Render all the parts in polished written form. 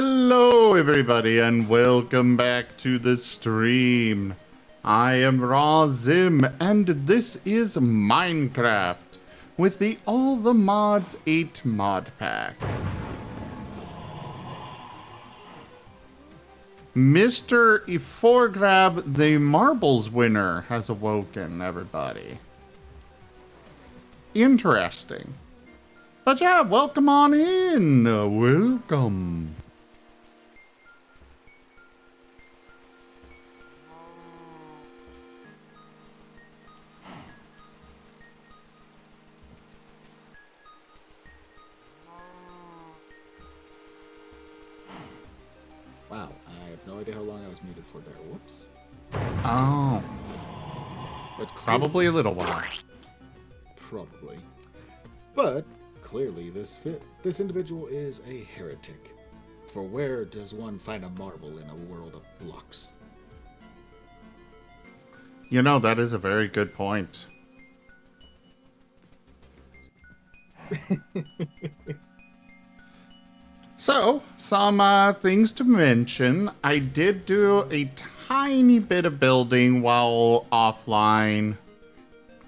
Hello everybody and welcome back to the stream. I am Razim and this is Minecraft with the All the Mods 8 mod pack. Mr. Iforgrab the Marbles winner has awoken, everybody. Interesting. But yeah, welcome on in. Welcome. Wow, I have no idea how long I was muted for there. Whoops. Oh. But Probably a little while. Probably. But clearly this individual is a heretic. For where does one find a marble in a world of blocks? You know, that is a very good point. So, some things to mention. I did do a tiny bit of building while offline.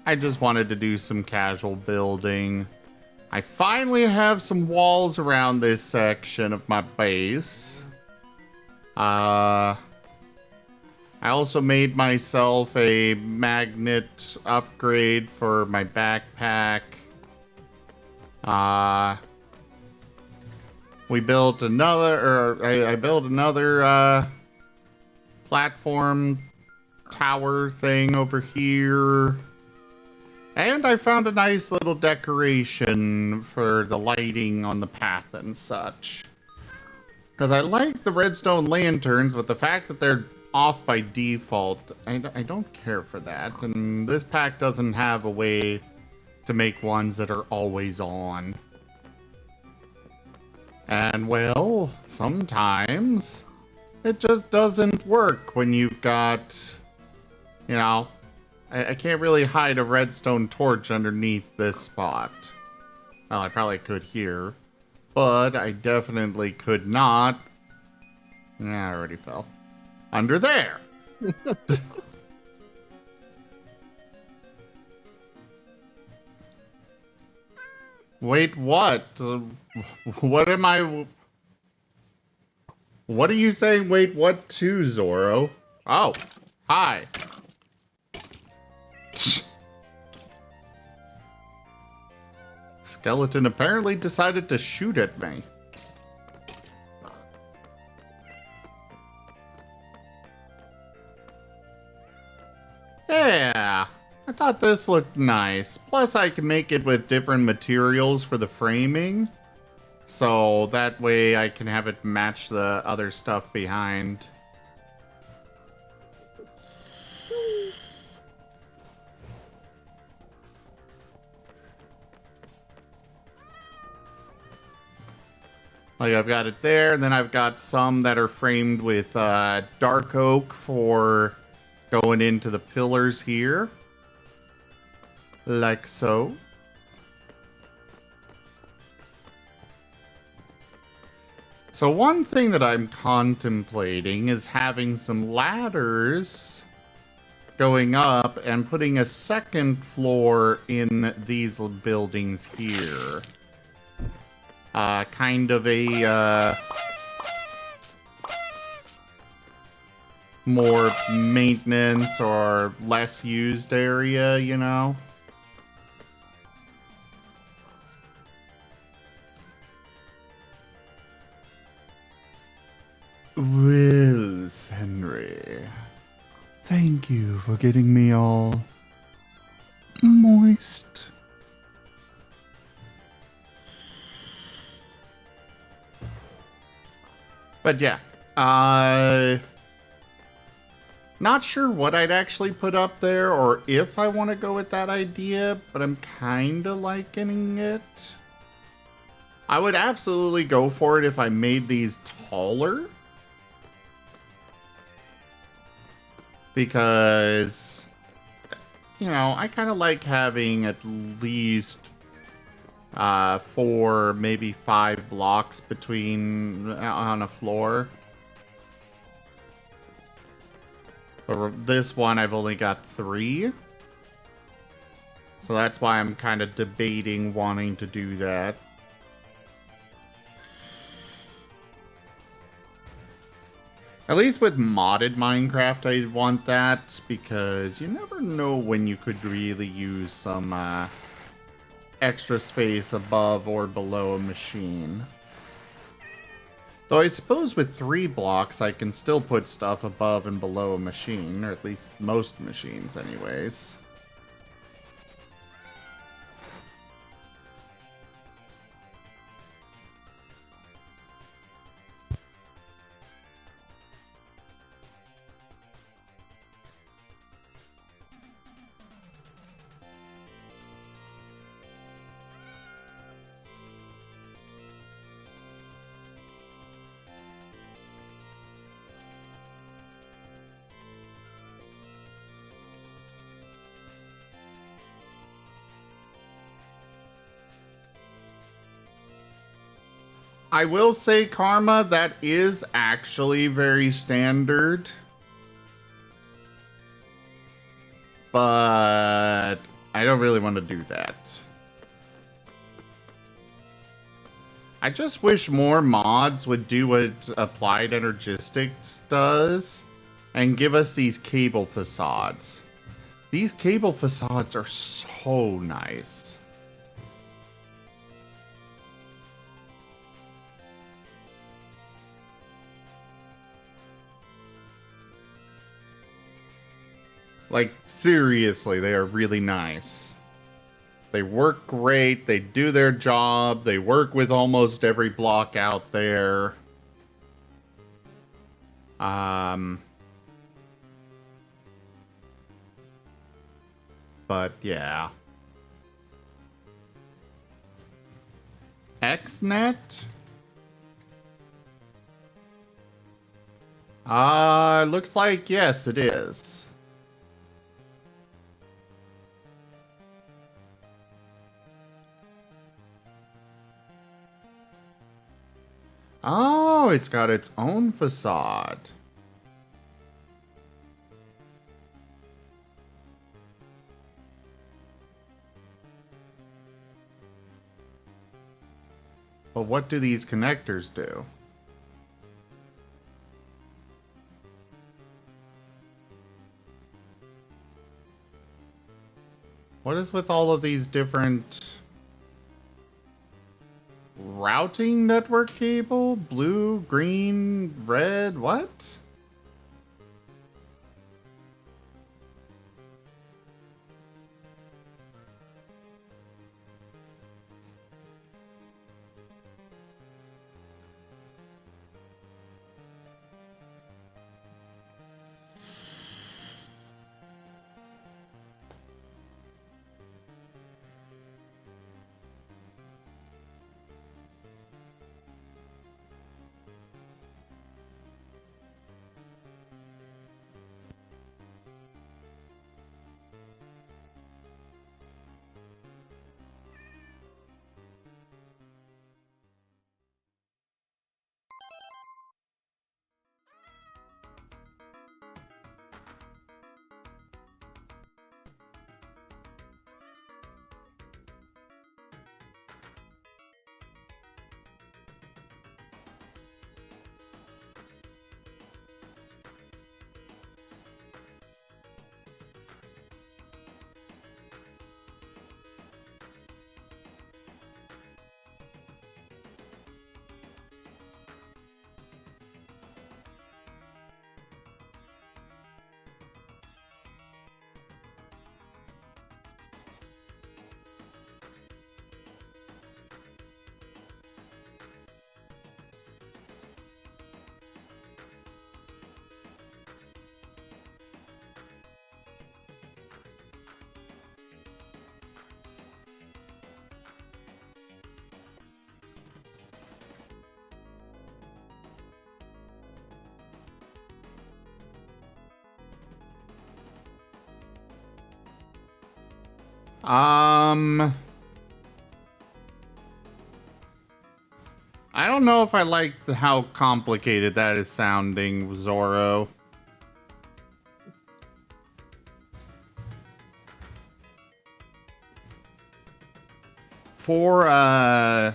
I just wanted to do some casual building. I finally have some walls around this section of my base. I also made myself a magnet upgrade for my backpack. We built I built another platform tower thing over here. And I found a nice little decoration for the lighting on the path and such. Because I like the redstone lanterns, but the fact that they're off by default, I don't care for that. And this pack doesn't have a way to make ones that are always on. And well, sometimes it just doesn't work when you've got, you know, I can't really hide a redstone torch underneath this spot. Well, I probably could here, but I definitely could not. Yeah, I already fell. Under there! Wait, what? What am I... What are you saying, wait, what to, Zoro? Oh, hi. Skeleton apparently decided to shoot at me. Yeah, I thought this looked nice. Plus I can make it with different materials for the framing. So that way I can have it match the other stuff behind. Like I've got it there, and then I've got some that are framed with dark oak for going into the pillars here. Like so. So one thing that I'm contemplating is having some ladders going up and putting a second floor in these buildings here. Kind of a more maintenance or less used area, you know? Wills, Henry. Thank you for getting me all moist. But yeah, not sure what I'd actually put up there or if I want to go with that idea, but I'm kind of liking it. I would absolutely go for it if I made these taller. Because, you know, I kind of like having at least for maybe 5 blocks between on a floor. But this one I've only got 3. So that's why I'm kind of debating wanting to do that. At least with modded Minecraft, I want that, because you never know when you could really use some extra space above or below a machine. Though I suppose with 3 blocks, I can still put stuff above and below a machine, or at least most machines anyways. I will say, Karma, that is actually very standard. But I don't really want to do that. I just wish more mods would do what Applied Energistics does and give us these cable facades. These cable facades are so nice. Like, seriously, they are really nice. They work great, they do their job, they work with almost every block out there. But yeah. XNet? Looks like yes, it is. Oh, it's got its own facade. But what do these connectors do? What is with all of these different routing network cable? Blue, green, red, what? Um, don't know if I like how complicated that is sounding, Zorro. For,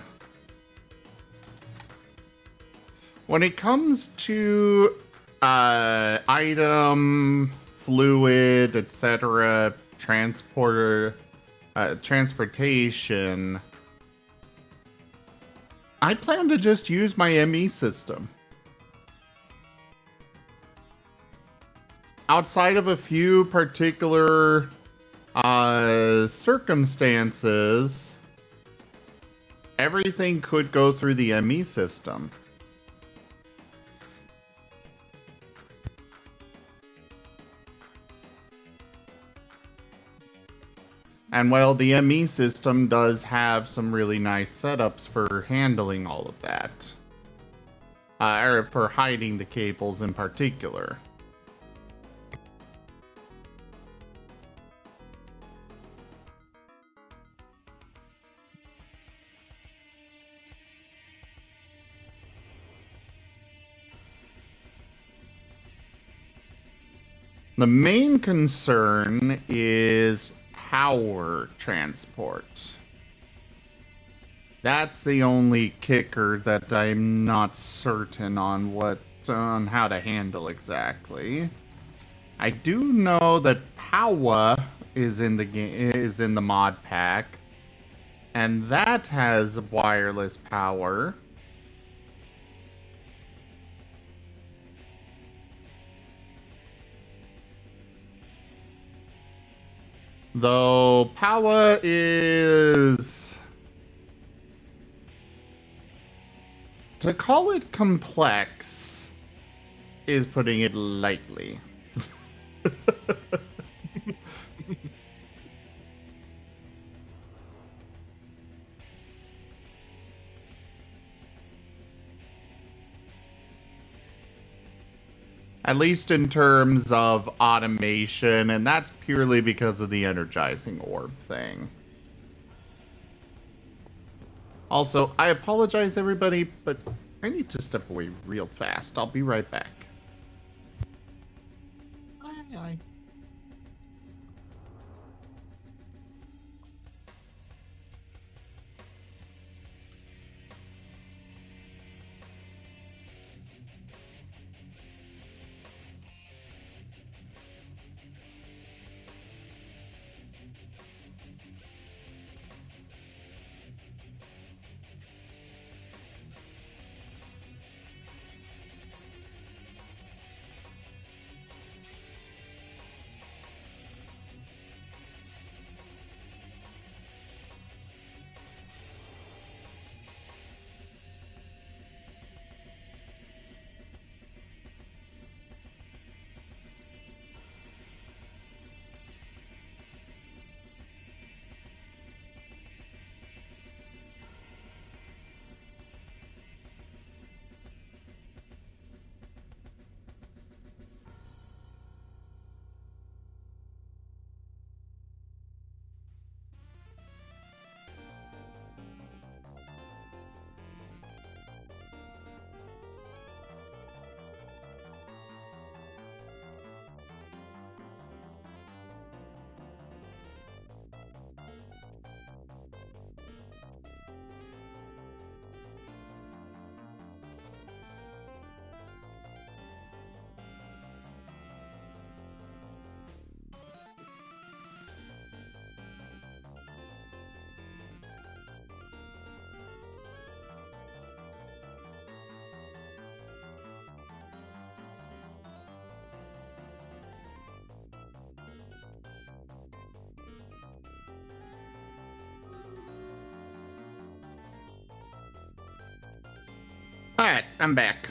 when it comes to, item, fluid, etc., transportation, I plan to just use my ME system. Outside of a few particular, circumstances, everything could go through the ME system. And while the ME system does have some really nice setups for handling all of that, or for hiding the cables in particular. The main concern is power transport. That's the only kicker that I'm not certain on how to handle exactly. I do know that power is in the mod pack, and that has wireless power. Though power is, to call it complex is putting it lightly. At least in terms of automation, and that's purely because of the energizing orb thing. Also, I apologize everybody, but I need to step away real fast. I'll be right back. Aye, aye. Alright, I'm back.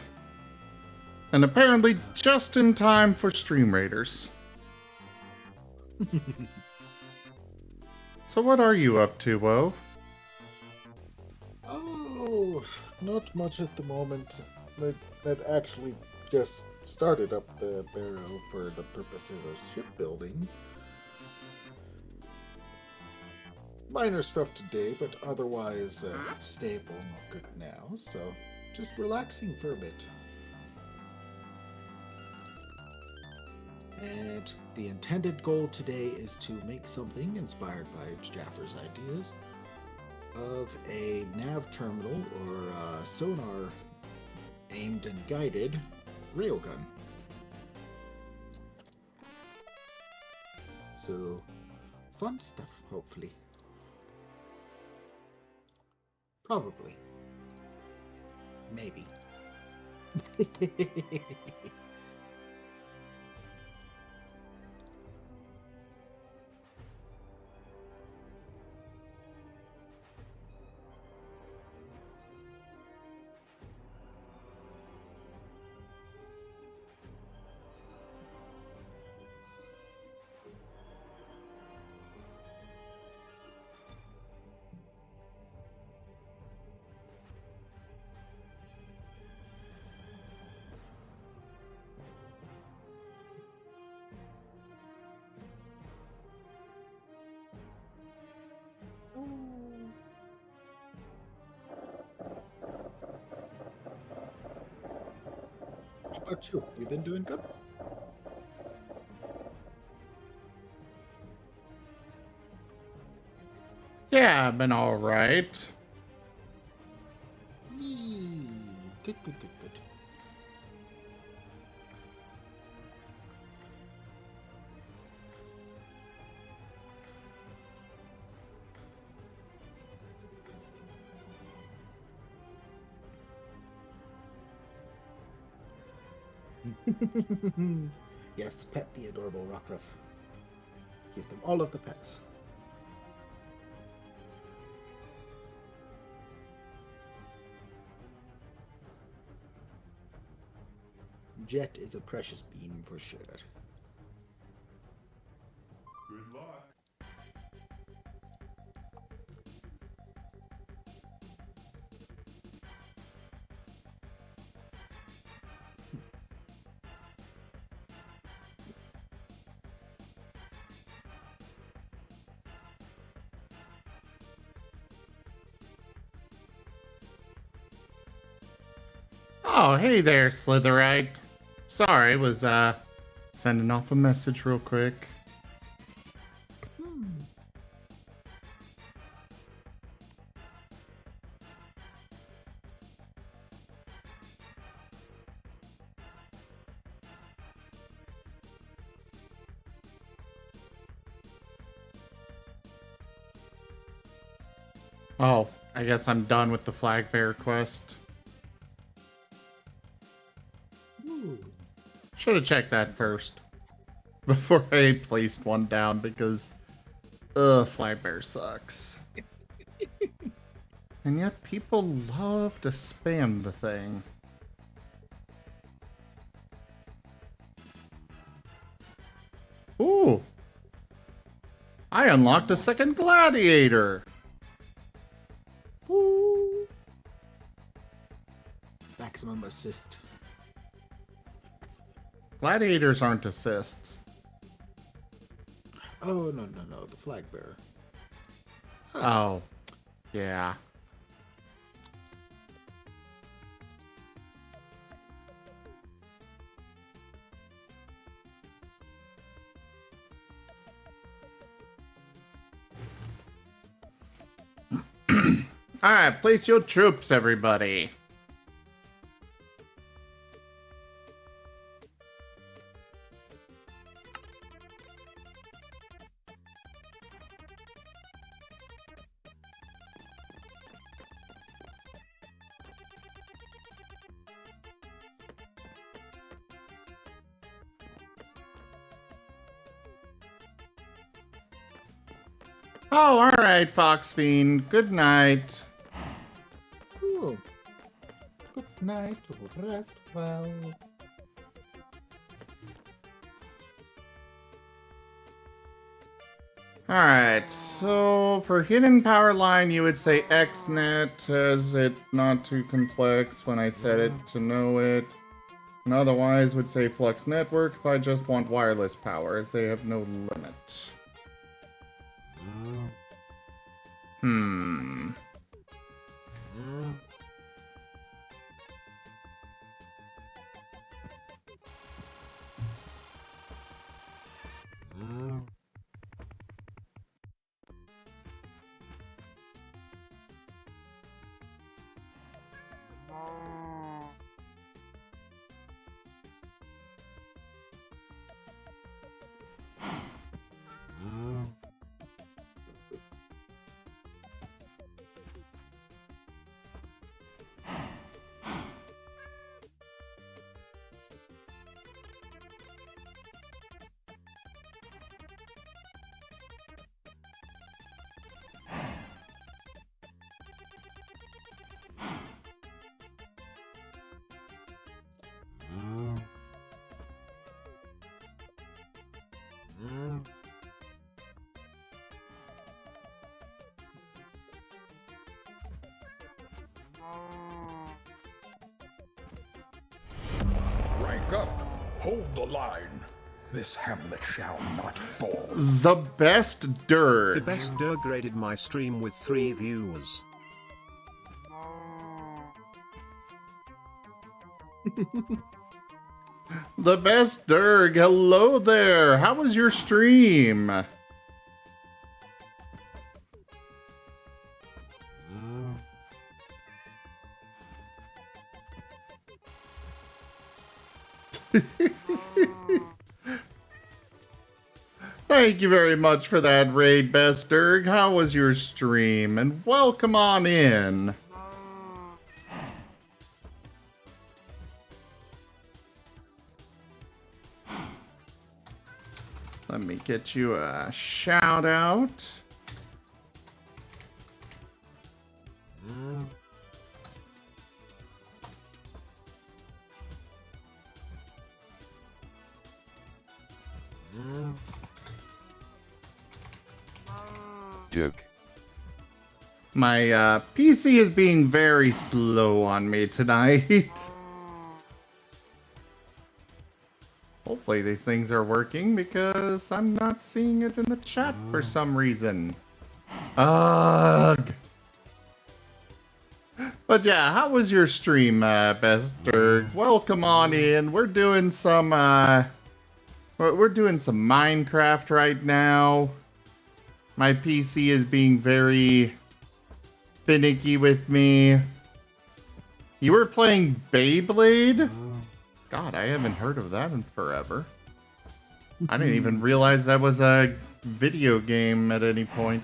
And apparently just in time for Stream Raiders. So what are you up to, Woe? Oh, not much at the moment. That actually just started up the barrow for the purposes of shipbuilding. Minor stuff today, but otherwise stable and all good now. So just relaxing for a bit. And the intended goal today is to make something inspired by Jaffer's ideas of a nav terminal or sonar aimed and guided railgun. So, fun stuff, hopefully. Probably. Maybe. How about you? You been doing good? Yeah, I've been alright. Good, good, good, good. Yes, pet the adorable Rockruff. Give them all of the pets. Jet is a precious bean for sure. Good luck. Oh, hey there, Slitherite. Sorry, was sending off a message real quick. Oh, I guess I'm done with the flag bearer quest. Should have checked that first before I placed one down because, flag bear sucks. And yet people love to spam the thing. Ooh! I unlocked a second gladiator! Ooh. Maximum assist. Gladiators aren't assists. Oh, no, no, no. The flag bearer. Oh. Yeah. Alright, place your troops, everybody. Oh, alright, Foxfiend. Good night. Ooh. Good night. Rest well. Alright, so for hidden power line, you would say XNet, as it not too complex when I set it to know it. And otherwise would say Flux Network if I just want wireless power, as they have no limit. Rank up. Hold the line. This hamlet shall not fall. The best dirt. The best Durg graded my stream with 3 viewers. The best Durg. Hello there. How was your stream? Thank you very much for that raid, Best Durg. How was your stream? And welcome on in. Let me get you a shout out. Joke. My PC is being very slow on me tonight. Hopefully these things are working because I'm not seeing it in the chat for some reason. Ugh. But yeah, how was your stream, Best Durg? Welcome on in. We're doing some Minecraft right now. My PC is being very finicky with me. You were playing Beyblade? God, I haven't heard of that in forever. I didn't even realize that was a video game at any point.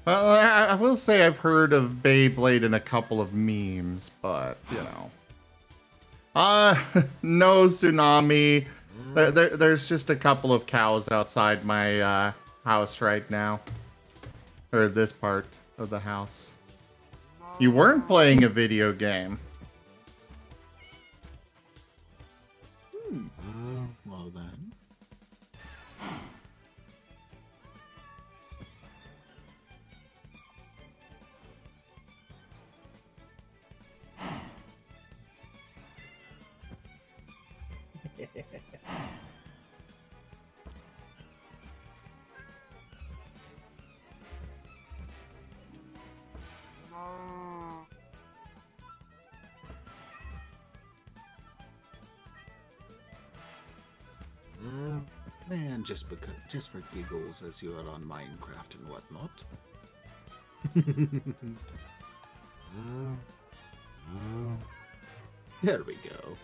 Well, I will say I've heard of Beyblade in a couple of memes, but, you know. No Tsunami. There's just a couple of cows outside my house right now. Or this part of the house. You weren't playing a video game. Well then. And just for giggles, as you are on Minecraft and whatnot. There we go.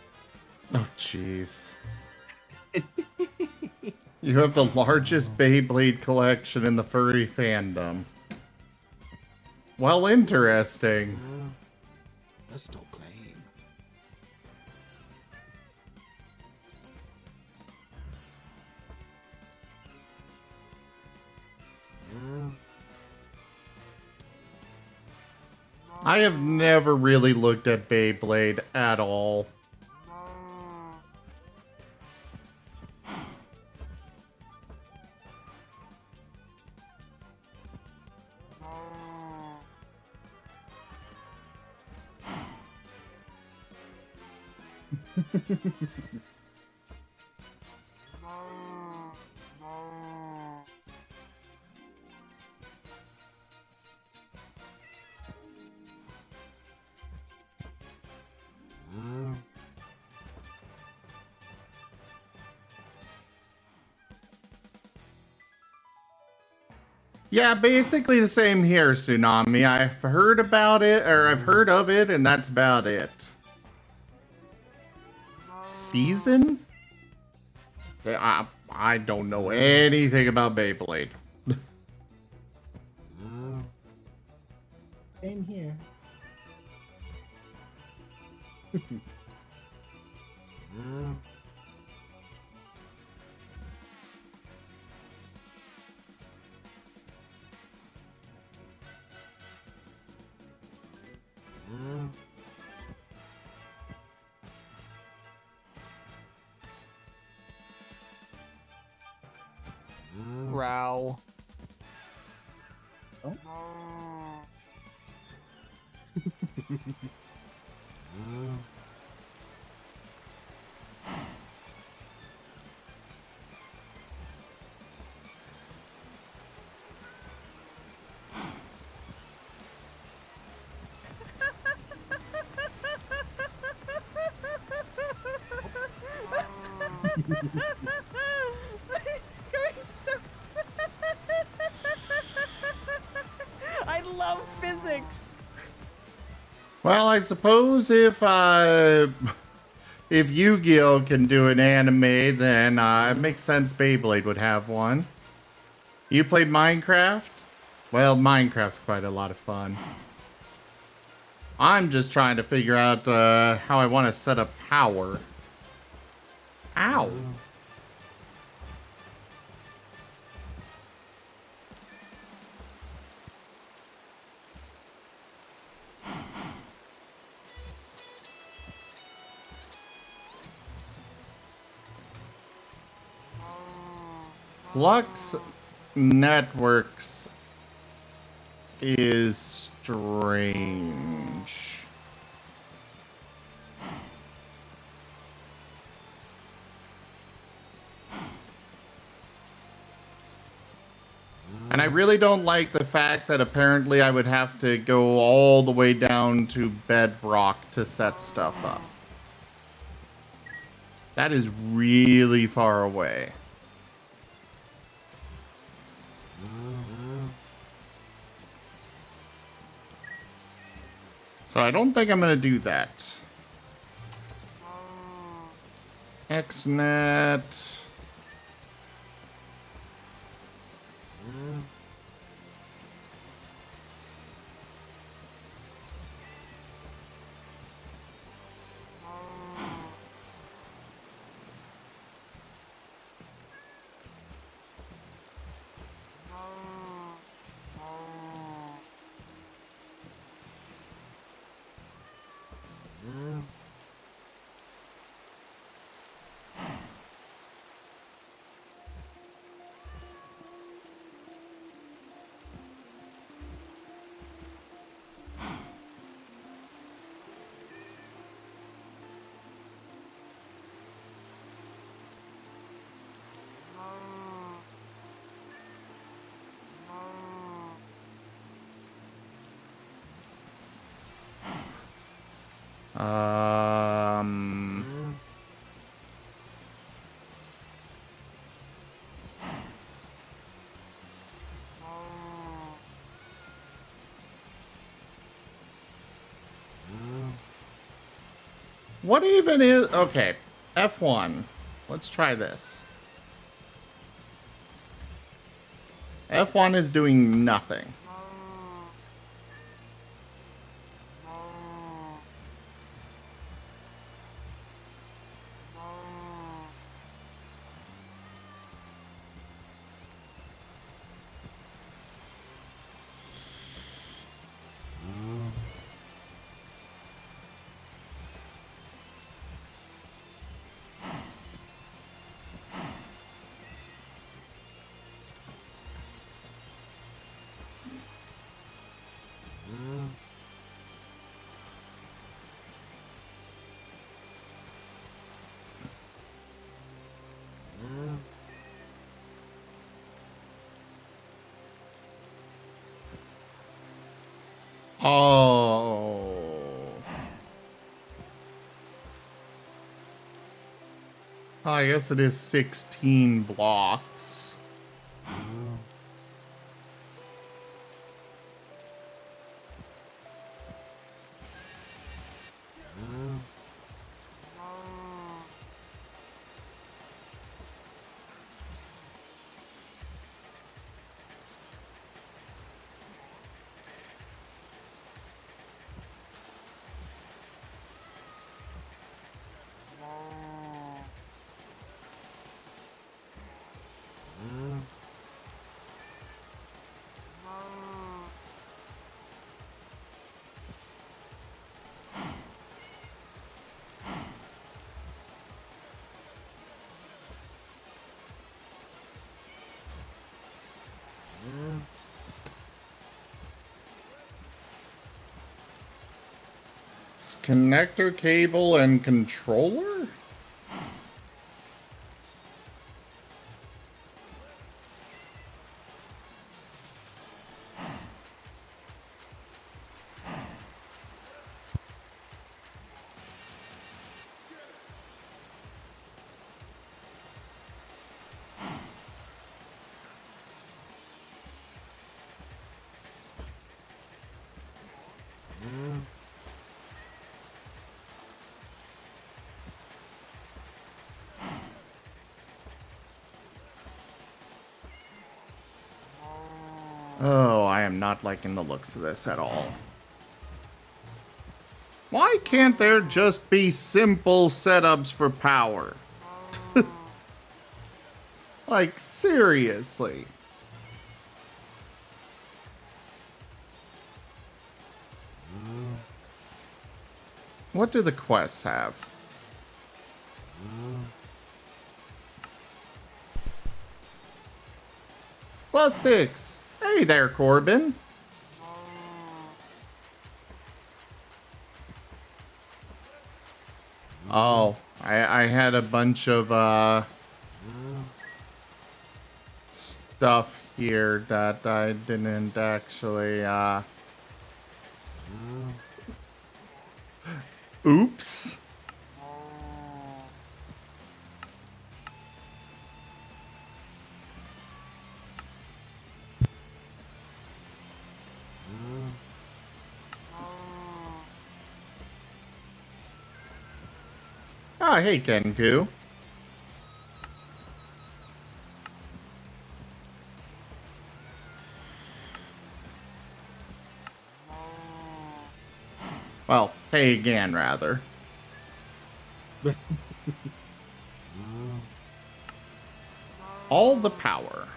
Oh, jeez. You have the largest Beyblade collection in the furry fandom. Well, interesting. Let's don't claim. I have never really looked at Beyblade at all. Yeah, basically the same here, Tsunami. I've heard about it, or I've heard of it, and that's about it. Season? I don't know anything about Beyblade. Same here. Row. Oh. I love physics. Well, I suppose if Yu-Gi-Oh can do an anime, then it makes sense Beyblade would have one. You played Minecraft? Well, Minecraft's quite a lot of fun. I'm just trying to figure out how I want to set up power. Ow! Flux Networks is strange. And I really don't like the fact that apparently I would have to go all the way down to Bedrock to set stuff up. That is really far away. So I don't think I'm going to do that. XNet. Um... What even is... Okay, F1. Let's try this. F1 is doing nothing. Oh. I guess it is 16 blocks. this? Connector, cable, and controller? Oh, I am not liking the looks of this at all. Why can't there just be simple setups for power? Like, seriously. What do the quests have? Plastics! Hey there, Corbin. Oh, I had a bunch of stuff here that I didn't actually oops. Ah, hey, Kenku. Well, hey again, rather. All the power.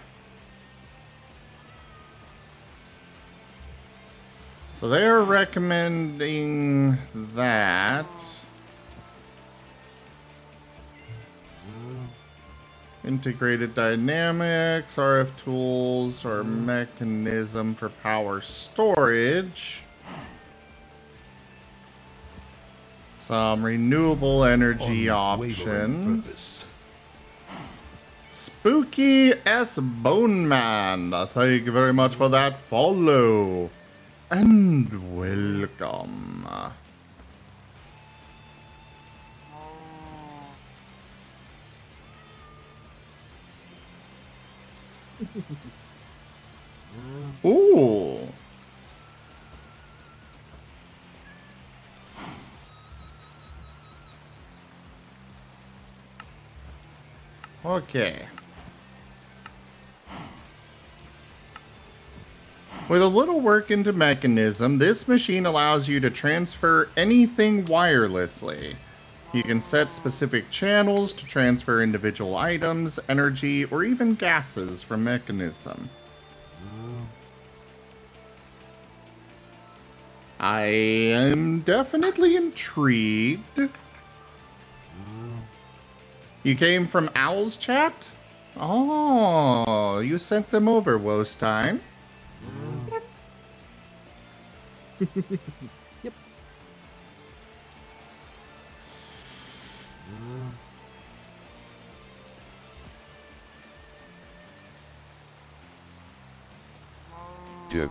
So they're recommending that. Integrated dynamics, RF tools, or mechanism for power storage. Some renewable energy options. Spooky S Bone Man. Thank you very much for that follow. And welcome. Ooh. Okay. With a little work into mechanism, this machine allows you to transfer anything wirelessly. You can set specific channels to transfer individual items, energy, or even gases from mechanism. I am definitely intrigued. You came from Owl's chat? Oh, you sent them over, Wostein. Yep. Joke.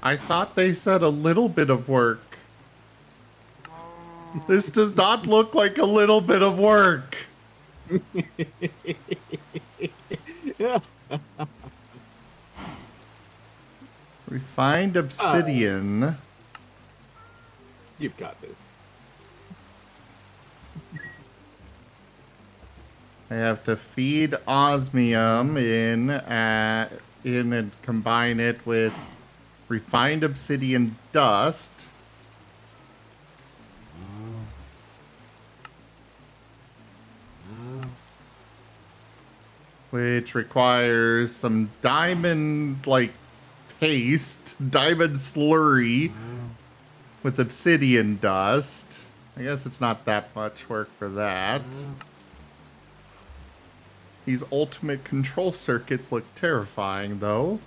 I thought they said a little bit of work. This does not look like a little bit of work. Refined obsidian. You've got this. I have to feed osmium in and combine it with refined obsidian dust. Which requires some diamond paste, diamond slurry with obsidian dust. I guess it's not that much work for that. These ultimate control circuits look terrifying, though.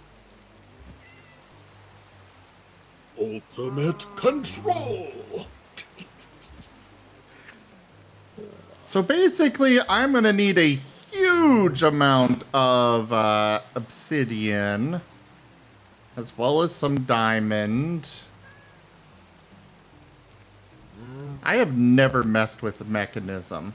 Ultimate control! So basically, I'm going to need a huge amount of obsidian, as well as some diamond. I have never messed with the mechanism.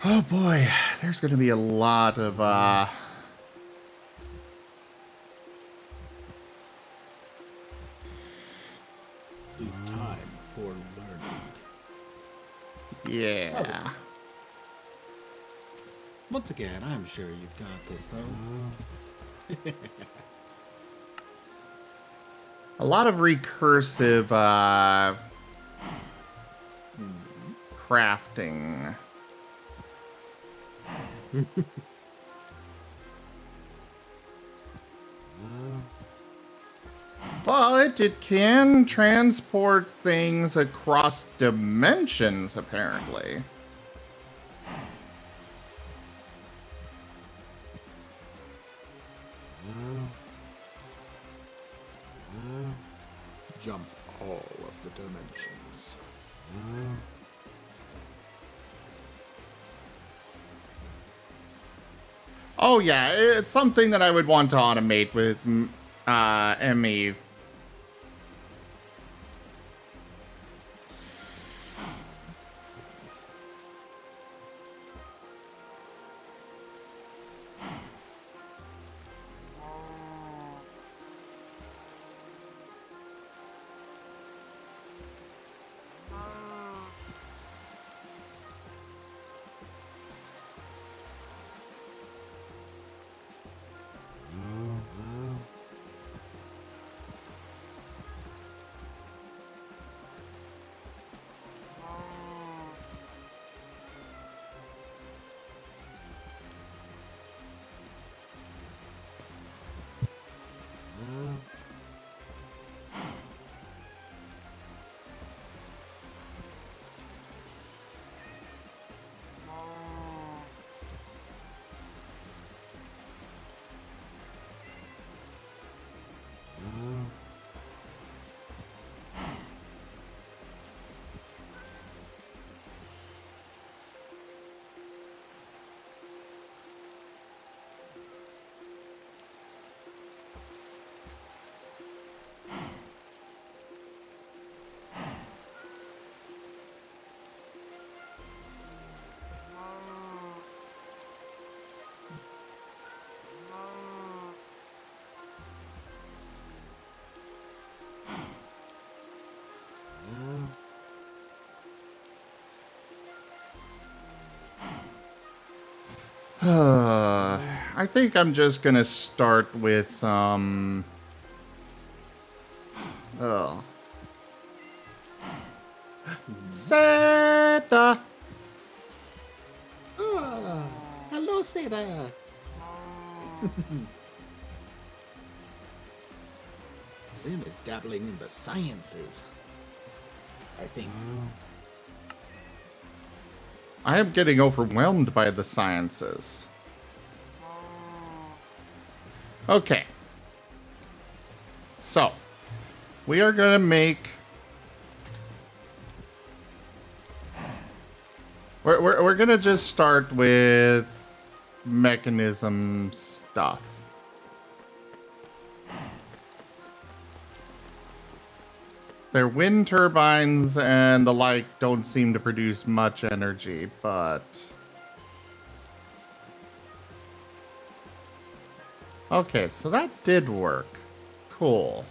Oh boy, there's going to be a lot of It's time for learning. yeah. Once again, I'm sure you've got this, though. A lot of recursive crafting. But it can transport things across dimensions, apparently. Jump all of the dimensions. Oh yeah, it's something that I would want to automate with ME. I think I'm just gonna start with some. Oh. Zeta! Ah, hello, Seda. Sim is dabbling in the sciences. I think. I am getting overwhelmed by the sciences. Okay. So, we are going to make... We're going to just start with mechanism stuff. Their wind turbines and the like don't seem to produce much energy, but... Okay, so that did work. Cool.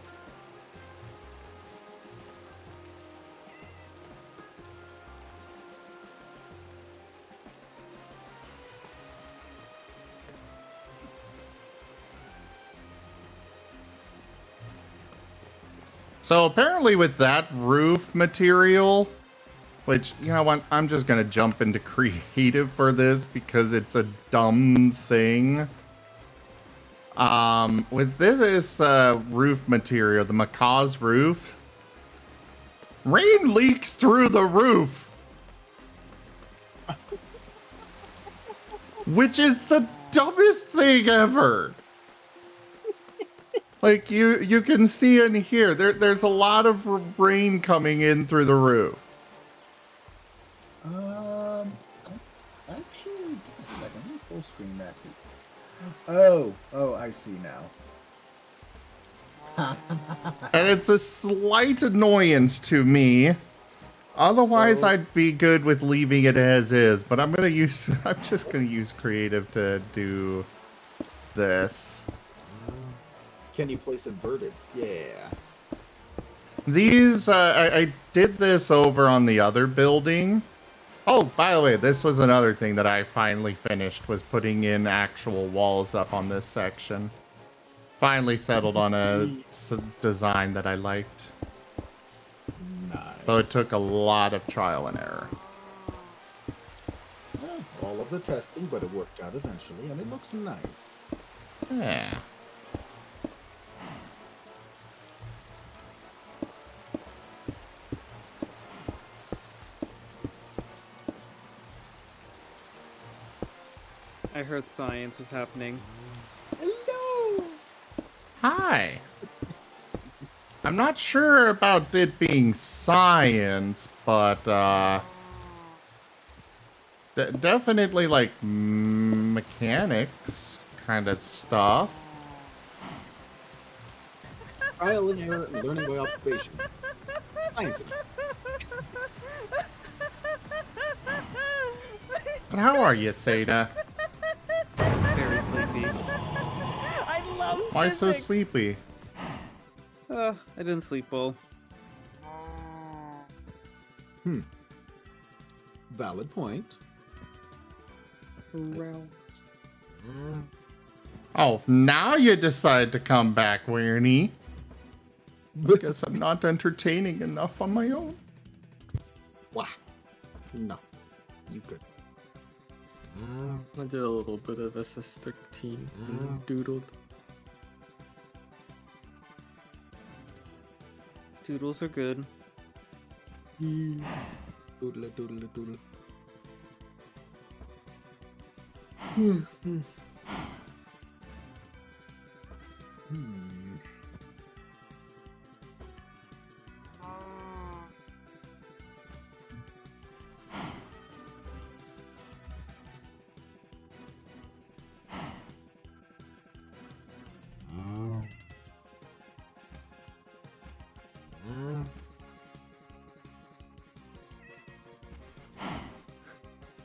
So apparently with that roof material, which, you know what, I'm just going to jump into creative for this because it's a dumb thing. With this roof material, the macaw's roof, rain leaks through the roof. Which is the dumbest thing ever. Like, you can see in here, there's a lot of rain coming in through the roof. Actually, give me a second. Let me full screen that. Oh, I see now. And it's a slight annoyance to me. Otherwise, So- I'd be good with leaving it as is, but I'm just gonna use creative to do this. Can you place inverted? Yeah. These, I did this over on the other building. Oh, by the way, this was another thing that I finally finished, was putting in actual walls up on this section. Finally settled on a design that I liked. Nice. Though it took a lot of trial and error. Well, all of the testing, but it worked out eventually, and it looks nice. Yeah. I heard science was happening. Hello! Hi. I'm not sure about it being science, but definitely like mechanics kind of stuff. Trial and error and learning by observation. Science. But how are you, Seda? Very sleepy. I love Why so physics. sleepy? I didn't sleep well. Valid point. Oh, now you decide to come back, Weirnie. Guess I'm not entertaining enough on my own. Wow. No. You could. I did a little bit of assistic team doodled. Doodles are good. Doodle, doodle, doodle.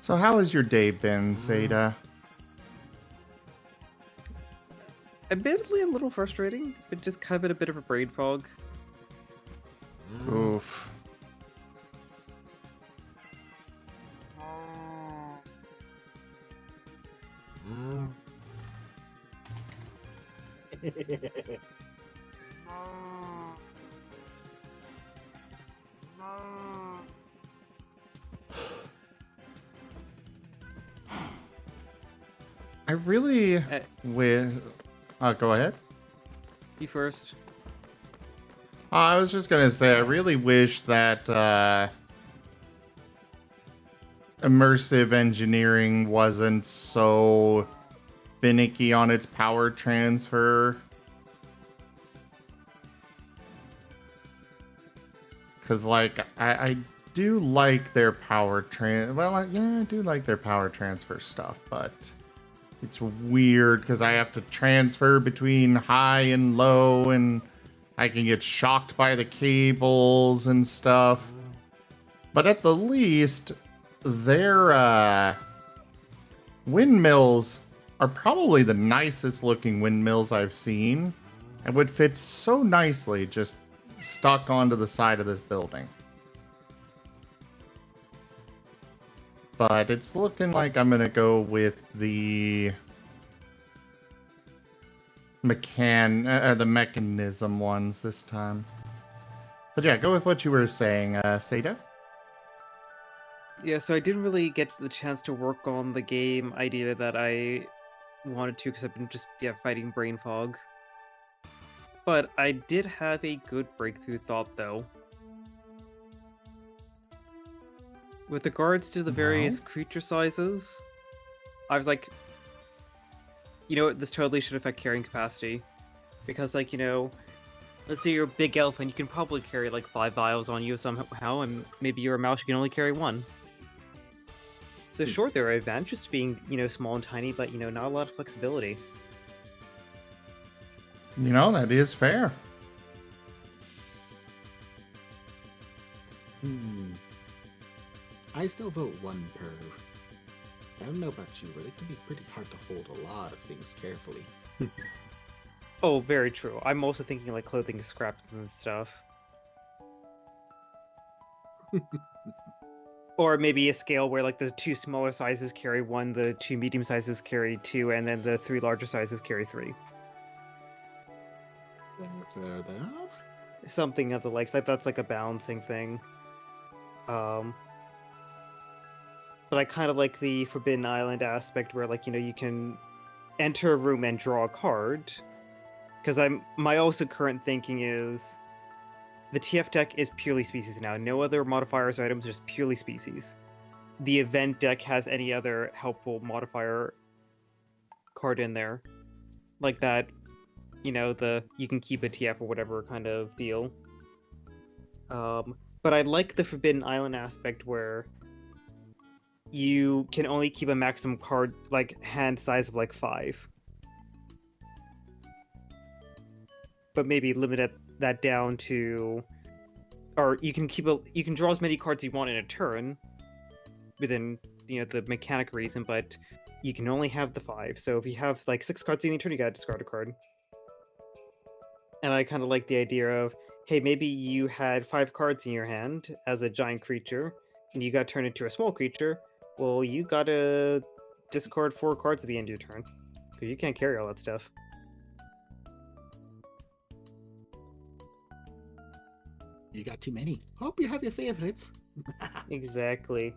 So how has your day been, Seda? Admittedly, a little frustrating, but just kind of a bit of a brain fog. Oof. I really go ahead. You first. I was just gonna say, I really wish that immersive engineering wasn't so finicky on its power transfer. Because, like, I do like their power I do like their power transfer stuff, but it's weird because I have to transfer between high and low, and I can get shocked by the cables and stuff. But at the least, their windmills are probably the nicest looking windmills I've seen, and would fit so nicely just stuck onto the side of this building. But it's looking like I'm gonna go with the the mechanism ones this time. But yeah, go with what you were saying, Seda. Yeah, so I didn't really get the chance to work on the game idea that I wanted to because I've been just fighting brain fog. But I did have a good breakthrough thought though. With regards to the various creature sizes, I was like, you know what, this totally should affect carrying capacity. Because, like, you know, let's say you're a big elf and you can probably carry like 5 vials on you somehow, and maybe you're a mouse, you can only carry 1. So sure, there are advantages to being, you know, small and tiny, but, you know, not a lot of flexibility. You know, that is fair. I still vote 1 per. I don't know about you, but it can be pretty hard to hold a lot of things carefully. Oh, very true. I'm also thinking like clothing scraps and stuff. Or maybe a scale where like the 2 smaller sizes carry 1, the 2 medium sizes carry 2, and then the 3 larger sizes carry 3. Fair there. Something of the likes. Like that's like a balancing thing. But I kind of like the Forbidden Island aspect where, like, you know, you can enter a room and draw a card. Because my also current thinking is the TF deck is purely species now. No other modifiers or items, just purely species. The event deck has any other helpful modifier card in there. Like that, you know, you can keep a TF or whatever kind of deal. But I like the Forbidden Island aspect where you can only keep a maximum card, like, hand size of, like, 5. But maybe limit that down to... Or you can draw as many cards you want in a turn, within, you know, the mechanic reason, but you can only have the 5. So if you have, like, 6 cards in the turn, you gotta discard a card. And I kind of like the idea of, hey, maybe you had 5 cards in your hand as a giant creature, and you got turned into a small creature. Well, you gotta discard 4 cards at the end of your turn, because you can't carry all that stuff. You got too many. Hope you have your favorites. Exactly.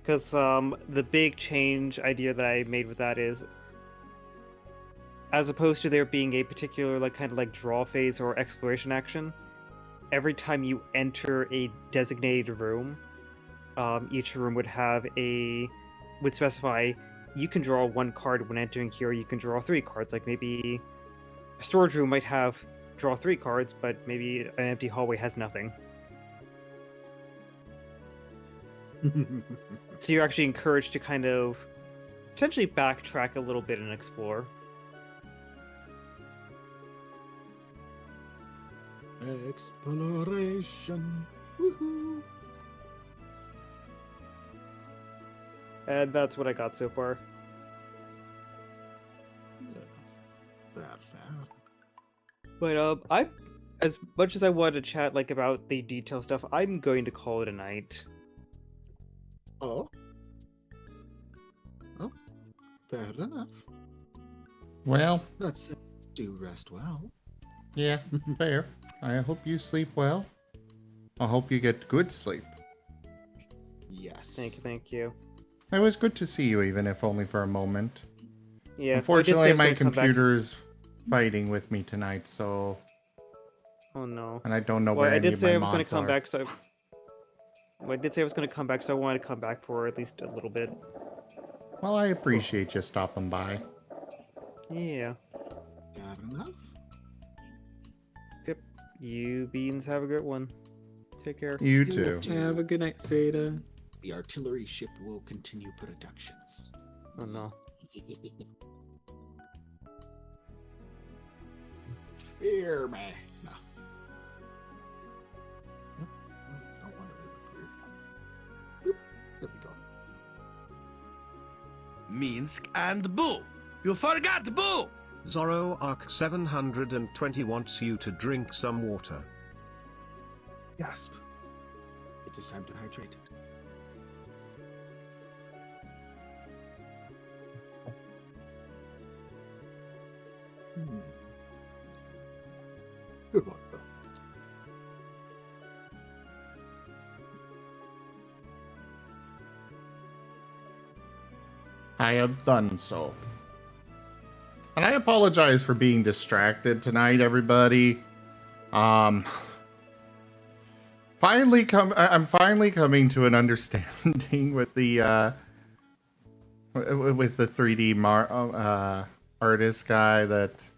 Because the big change idea that I made with that is, as opposed to there being a particular like kind of like draw phase or exploration action, every time you enter a designated room, each room would specify you can draw 1 card when entering here. You can draw 3 cards. Like maybe a storage room might have draw 3 cards, but maybe an empty hallway has nothing. So you're actually encouraged to kind of potentially backtrack a little bit and explore. Exploration. Woohoo! And that's what I got so far. Fair. But I, as much as I wanted to chat like about the detail stuff, I'm going to call it a night. Oh, fair enough. Well, That's do rest well. yeah, fair. I hope you sleep well. I hope you get good sleep. Yes. Thank you. It was good to see you, even if only for a moment. Yeah. Unfortunately, my I did say I was gonna come back. computer's fighting with me tonight, so... Oh no. And I don't know Well, where I any did of say my I was going mods to come are. back, so. Well, I did say I was going to come back, so I wanted to come back for at least a little bit. Well, I appreciate you stopping by. Yeah. Got enough? Yep. You beans have a good one. Take care. You too. Have a good night, Zeta. The artillery ship will continue productions. Oh no. Fear me. No. Don't want to be weird. There we go. Minsk and Boo. You forgot Boo! Zorro Arc 720 wants you to drink some water. Gasp. It is time to hydrate. Good one, though. I have done so. And I apologize for being distracted tonight, everybody. I'm finally coming to an understanding with the 3D artist guy that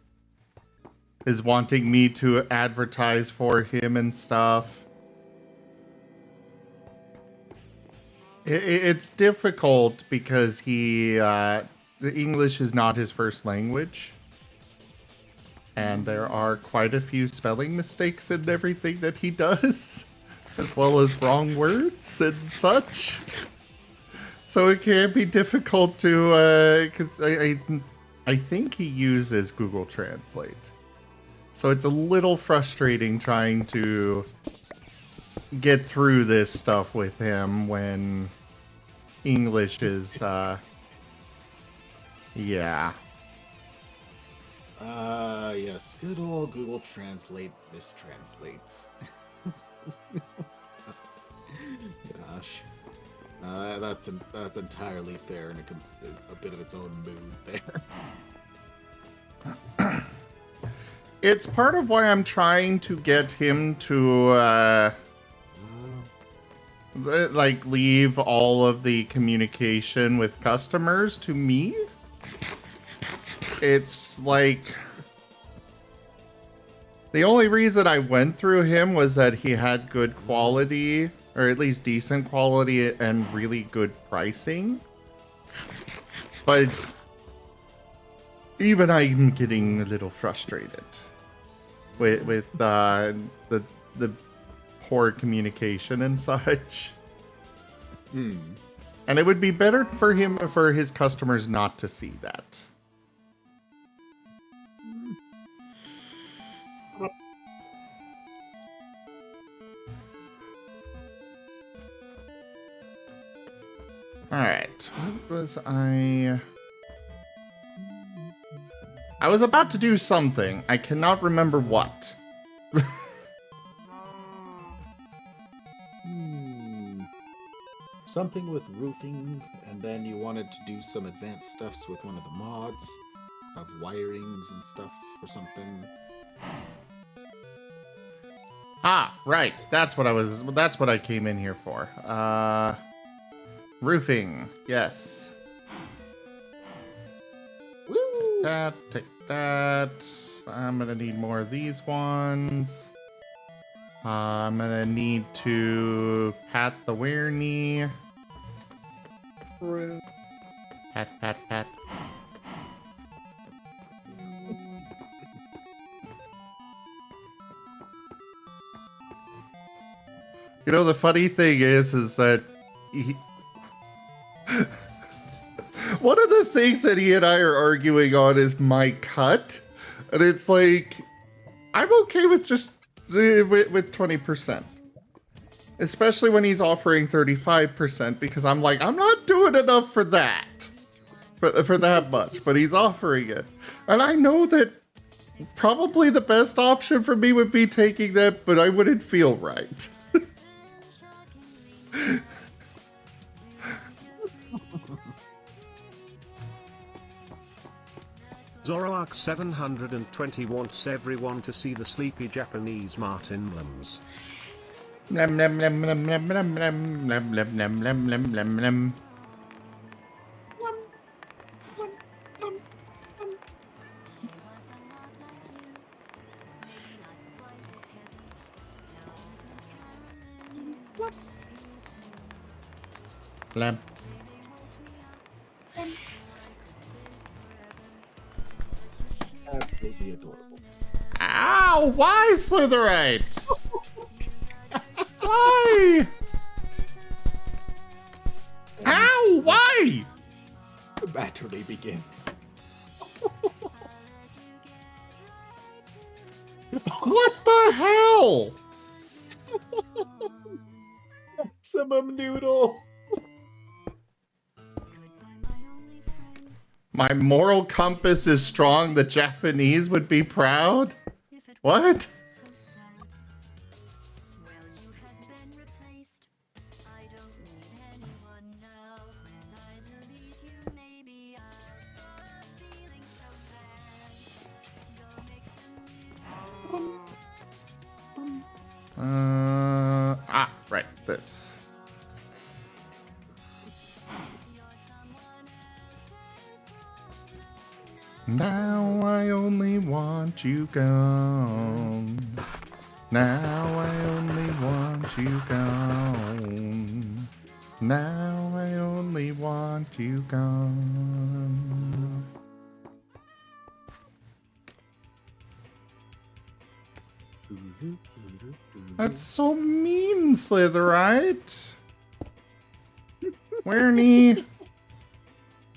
is wanting me to advertise for him and stuff. It's difficult because the English is not his first language. And there are quite a few spelling mistakes in everything that he does, as well as wrong words and such. So it can be difficult to, because I think he uses Google Translate. So it's a little frustrating trying to get through this stuff with him when English is, yeah. Yes, good old Google Translate mistranslates. Gosh. That's entirely fair and a bit of its own mood there. It's part of why I'm trying to get him to, like, leave all of the communication with customers to me. It's like... The only reason I went through him was that he had good quality, or at least decent quality, and really good pricing. But even I'm getting a little frustrated with the poor communication and such. And it would be better for his customers not to see that. Alright, what was I was about to do something. I cannot remember what. Something with roofing, and then you wanted to do some advanced stuffs with one of the mods of wirings and stuff or something. Ah, right. That's what I came in here for. Roofing. Yes. Woo! Take that. I'm gonna need more of these ones. I'm gonna need to pat the wear knee. Pat, pat, pat. You know, the funny thing is that one of the things that he and I are arguing on is my cut. And it's like, I'm okay with just with 20%. Especially when he's offering 35%, because I'm like, I'm not doing enough for that. For that much, but he's offering it. And I know that probably the best option for me would be taking that, but I wouldn't feel right. Zoroark 720 wants everyone to see the sleepy Japanese Marten limbs. Lem lem lem lem lem lem lem lem lem lem lem lem lem lem. Lem. Absolutely adorable. Ow! Why, Slitherite? Why? Ow! Why? The battery begins. What the hell? Maximum noodle. My moral compass is strong. The Japanese would be proud? What? Right, this. Now I only want you gone. Now I only want you gone. Now I only want you gone. That's so mean, Slitherite. Werney.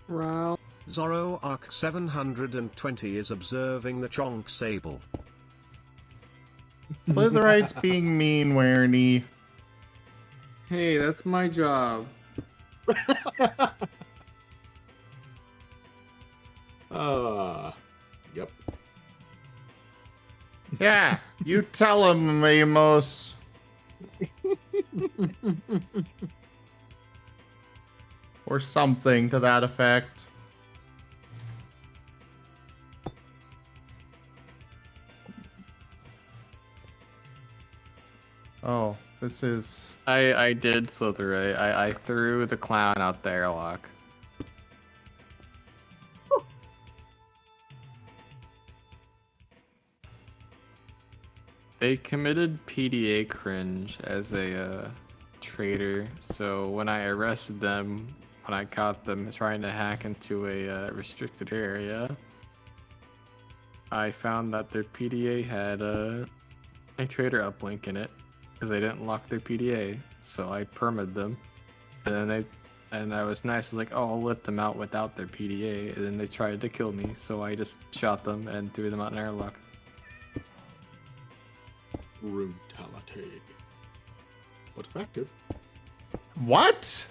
Wow. Zoroark 720 is observing the Chonk Sable. Slitherite's being mean, Werney. Hey, that's my job. Yep. Yeah, you tell him, Amos. Or something to that effect. Oh, this is... I did Slitherite. I threw the clown out the airlock. They committed PDA cringe as a traitor, so when I arrested them, when I caught them trying to hack into a restricted area, I found that their PDA had a traitor uplink in it because they didn't lock their PDA, so I permed them, and then I was nice. I was like, oh, I'll let them out without their PDA, and then they tried to kill me, so I just shot them and threw them out in airlock. Brutality. But effective. What?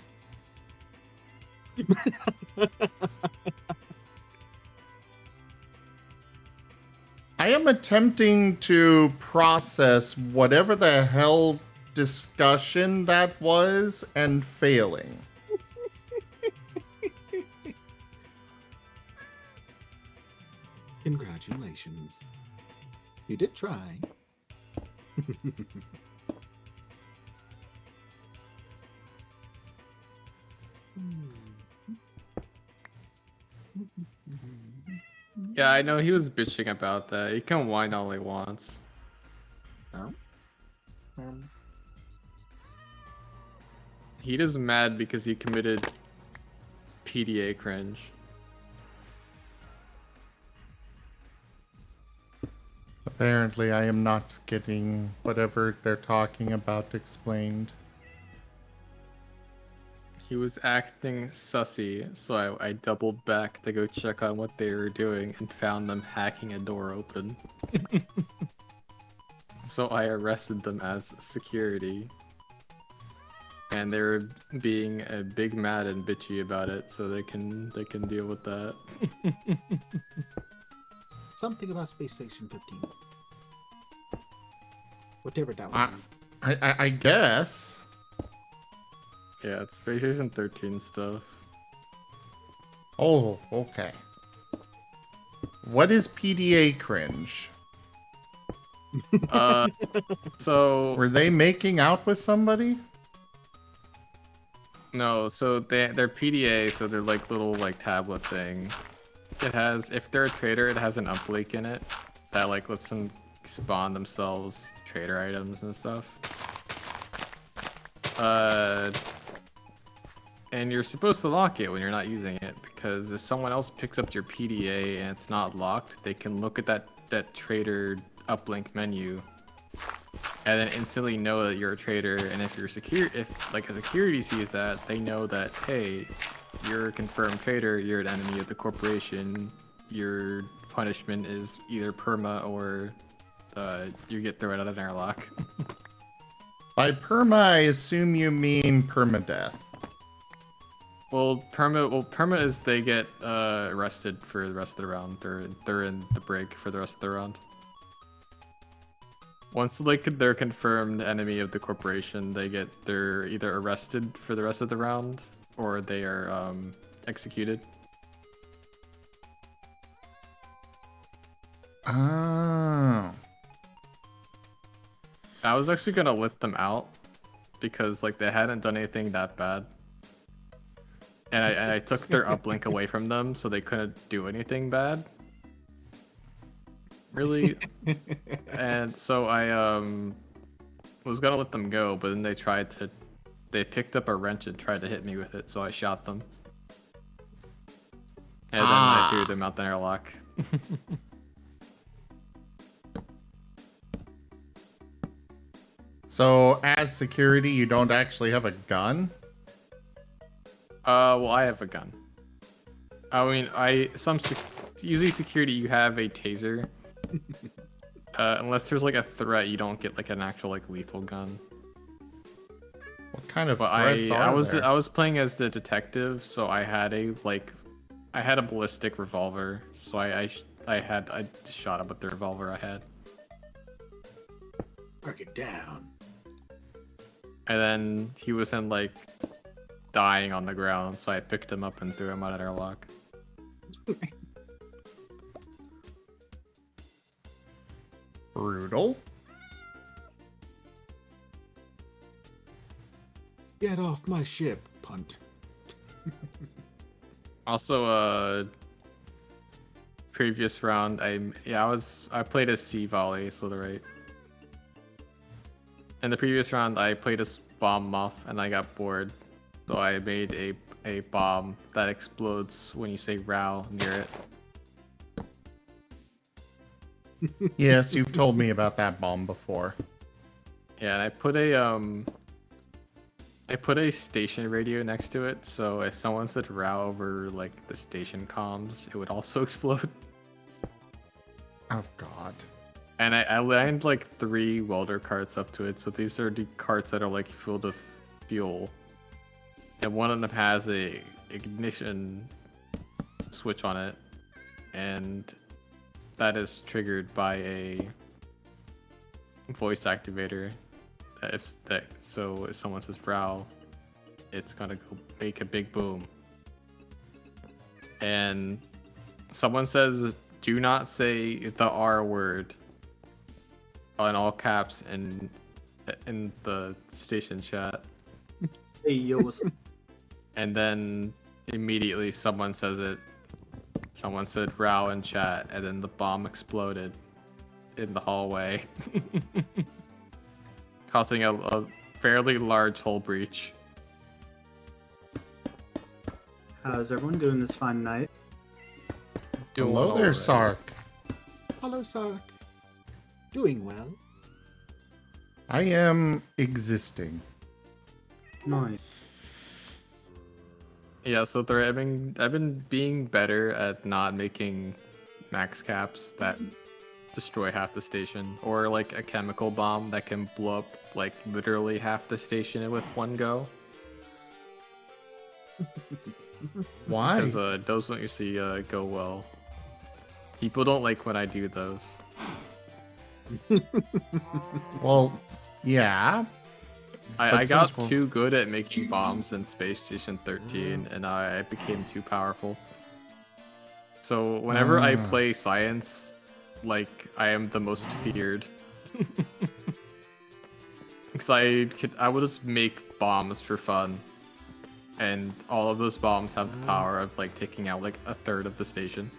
I am attempting to process whatever the hell discussion that was and failing. Congratulations. You did try. Yeah, I know he was bitching about that. He can whine all he wants. No? He is mad because he committed PDA cringe. Apparently, I am not getting whatever they're talking about explained. He was acting sussy, so I doubled back to go check on what they were doing and found them hacking a door open. So I arrested them as security. And they were being big mad and bitchy about it, so they can deal with that. Something about Space Station 15. Whatever that I, one. I guess. Yeah, it's Space Station 13 stuff. Oh, okay. What is PDA cringe? So Were they making out with somebody? no, so they're PDA, so they're like little like tablet thing. It has, if they're a trader, it has an uplink in it that like lets them spawn themselves trader items and stuff. And you're supposed to lock it when you're not using it, because if someone else picks up your PDA and it's not locked, they can look at that trader uplink menu and then instantly know that you're a trader. And if you're if like a security sees that, they know that, hey, you're a confirmed trader, you're an enemy of the corporation, your punishment is either perma or you get thrown out of an airlock. By perma, I assume you mean permadeath. Well, perma is they get arrested for the rest of the round. They're in the break for the rest of the round. Once they're confirmed enemy of the corporation, they're either arrested for the rest of the round or they are executed. Oh. I was actually gonna let them out because like they hadn't done anything that bad. And I took their uplink away from them so they couldn't do anything bad. Really? And so I was gonna let them go, but then they picked up a wrench and tried to hit me with it, so I shot them. And then I threw them out the airlock. So as security, you don't actually have a gun? Well, I have a gun. I mean, usually security, you have a taser. Unless there's like a threat, you don't get like an actual like lethal gun. What kind of But threats are there? I was playing as the detective, so I had a ballistic revolver. So I just shot him with the revolver I had. Break it down. And then he was in like dying on the ground, so I picked him up and threw him out of airlock. Brutal. Get off my ship, punt. Also, previous round, I played as sea volley, so the right. In the previous round, I played as bomb muff, and I got bored, so I made a bomb that explodes when you say "row" near it. Yes, you've told me about that bomb before. Yeah, and I put a station radio next to it, so if someone said "row" over like the station comms, it would also explode. Oh god. And I lined like 3 welder carts up to it, so these are the carts that are like filled with fuel. And one of them has a ignition switch on it, and that is triggered by a voice activator. So if someone says "row," it's gonna go make a big boom. And someone says, "Do not say the R word," in all caps in the station chat. Hey, yo, And then immediately someone says it. Someone said "row" in chat, and then the bomb exploded in the hallway, causing a fairly large hull breach. how's everyone doing this fine night? Hello there, Sark. Hello, Sark. Doing well. I am existing. Nice. Yeah, so I've been being better at not making max caps that destroy half the station, or like a chemical bomb that can blow up like literally half the station with one go. Why? Because those don't usually go well. People don't like when I do those. Well, yeah. I But got since too good at making bombs in Space Station 13, and I became too powerful. So whenever I play science, like I am the most feared. Because I will just make bombs for fun, and all of those bombs have the power of like taking out like a third of the station.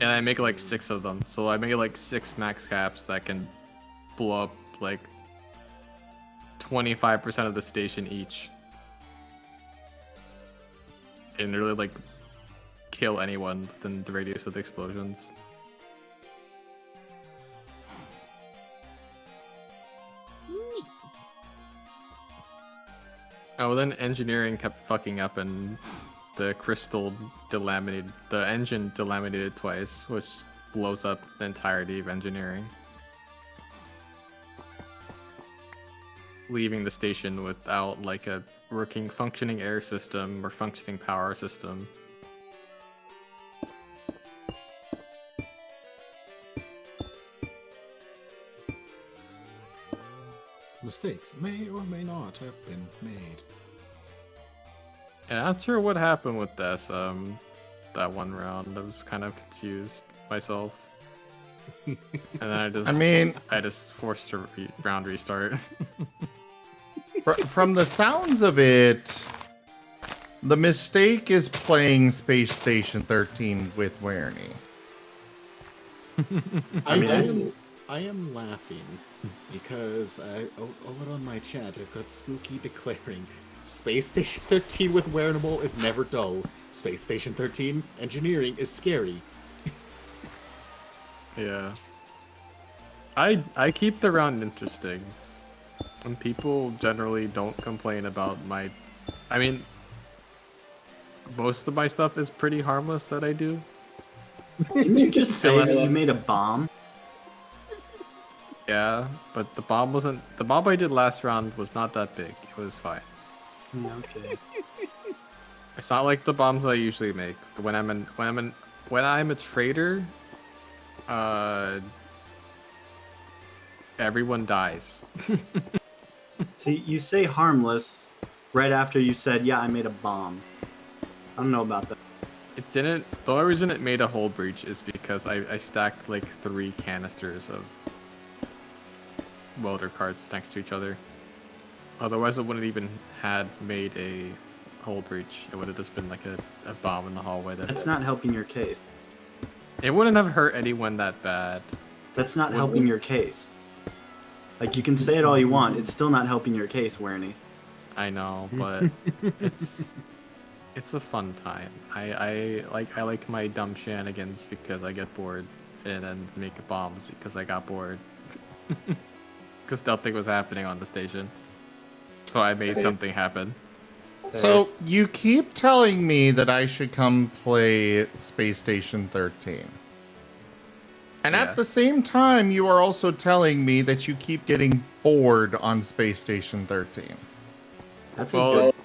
And I make like 6 of them, so I make like 6 max caps that can blow up like 25% of the station each, and really like kill anyone within the radius of the explosions. Oh, then engineering kept fucking up and the crystal delaminated, the engine delaminated twice, which blows up the entirety of engineering, leaving the station without like a working, functioning air system or functioning power system. Mistakes may or may not have been made. And I'm not sure what happened with this, that one round. I was kind of confused myself. And then I just forced a round restart. From the sounds of it, the mistake is playing Space Station 13 with Werny. I am laughing because over on my chat I've got Spooky declaring Space Station 13 with Wearable is never dull. Space Station 13 engineering is scary. Yeah. I keep the round interesting. And people generally don't complain about my... I mean, most of my stuff is pretty harmless that I do. Didn't you just say that you made a bomb? Yeah, but the bomb wasn't... The bomb I did last round was not that big. It was fine. Okay. It's not like the bombs I usually make. When I'm a trader, everyone dies. See, you say harmless right after you said, yeah, I made a bomb. I don't know about that. It didn't... The only reason it made a hull breach is because I stacked like 3 canisters of welder carts next to each other. Otherwise, it wouldn't even had made a hull breach. It would have just been like a bomb in the hallway. That's not helping your case. It wouldn't have hurt anyone that bad. That's not helping your case. Like, you can say it all you want, it's still not helping your case, Werny. I know, but it's a fun time. I like my dumb shenanigans because I get bored, and then make bombs because I got bored. Because nothing was happening on the station. So I made something happen. So you keep telling me that I should come play Space Station 13. And at the same time, you are also telling me that you keep getting bored on Space Station 13. That's well,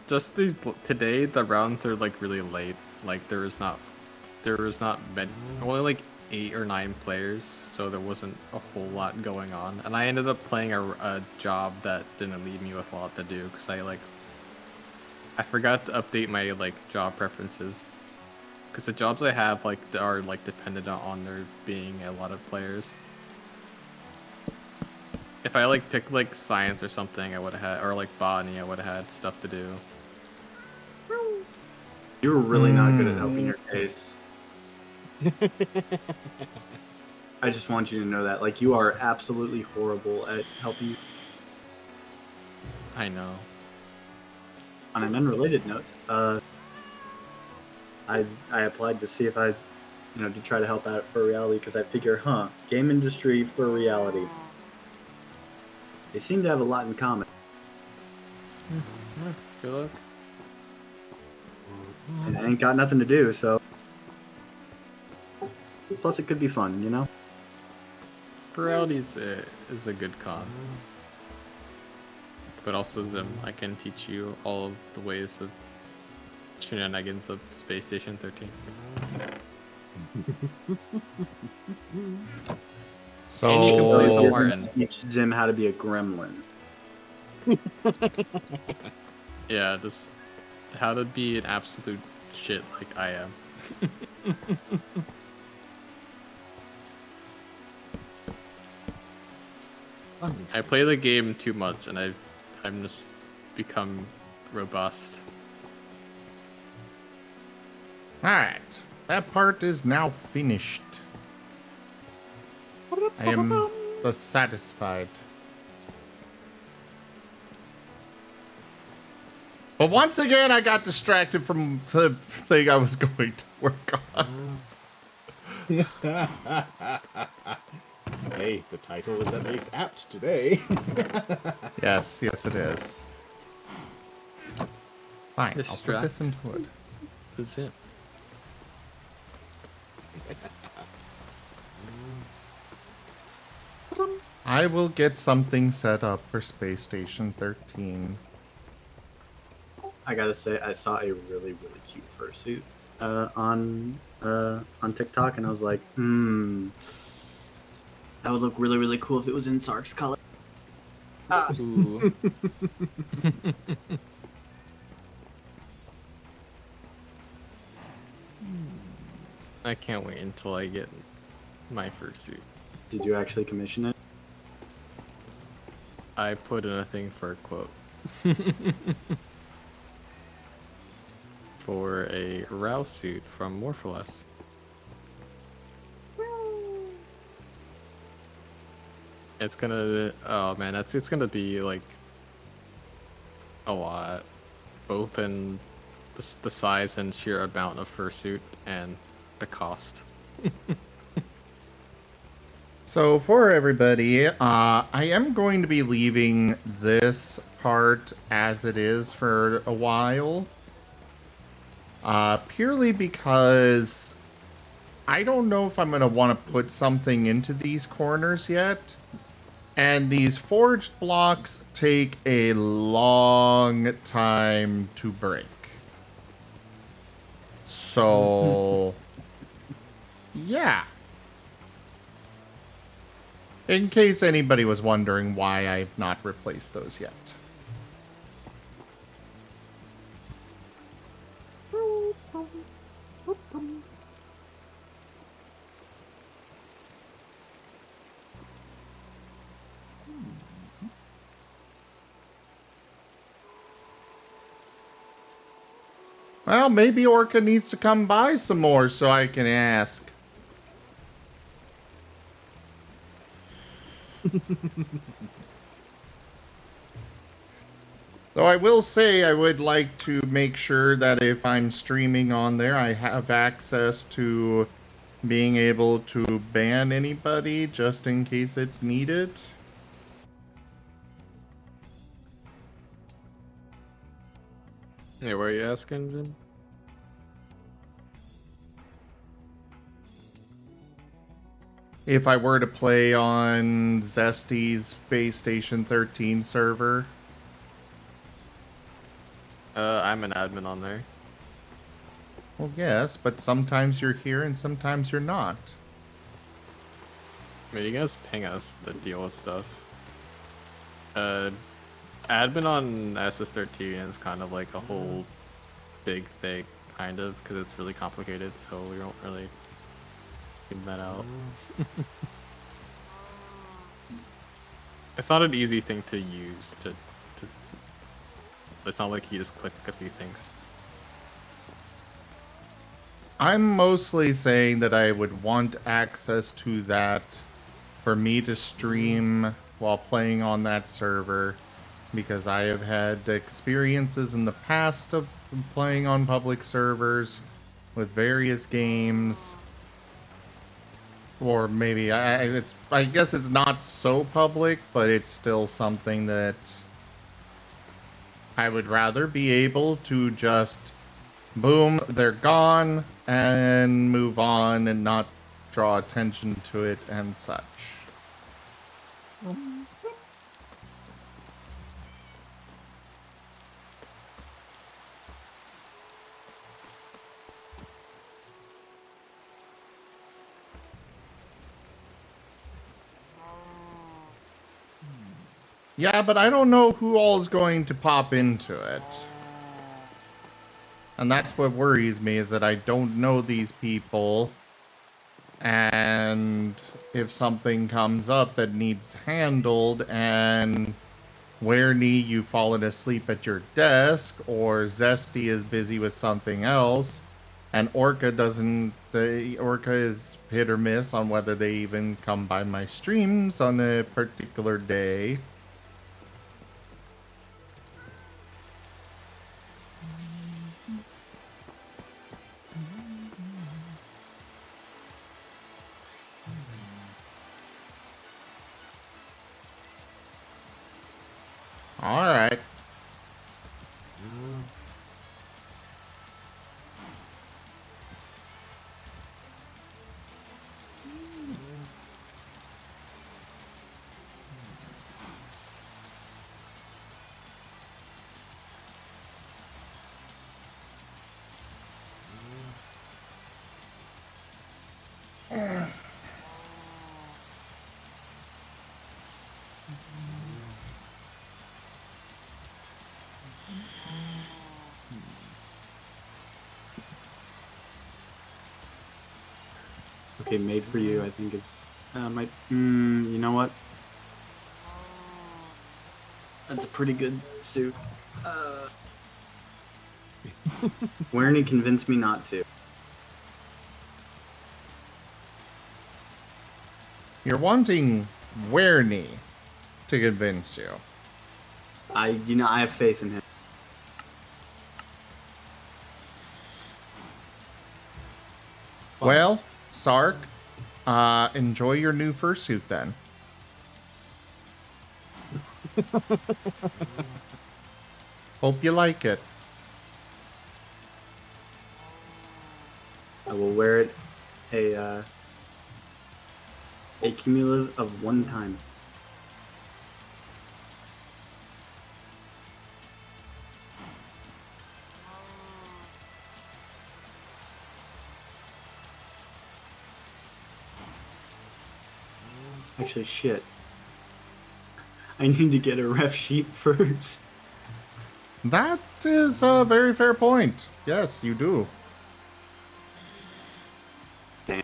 just today the rounds are like really late. Like there was not many, only like 8 or 9 players, so there wasn't a whole lot going on. And I ended up playing a job that didn't leave me with a lot to do because I forgot to update my like job preferences. Because the jobs I have like are like dependent on there being a lot of players. If I like picked like science or something, I would have had, or like botany, I would have had stuff to do. You were really not good at helping your case. I just want you to know that. Like, you are absolutely horrible at helping. I know. On an unrelated note, I applied to see if to try to help out for reality because I figure, game industry for reality. They seem to have a lot in common. Good luck. And I ain't got nothing to do, so. Plus, it could be fun, you know? Reality is a good con. But also, Zim, I can teach you all of the ways of shenanigans of Space Station 13. So and you can play some Marten. Teach Zim how to be a gremlin. Yeah, just how to be an absolute shit like I am. I play the game too much, and I'm just become robust. Alright, that part is now finished. I am satisfied. But once again, I got distracted from the thing I was going to work on. Hey, the title is at least apt today. Yes, it is. Fine, Distract. I'll put this into it. The zip. I will get something set up for Space Station 13. I gotta say, I saw a really, really cute fursuit on TikTok, and I was like, that would look really, really cool if it was in Sark's color. Ooh. I can't wait until I get my fursuit. Did you actually commission it? I put in a thing for a quote. For a Row suit from More for Less. It's gonna, oh man, it's gonna be like a lot, both in the size and sheer amount of fursuit and the cost. So for everybody, I am going to be leaving this part as it is for a while. Purely because I don't know if I'm going to want to put something into these corners yet. And these forged blocks take a long time to break. So, yeah. In case anybody was wondering why I've not replaced those yet. Well, maybe Orca needs to come by some more so I can ask. Though I will say I would like to make sure that if I'm streaming on there, I have access to being able to ban anybody just in case it's needed. Yeah, what are you asking, Zim? If I were to play on Zesty's Space Station 13 server. I'm an admin on there. Well, yes, but sometimes you're here and sometimes you're not. I mean, you guys ping us to deal with stuff. Admin on SS13 is kind of like a whole big thing, kind of, because it's really complicated, so we don't really figure that out. It's not an easy thing to use to it's not like you just click a few things. I'm mostly saying that I would want access to that for me to stream while playing on that server, because I have had experiences in the past of playing on public servers with various games. Or maybe I guess it's not so public, but it's still something that I would rather be able to just boom, they're gone, and move on and not draw attention to it and such. Yeah, but I don't know who all is going to pop into it. And that's what worries me, is that I don't know these people. And if something comes up that needs handled, and Werny, you've fallen asleep at your desk, or Zesty is busy with something else, and Orca doesn't, Orca is hit or miss on whether they even come by my streams on a particular day. All right. Okay, made for you, I think is you know what? That's a pretty good suit. Werny convinced me not to. You're wanting Werny to convince you. I have faith in him. Well, Sark, enjoy your new fursuit then. Hope you like it. I will wear it a cumulative of 1 time. Actually, shit. I need to get a ref sheet first. That is a very fair point. Yes, you do. Damn.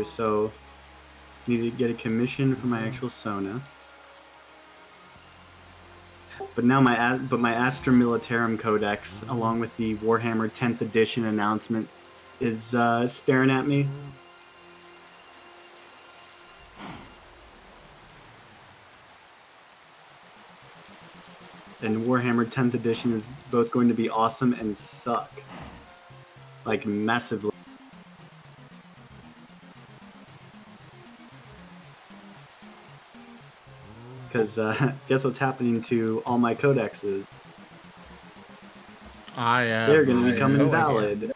So need to get a commission for my actual Sona. But now my Astra Militarum Codex, along with the Warhammer 10th edition announcement, is staring at me. And Warhammer 10th edition is both going to be awesome and suck. Like, massively. Because guess what's happening to all my codexes? They're going to become invalid.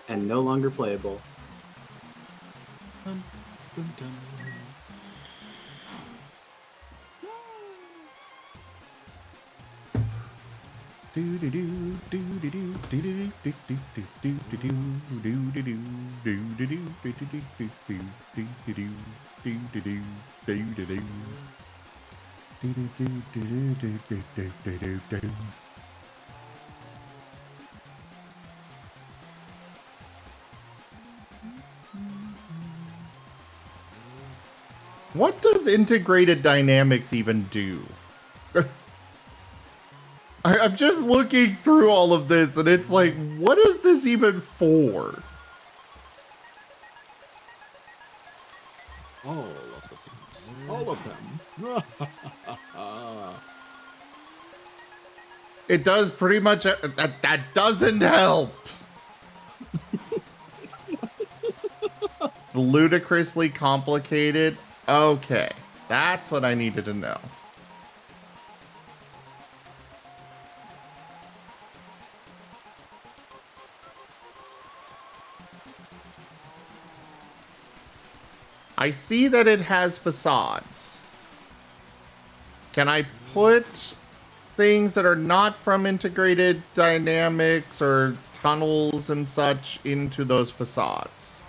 And no longer playable. Dun, dun, dun. What does integrated dynamics even do? I'm just looking through all of this, and it's like, what is this even for? All of the things. All of them. It does pretty much... that doesn't help. It's ludicrously complicated. Okay, that's what I needed to know. I see that it has facades. Can I put things that are not from integrated dynamics or tunnels and such into those facades.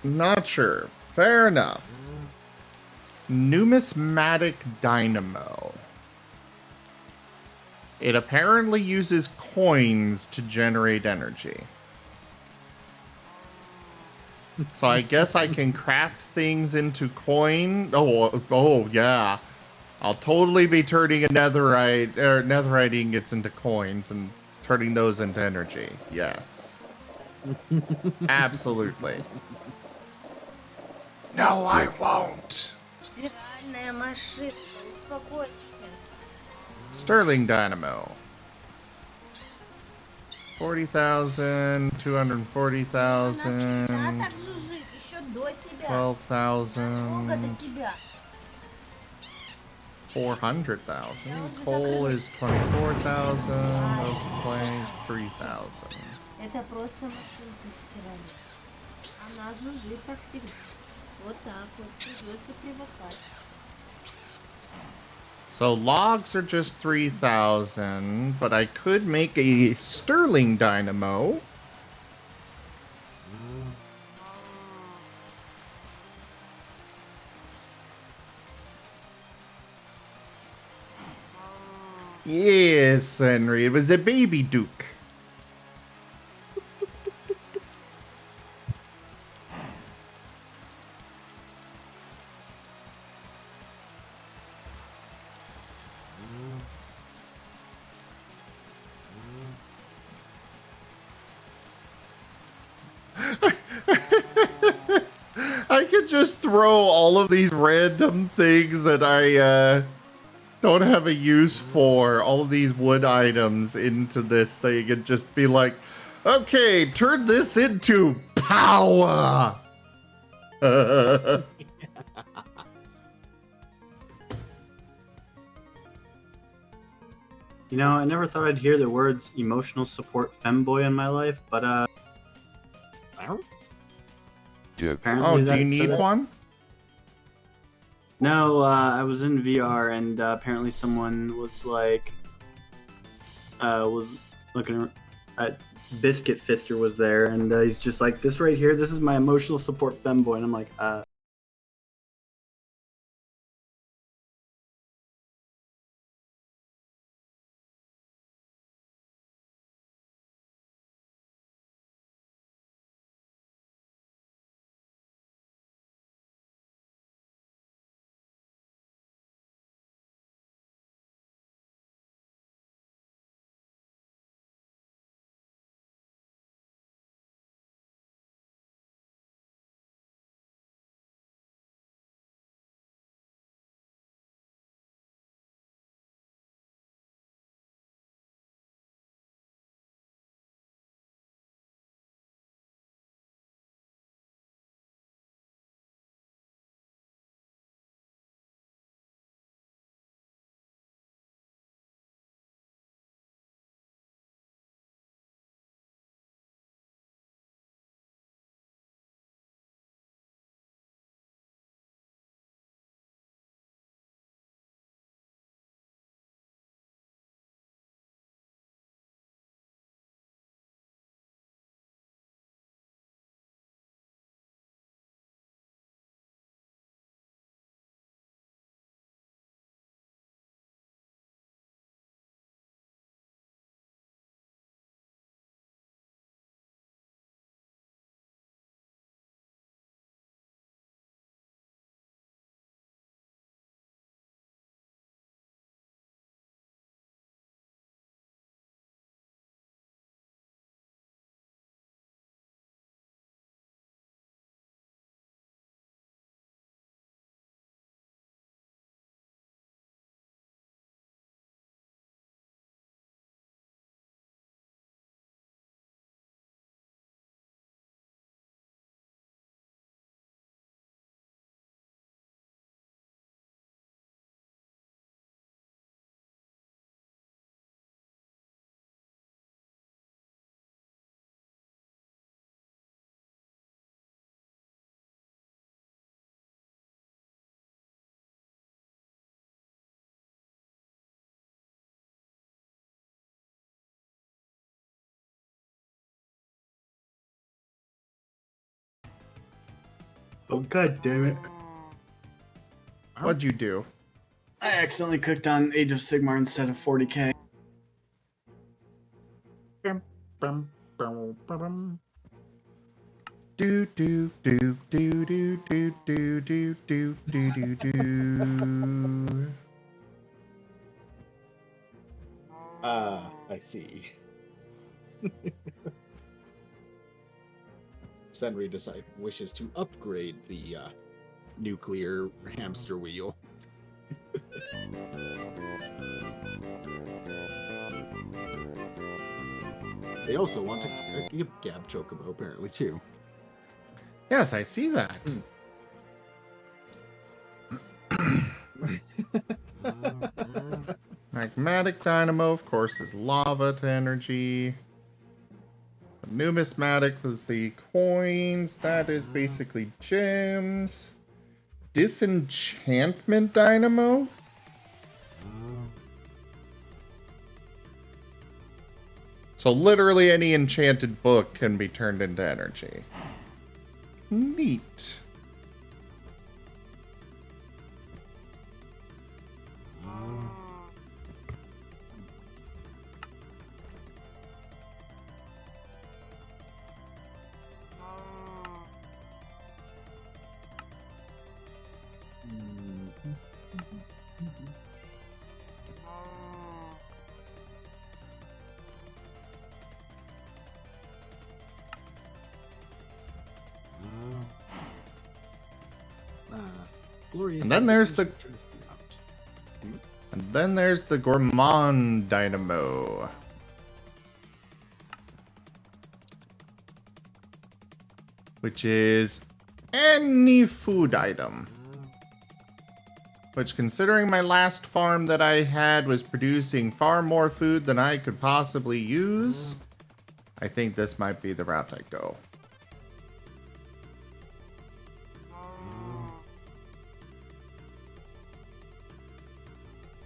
Not sure. Fair enough. Numismatic dynamo. It apparently uses coins to generate energy. So I guess I can craft things into coin. Oh yeah. I'll totally be turning a netherite ingots into coins and turning those into energy. Yes. Absolutely. No, I won't. Sterling dynamo. 40,000, 240,000, 12,000, 400,000. Coal is 24,000. Oak planks 3,000. Это просто машинка стиральная. Она жужжит, как всегда. Вот так вот. Придется привыкать. So logs are just 3,000, but I could make a sterling dynamo. Yes, Henry, it was a baby Duke. I could just throw all of these random things that I don't have a use for, all of these wood items into this thing and just be like, okay, turn this into power. You know, I never thought I'd hear the words emotional support femboy in my life, but apparently Oh, do that's you need one? No, I was in VR and apparently someone was like, was looking at Biscuit Fister was there and he's just like, this right here, this is my emotional support femboy, and I'm like, Oh god damn it! What'd you do? I accidentally clicked on Age of Sigmar instead of 40k. Do do do do do do do do do do do do. I see. Senri wishes to upgrade the nuclear hamster wheel. They also want to give Gab Chocobo apparently too. Yes, I see that. Magmatic Dynamo, of course, is lava to energy. The numismatic was the coins. That is basically gems. Disenchantment Dynamo? So literally any enchanted book can be turned into energy. Neat. And then there's the Gourmand Dynamo. Which is any food item. Which, considering my last farm that I had was producing far more food than I could possibly use, I think this might be the route I go.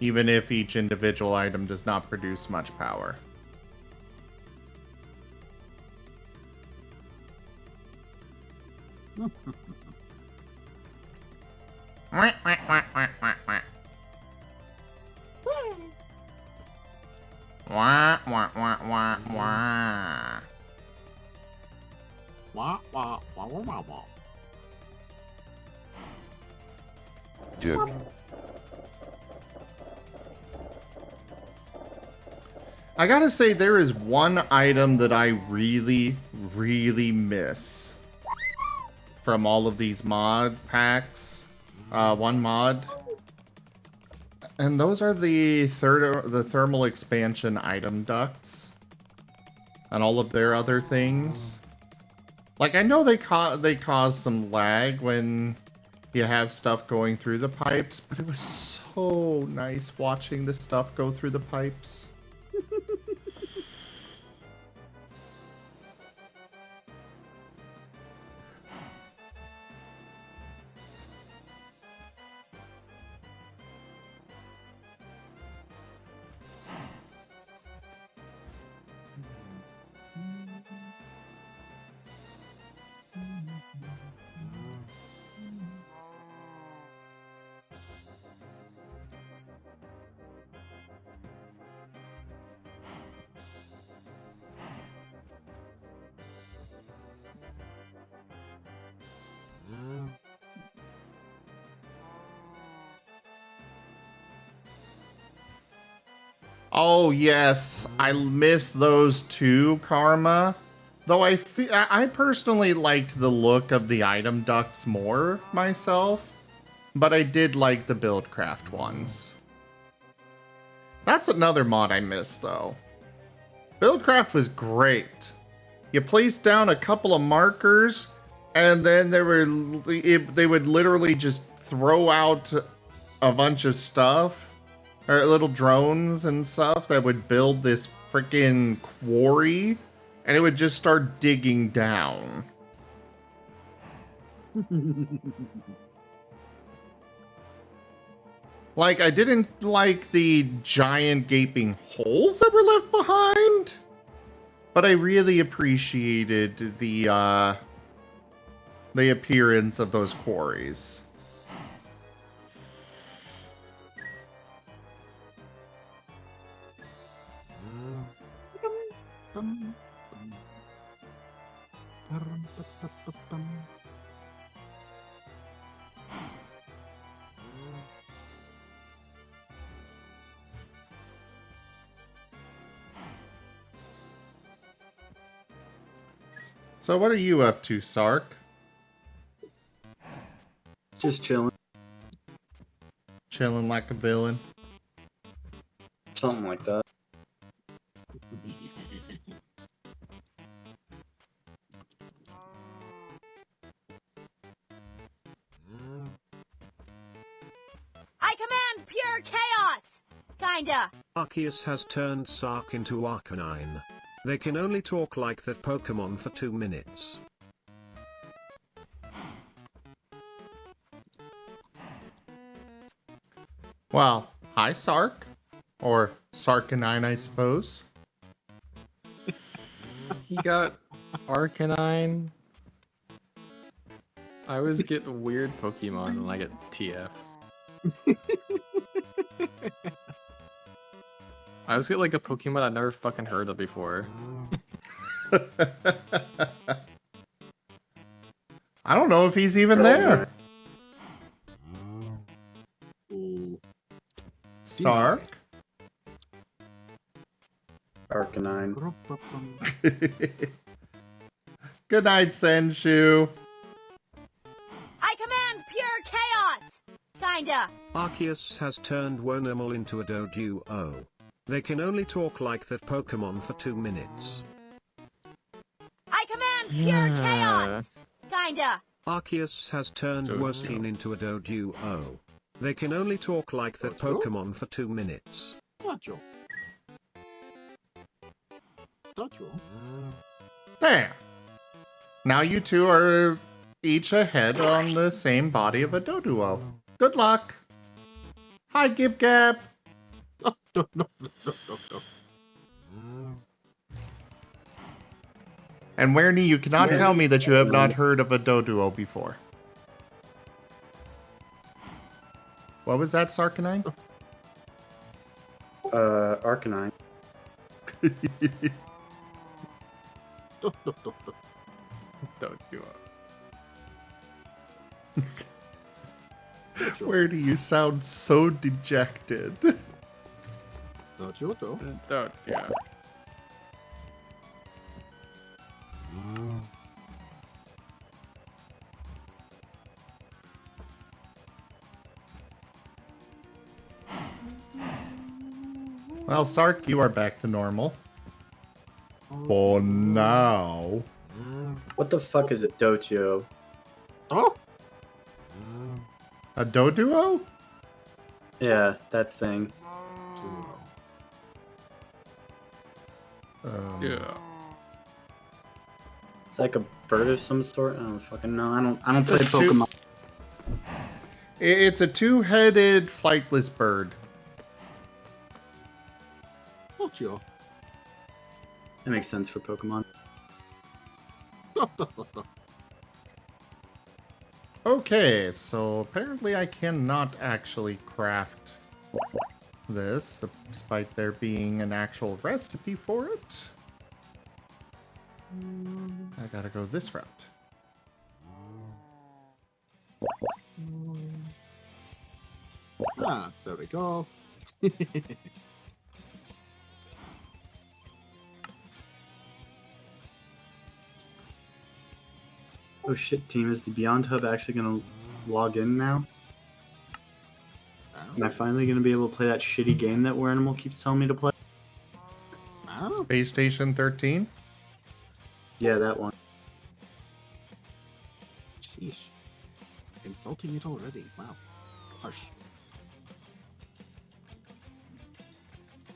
Even if each individual item does not produce much power. Wah, wah, wah, wah, wah, wah. Wah, wah, wah, wah, wah. Wah, wah, wah, wah, wah, wah. Jerk. I gotta say, there is one item that I really, really miss from all of these mod packs. One mod. And those are the thermal expansion item ducts. And all of their other things. Like, I know they cause some lag when you have stuff going through the pipes, but it was so nice watching the stuff go through the pipes. Oh yes, I miss those too, Karma. Though I personally liked the look of the item ducts more myself, but I did like the Buildcraft ones. That's another mod I miss though. Buildcraft was great. You placed down a couple of markers, and then they would literally just throw out a bunch of stuff. Or little drones and stuff that would build this freaking quarry, and it would just start digging down. Like, I didn't like the giant gaping holes that were left behind, but I really appreciated the the appearance of those quarries. So what are you up to, Sark? Just chilling. Chilling like a villain. Something like that. I command pure chaos! Kinda. Arceus has turned Sark into Arcanine. They can only talk like that Pokemon for 2 minutes. Well, hi, Sark. Or Sarkanine, I suppose. He got Arcanine. I always get weird Pokemon and I get TF. I always get like a Pokemon I've never fucking heard of before. I don't know if he's even there. Sark? Arcanine. Good night, Senshu. I command pure chaos! Kinda. Arceus has turned Wormhole into a Doduo. They can only talk like that Pokemon for 2 minutes. I command pure chaos! Kinda. Arceus has turned Worsteen into a Doduo. They can only talk like that Pokemon for 2 minutes. There. Now you two are each ahead on the same body of a Doduo. Good luck. Hi, Gib Gab. And Werny, you cannot tell me that you have not heard of a Doduo before. What was that, Sarkanine? Arcanine. Doduo. Where do you sound so dejected? Yeah. Well, Sark, you are back to normal. For now. What the fuck is a Dojo? A Doduo? Yeah, that thing. Yeah. It's like a bird of some sort. I don't fucking know. I don't play It's a two- Pokemon. It's a two-headed flightless bird. That makes sense for Pokemon. Okay, so apparently I cannot actually craft this, despite there being an actual recipe for it. I gotta go this route. There we go. Oh shit, team, is the Beyond Hub actually gonna log in now? Am I finally gonna be able to play that shitty game that Wernimal keeps telling me to play? Space Station 13? Yeah, that one. Sheesh. Insulting it already. Wow. Harsh.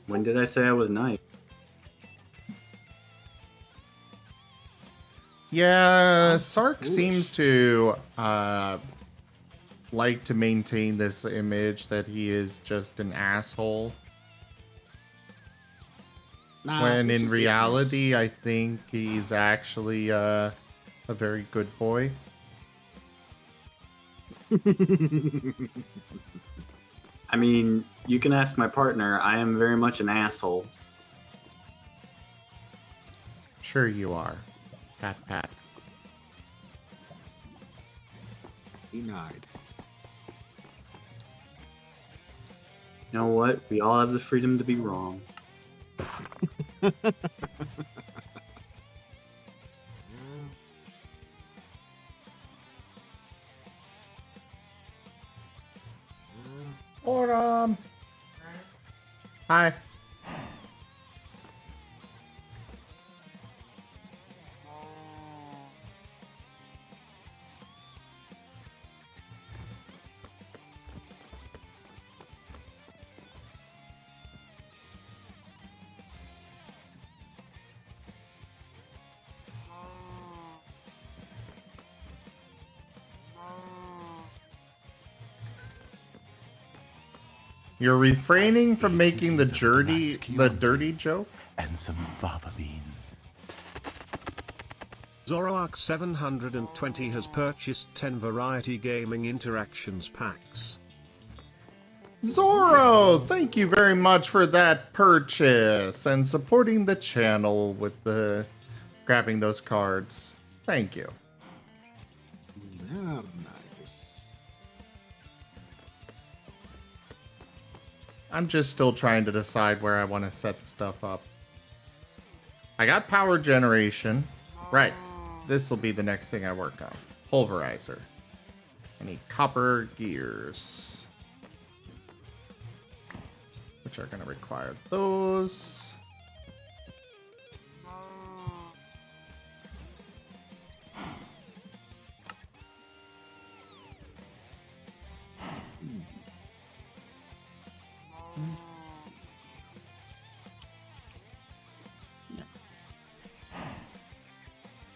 When did I say I was nice? Yeah, Sark seems to like to maintain this image that he is just an asshole. When in reality, I think he's actually a very good boy. I mean, you can ask my partner. I am very much an asshole. Sure you are. Pat, pat. Denied. You know what? We all have the freedom to be wrong. Or, Hi. You're refraining from making the dirty joke? And some fava beans. Zoroark 720 has purchased 10 Variety Gaming Interactions packs. Zorro, thank you very much for that purchase and supporting the channel with the grabbing those cards. Thank you. Very nice. I'm just still trying to decide where I want to set stuff up. I got power generation. Right. This will be the next thing I work on. Pulverizer. I need copper gears, which are going to require those.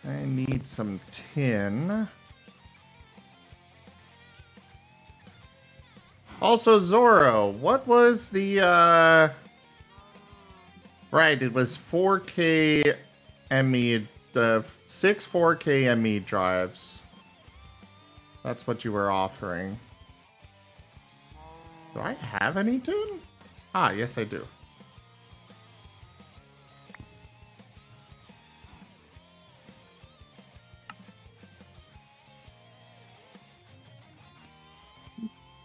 I need some tin. Also, Zorro, what was the, Right, it was 4K ME, 6 4K ME drives. That's what you were offering. Do I have any tin? Ah, yes I do.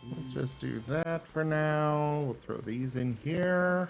We'll just do that for now. We'll throw these in here.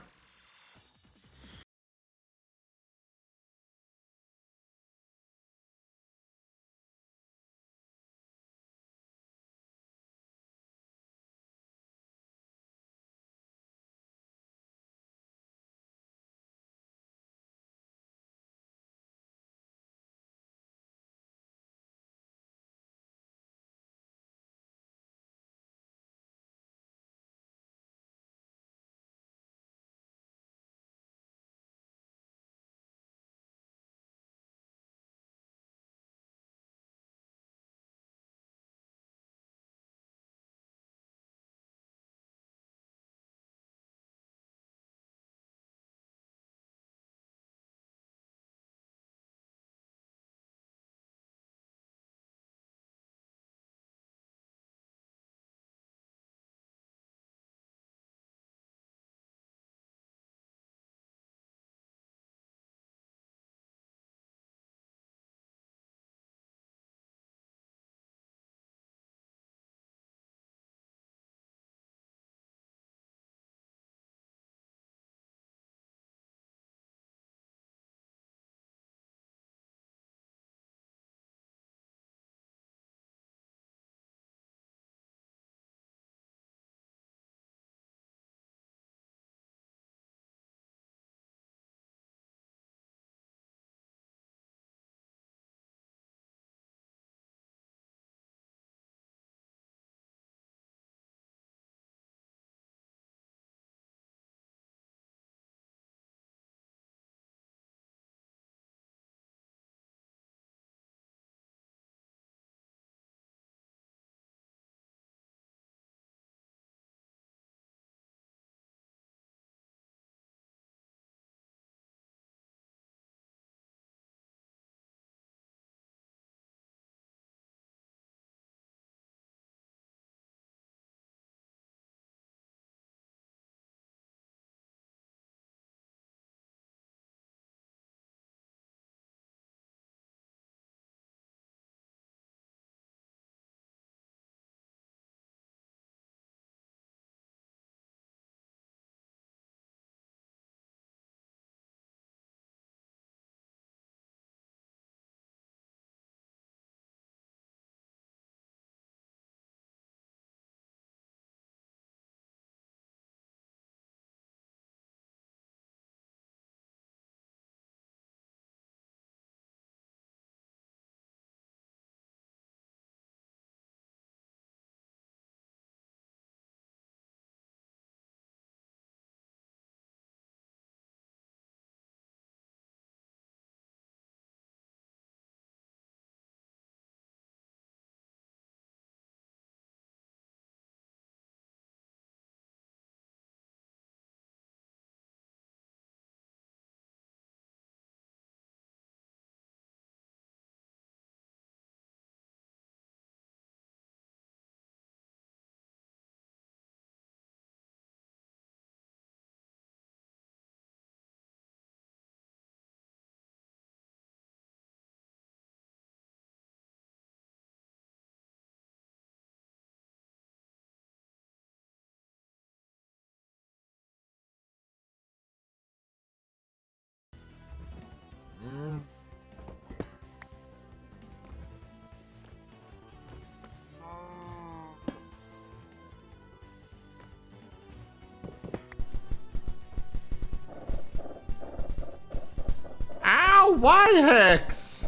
Y hex?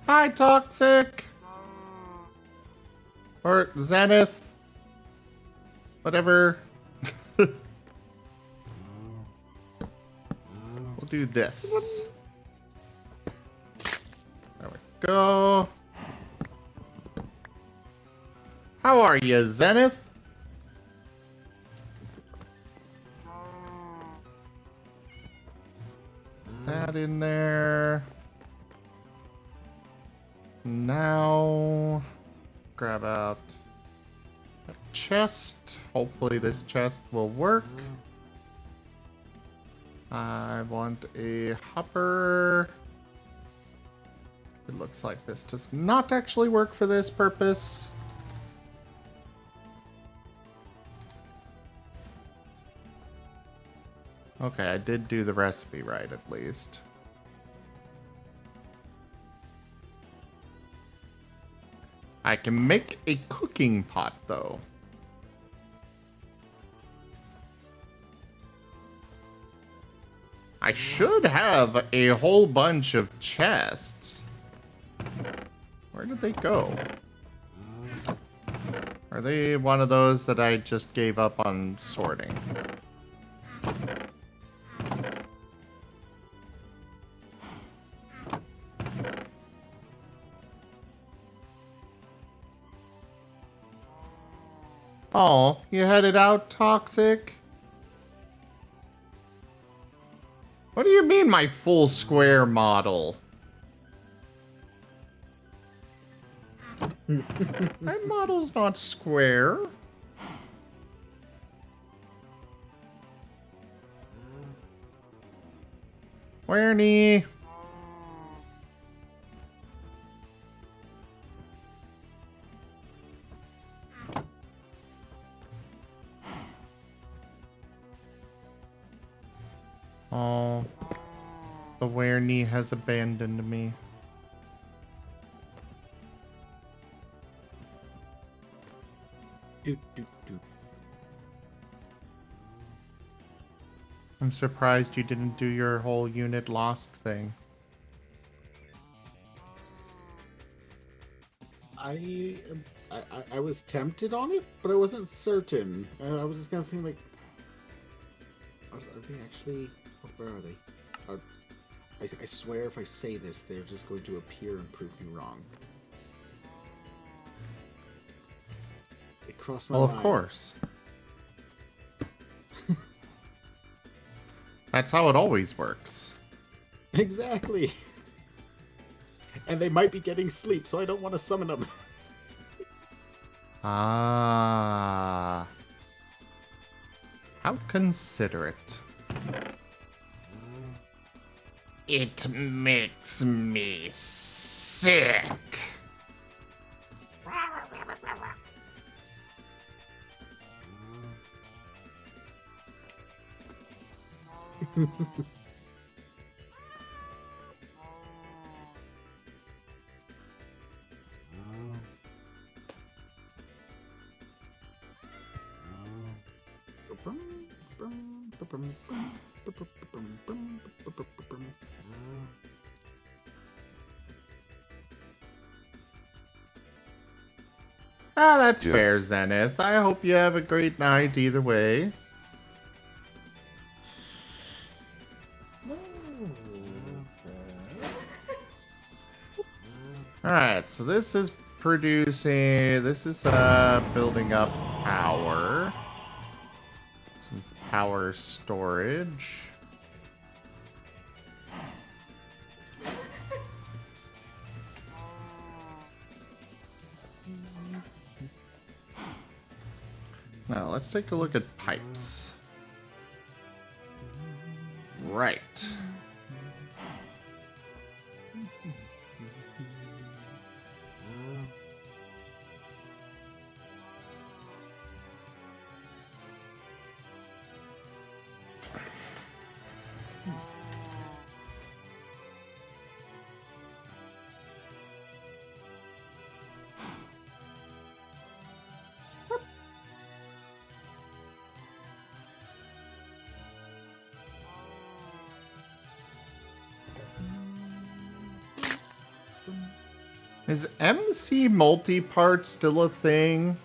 Hi, Toxic. Or Zenith. Whatever. We'll do this. There we go. How are you, Zenith? That in there. Now, grab out a chest. Hopefully this chest will work. I want a hopper. It looks like this does not actually work for this purpose. Okay, I did do the recipe right at least. I can make a cooking pot though. I should have a whole bunch of chests. Where did they go? Are they one of those that I just gave up on sorting? Oh, you headed out, Toxic? What do you mean, my full square model? My model's not square. Where-nie? Oh, the Where-nie has abandoned me. I'm surprised you didn't do your whole unit lost thing. I was tempted on it, but I wasn't certain. I was just gonna say, like, are they actually? Where are they? I swear, if I say this, they're just going to appear and prove me wrong. It crossed my mind. Well, of course. That's how it always works. Exactly. And they might be getting sleep, so I don't want to summon them. Ah. How considerate. It makes me sick. Ah, that's fair, Zenith. I hope you have a great night either way. Alright, so this is producing... This is building up power. Some power storage. Now, let's take a look at pipes. Right. Is MC multi-part still a thing?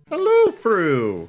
Hello, Fru!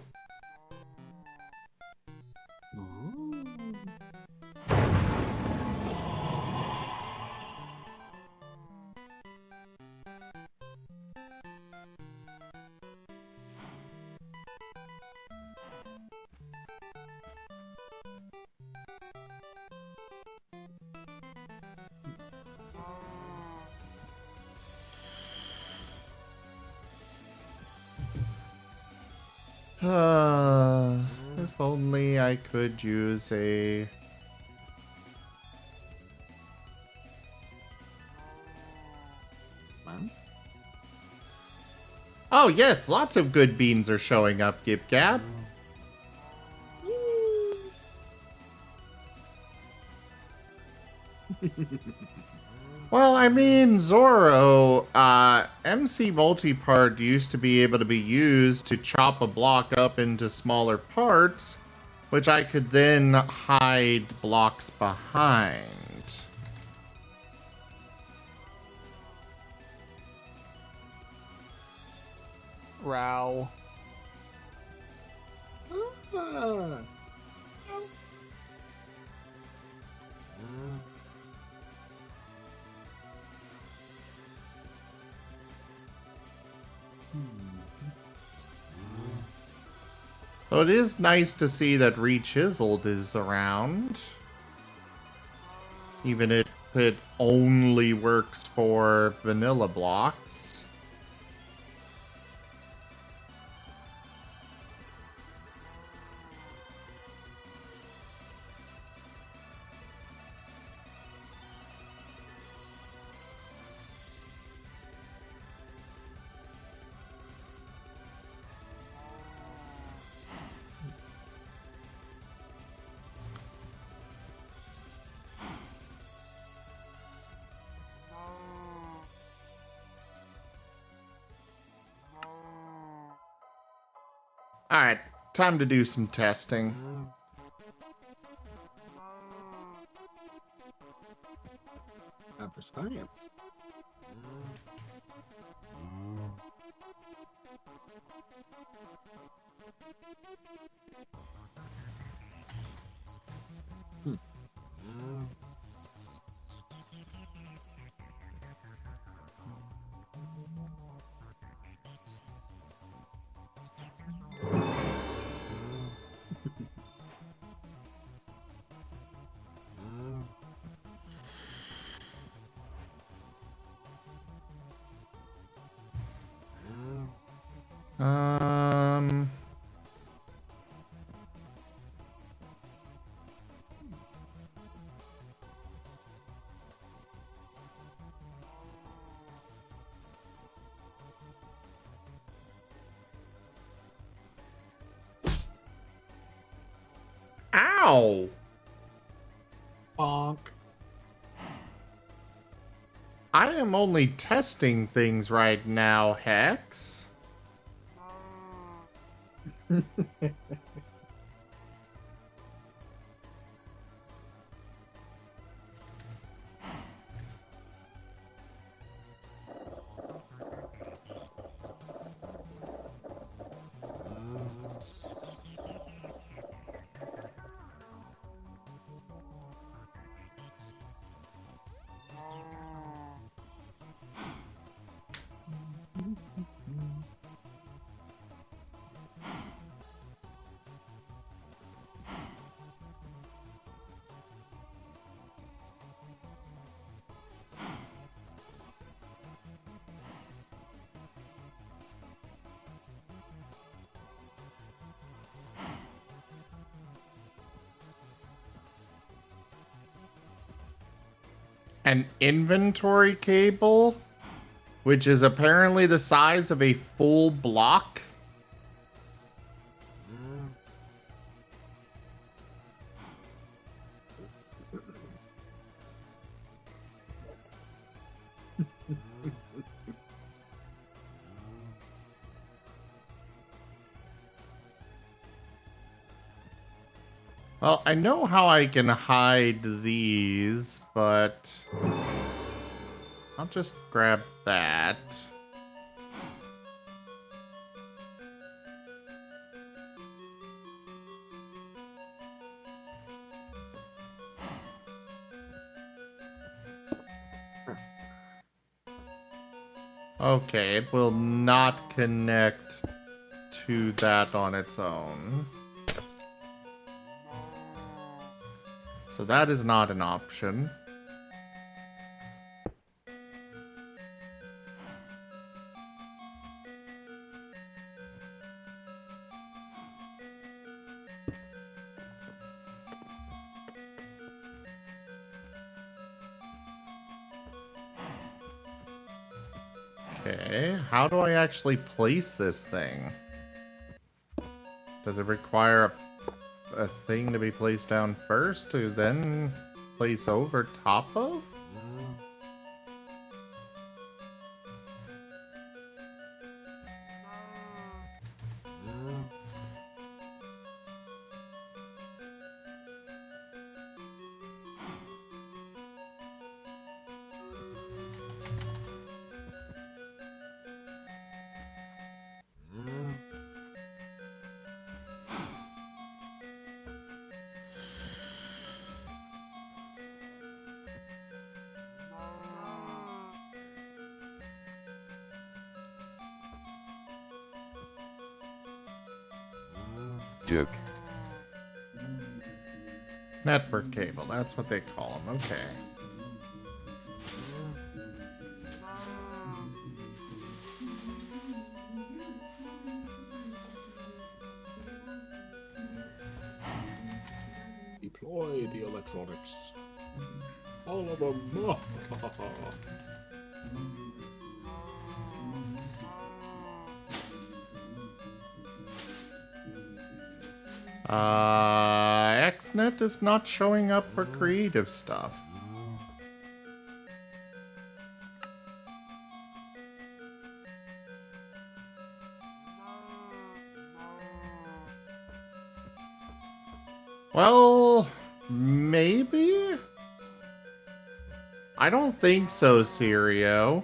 If only I could use a... Oh yes, lots of good beans are showing up, Gib Gab. Well, I mean, Zoro, MC multipart used to be able to be used to chop a block up into smaller parts, which I could then hide blocks behind. Row. So it is nice to see that Rechiseled is around. Even if it only works for vanilla blocks. Alright, time to do some testing. Time for science. Um... Ow! Bonk. I am only testing things right now, Hex. An inventory cable, which is apparently the size of a full block. Well, I know how I can hide these, but I'll just grab that. Okay, it will not connect to that on its own. So that is not an option. Okay, how do I actually place this thing? Does it require a thing to be placed down first to then place over top of? Joke. Network cable, that's what they call them, okay. Deploy the electronics. All of them. XNet is not showing up for creative stuff. Well, maybe? I don't think so, Sirio.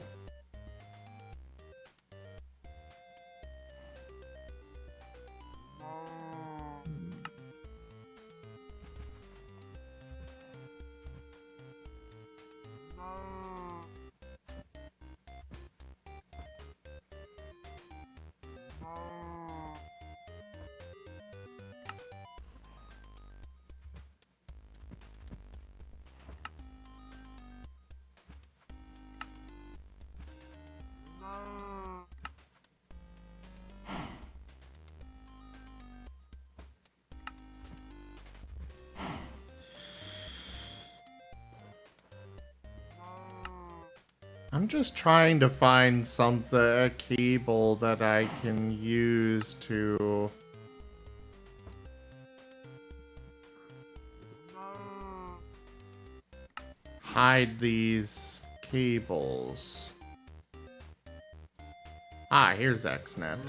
I'm just trying to find a cable that I can use to hide these cables. Ah, here's XNet.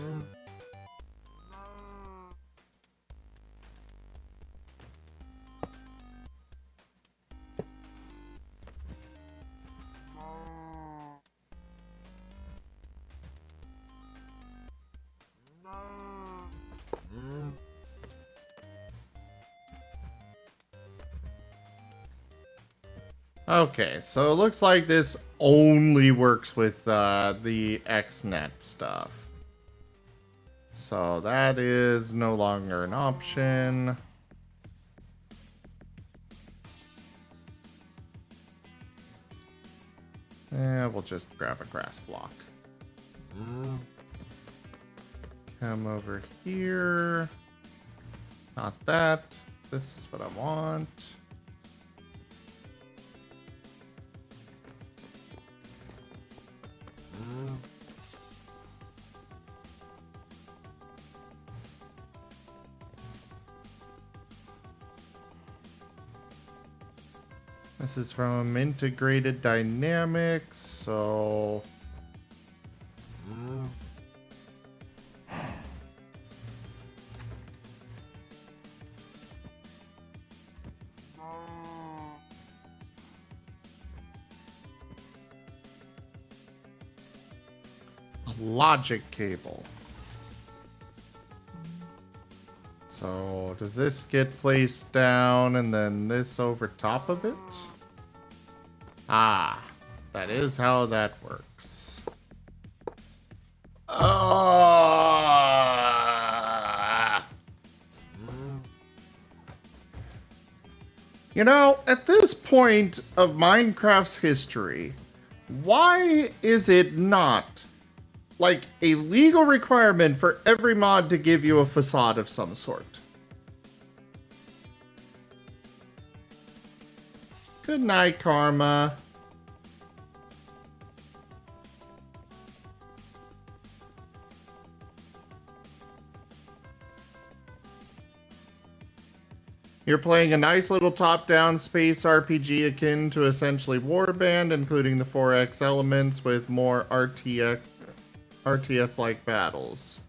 Okay, so it looks like this only works with the XNet stuff. So that is no longer an option. Yeah, we'll just grab a grass block. Come over here. Not that. This is what I want. This is from Integrated Dynamics, so... logic cable. So does this get placed down and then this over top of it? Ah, that is how that works. You know, at this point of Minecraft's history, why is it not like a legal requirement for every mod to give you a facade of some sort? Good night, Karma. You're playing a nice little top-down space RPG akin to essentially Warband, including the 4X elements with more RTS-like battles.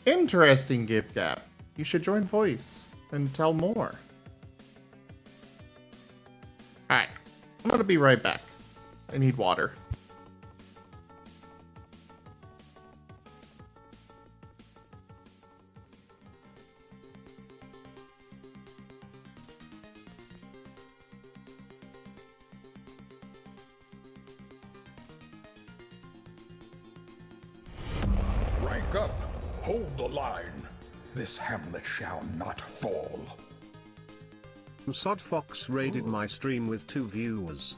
Interesting, GibGap. You should join Voice and tell more. Alright, I'm gonna be right back. I need water. Rank up. Hold the line. This hamlet shall not fall. Sodfox raided my stream with 2 viewers.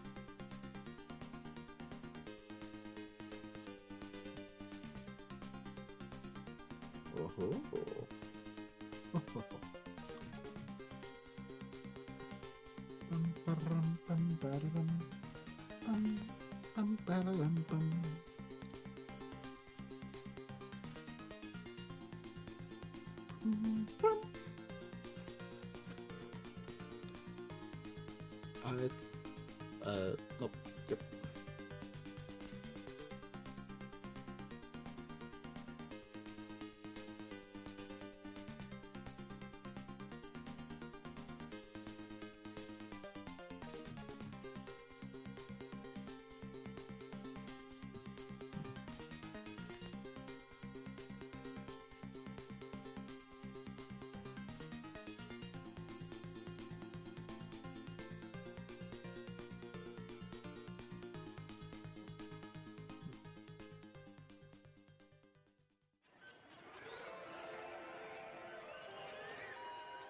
Nope. Yep.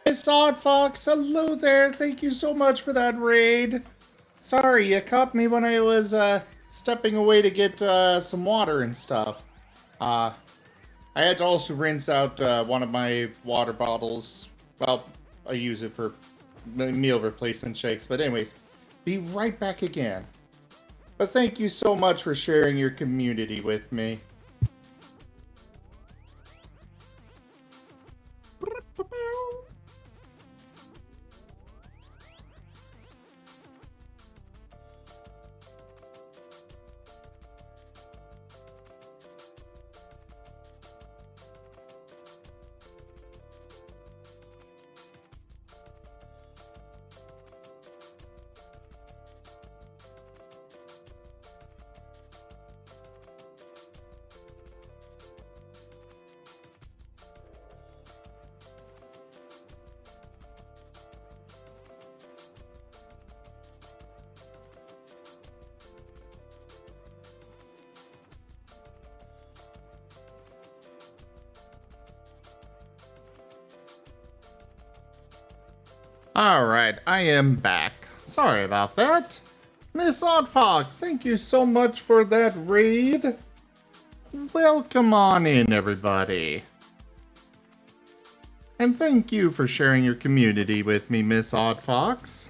Miss Oddfox, hello there. Thank you so much for that raid. Sorry, you caught me when I was stepping away to get some water and stuff. I had to also rinse out one of my water bottles. Well, I use it for meal replacement shakes. But anyways, be right back again. But thank you so much for sharing your community with me. Alright, I am back. Sorry about that. Miss Oddfox, thank you so much for that raid. Welcome on in, everybody. And thank you for sharing your community with me, Miss Oddfox.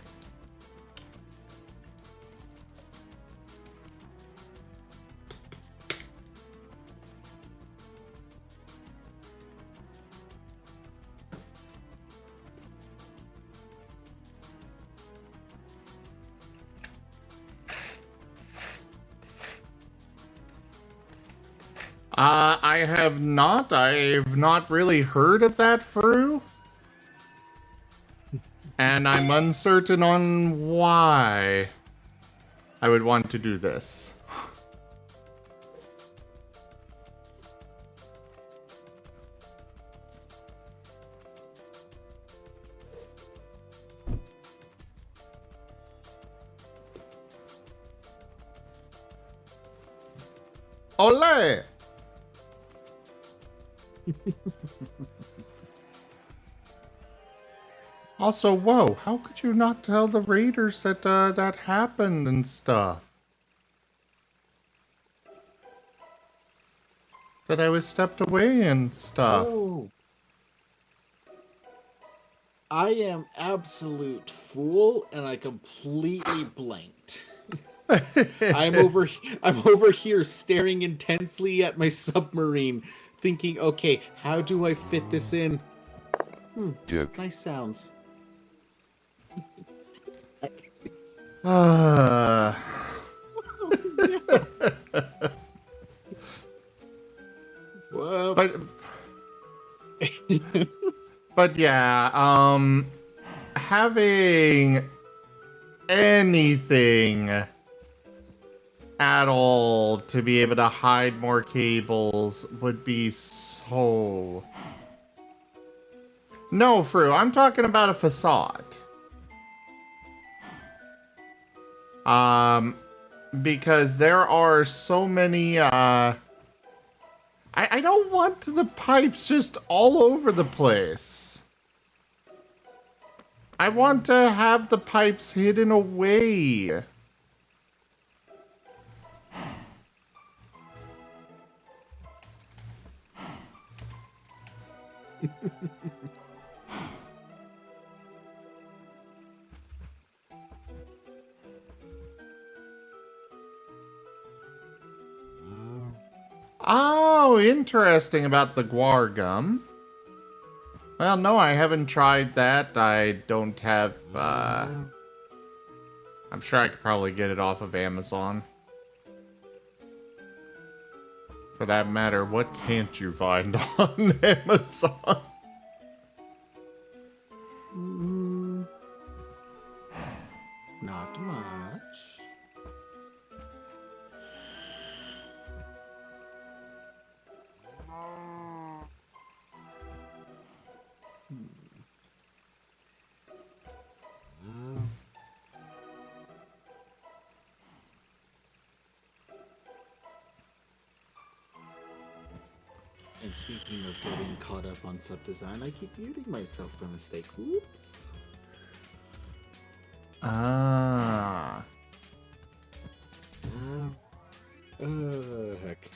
I've not really heard of that Furry. And I'm uncertain on why I would want to do this. Ole! Also, whoa, how could you not tell the raiders that that happened and stuff? That I was stepped away and stuff. Oh. I am absolute fool, and I completely blanked. I'm over here staring intensely at my submarine, thinking, okay, how do I fit this in? Joke. Nice sounds. Well, but yeah, having anything at all to be able to hide more cables would be so... No, Fru, I'm talking about a facade. Because there are so many, I don't want the pipes just all over the place. I want to have the pipes hidden away. Oh, interesting about the guar gum. Well, no, I haven't tried that. I don't have, I'm sure I could probably get it off of Amazon. For that matter, what can't you find on Amazon? Not much. And speaking of getting caught up on sub-design, I keep muting myself by mistake. Oops. Ah. Heck.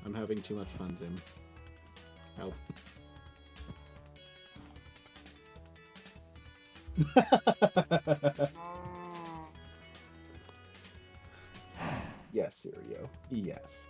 I'm having too much fun, Zim. Help. Yes, Sirio. Yes.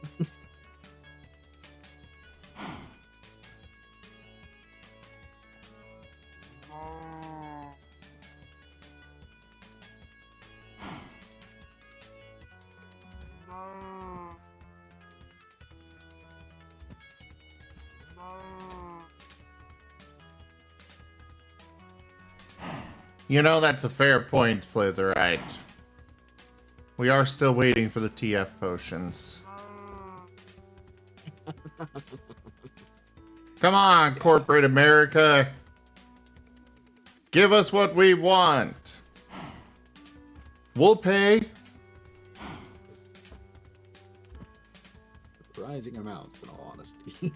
You know, that's a fair point, Slitherite. We are still waiting for the TF potions. Come on, corporate America. Give us what we want. We'll pay. Rising amounts, in all honesty.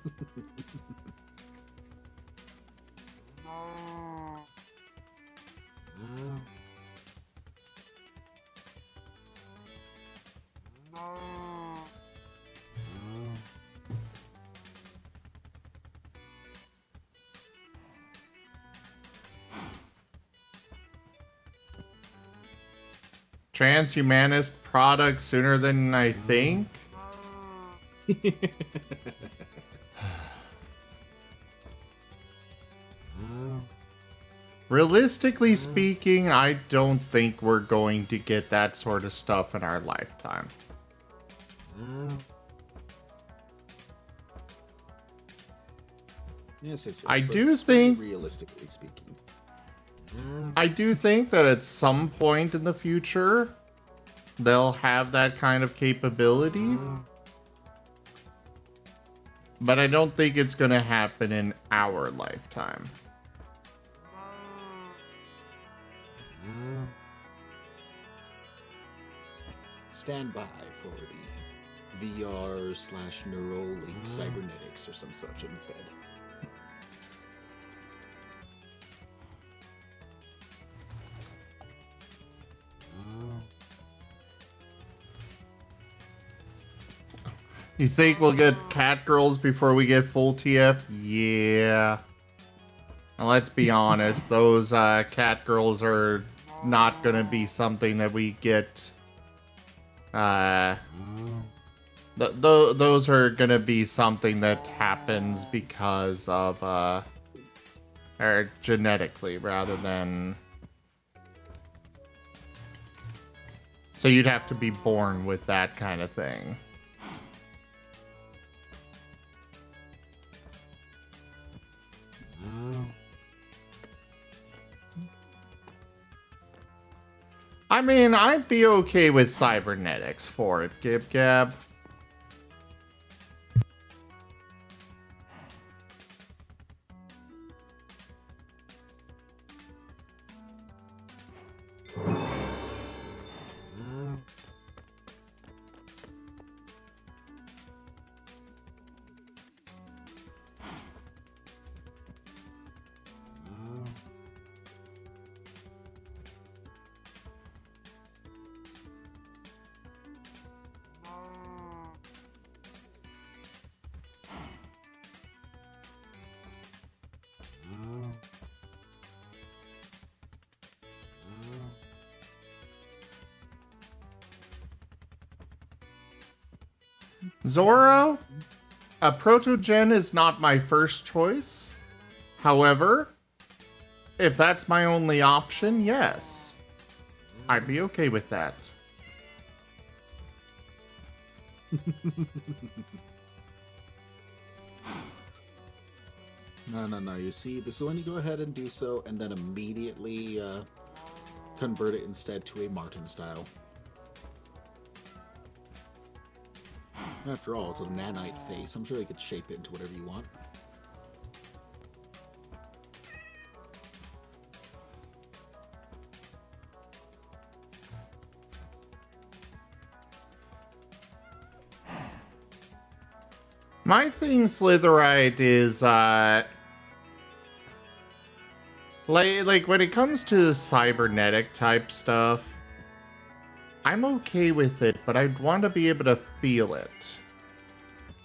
Transhumanist product sooner than I think. Realistically speaking, I don't think we're going to get that sort of stuff in our lifetime. Yes, yes, yes, I but do think, realistically speaking, I do think that at some point in the future, they'll have that kind of capability. But I don't think it's going to happen in our lifetime. stand by for the VR/Neuralink cybernetics or some such instead. You think we'll get cat girls before we get full TF? Yeah. And let's be honest, those cat girls are not gonna be something that we get. Those are gonna be something that happens because of or genetically rather than. So you'd have to be born with that kind of thing. I mean, I'd be okay with cybernetics for it, Gib Gab. Zoro, a protogen is not my first choice. However, if that's my only option, yes. I'd be okay with that. No. You see, this is when you go ahead and do so, and then immediately convert it instead to a Marten style. After all, it's a nanite face. I'm sure they could shape it into whatever you want. My thing, Slitherite, is like when it comes to cybernetic type stuff, I'm okay with it, but I'd want to be able to feel it.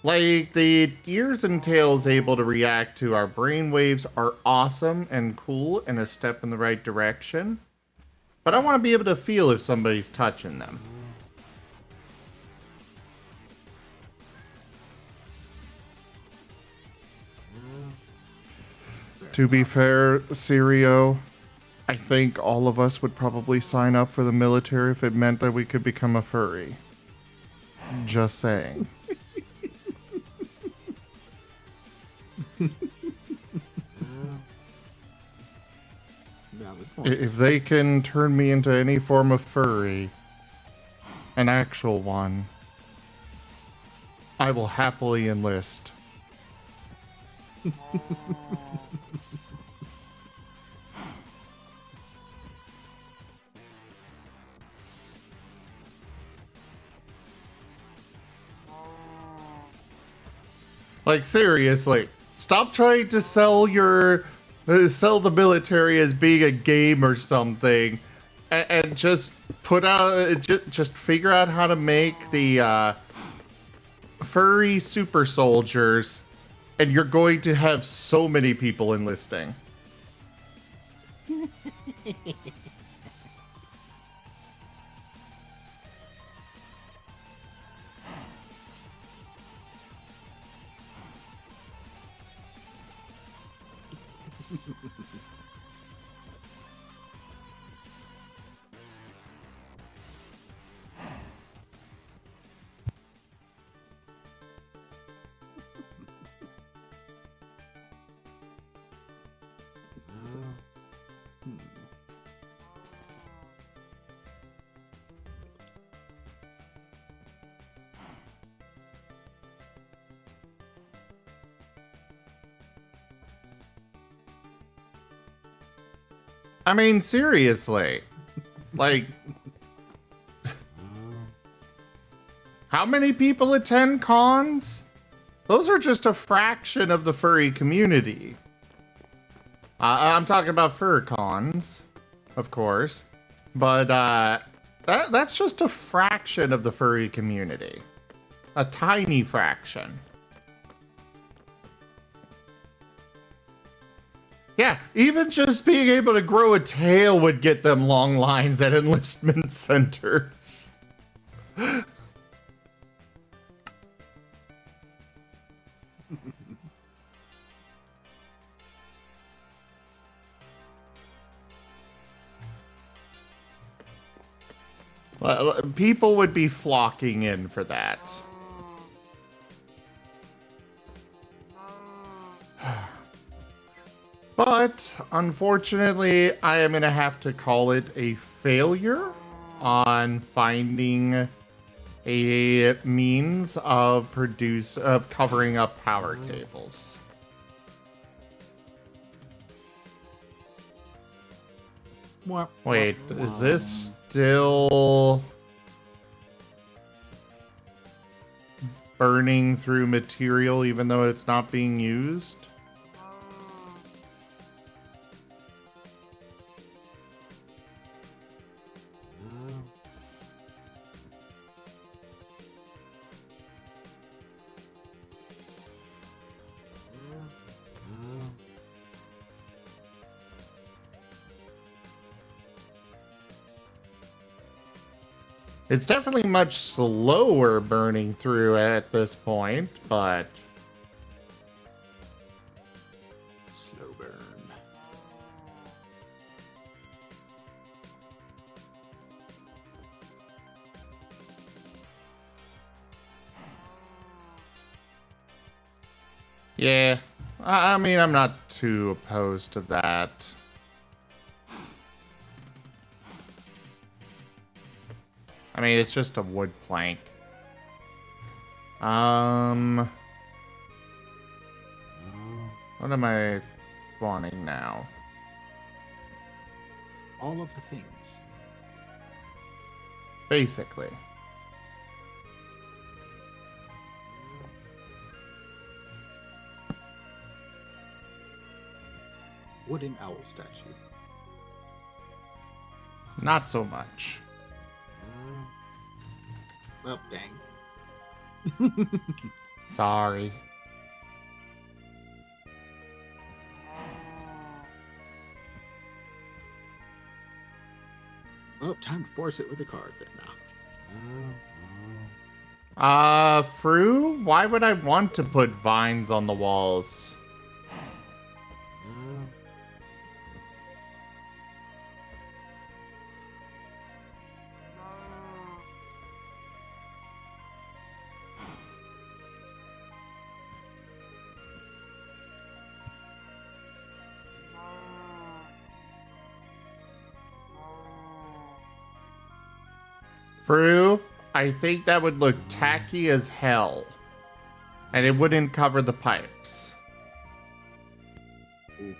Like, the ears and tails able to react to our brainwaves are awesome and cool and a step in the right direction. But I want to be able to feel if somebody's touching them. To be fair, Sirio, I think all of us would probably sign up for the military if it meant that we could become a furry. Just saying. If they can turn me into any form of furry, an actual one, I will happily enlist. Like, seriously, stop trying to sell sell the military as being a game or something, and just put out, just figure out how to make the furry super soldiers, and you're going to have so many people enlisting. I mean, seriously. Like, How many people attend cons? Those are just a fraction of the furry community. I'm talking about fur cons, of course. But that's just a fraction of the furry community. A tiny fraction. Yeah, even just being able to grow a tail would get them long lines at enlistment centers. People would be flocking in for that. But, unfortunately, I am going to have to call it a failure on finding a means of covering up power cables. Wait, is this still burning through material even though it's not being used? It's definitely much slower burning through at this point, but... Slow burn. Yeah, I mean, I'm not too opposed to that. I mean, it's just a wood plank. What am I wanting now? All of the things. Basically. Wooden owl statue. Not so much. Well, dang. Sorry. Oh, time to force it with a card then now. Fru, why would I want to put vines on the walls? Fru, I think that would look tacky as hell. And it wouldn't cover the pipes. Ooh.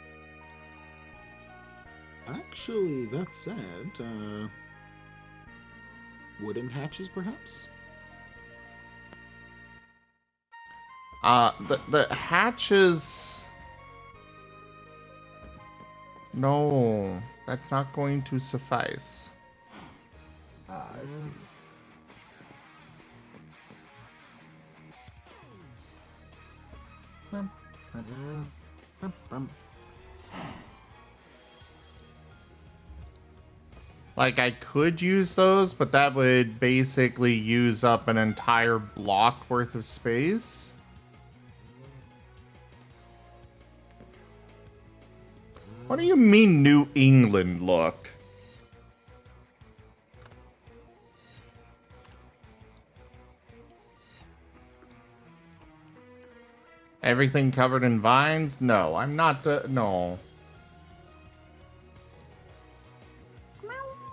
Actually, that said, wooden hatches, perhaps? The hatches... No, that's not going to suffice. I see. Like, I could use those, but that would basically use up an entire block worth of space. What do you mean New England look? Everything covered in vines? No, I'm not, no.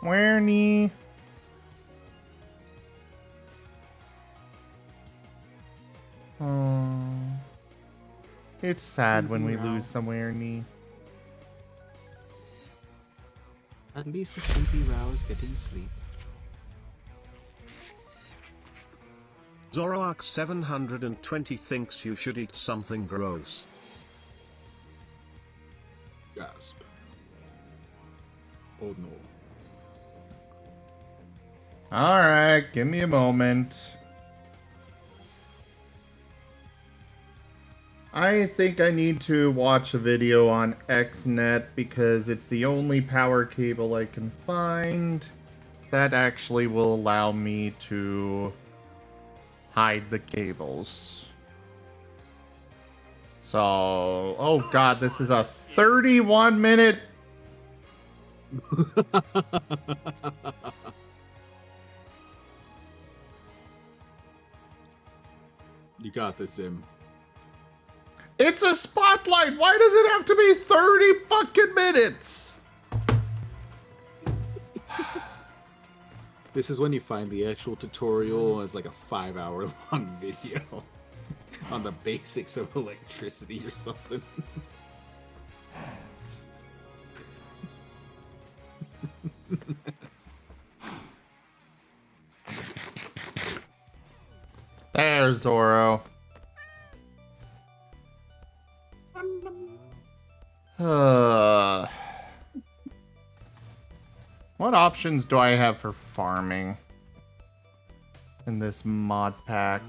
Wernie. Oh. It's sad when we lose the Wernie. At least the sleepy row is getting sleep. Zoroark720 thinks you should eat something gross. Gasp. Oh no. Alright, give me a moment. I think I need to watch a video on XNet because it's the only power cable I can find that actually will allow me to hide the cables. So, oh god, this is a 31-minute... You got this, Zim. It's a spotlight! Why does it have to be 30 fucking minutes? This is when you find the actual tutorial as like a 5-hour long video on the basics of electricity or something. There's Zoro. What options do I have for farming in this mod pack?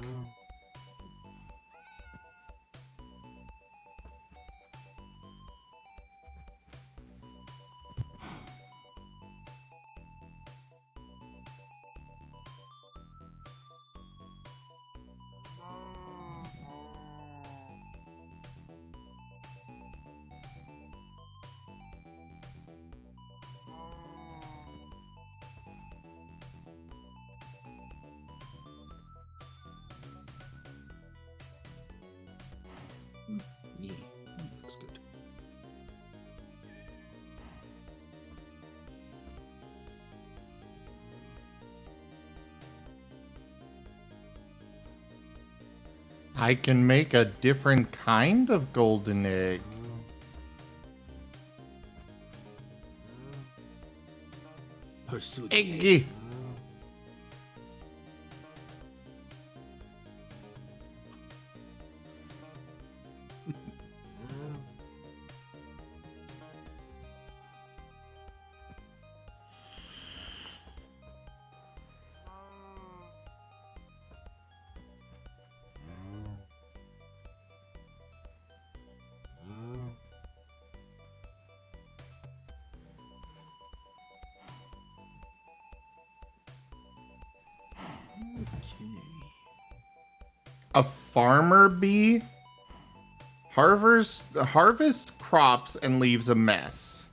Yeah, looks good. I can make a different kind of golden egg. Pursue the Eggy. A farmer bee harvests crops and leaves a mess.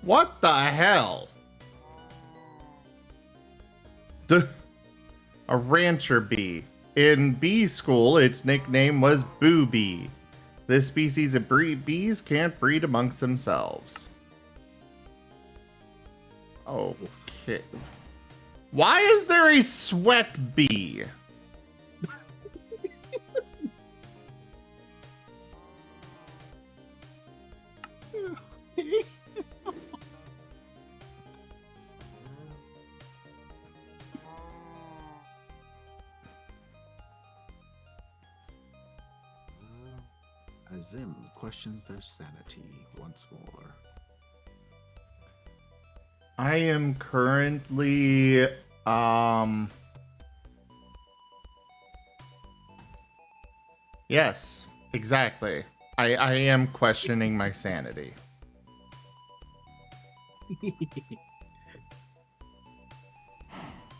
What the hell? A rancher bee. In bee school, its nickname was booby. This species of bees can't breed amongst themselves. Okay. Why is there a sweat bee? Azim questions their sanity once more. I am currently, yes, exactly. I am questioning my sanity.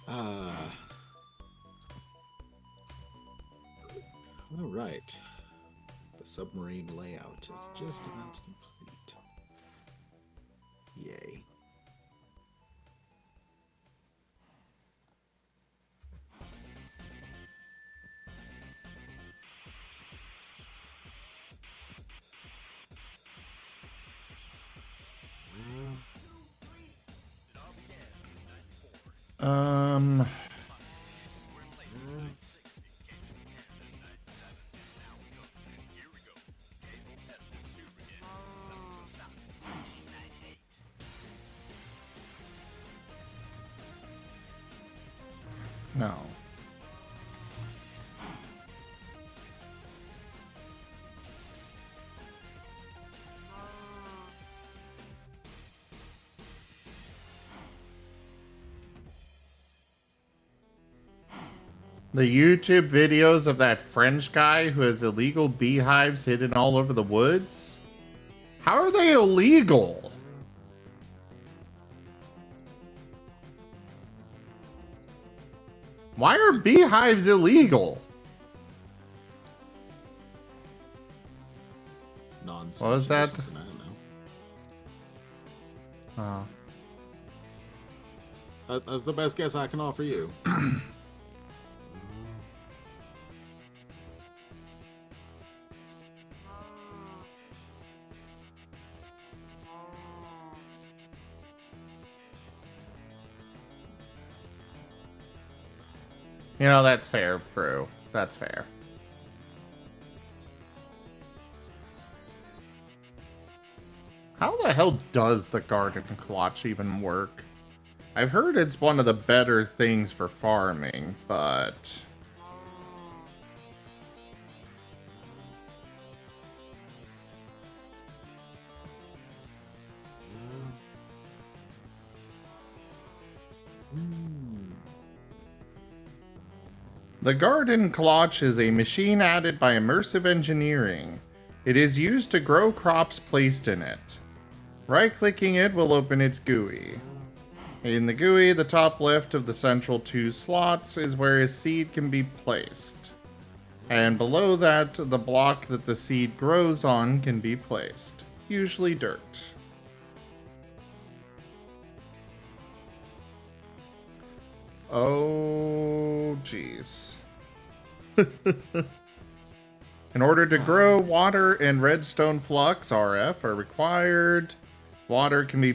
All right. The submarine layout is just about complete. Yay. Um. No. The YouTube videos of that French guy who has illegal beehives hidden all over the woods? How are they illegal? Why are beehives illegal? Nonsense. What was that? I don't know. Oh. That's the best guess I can offer you. You know, that's fair, Brew. That's fair. How the hell does the garden clutch even work? I've heard it's one of the better things for farming, but... The garden clutch is a machine added by immersive engineering. It is used to grow crops placed in it. Right-clicking it will open its GUI. In the GUI, the top left of the central 2 slots is where a seed can be placed. And below that, the block that the seed grows on can be placed, usually dirt. Oh, jeez. In order to grow, water and redstone flux RF are required. Water can be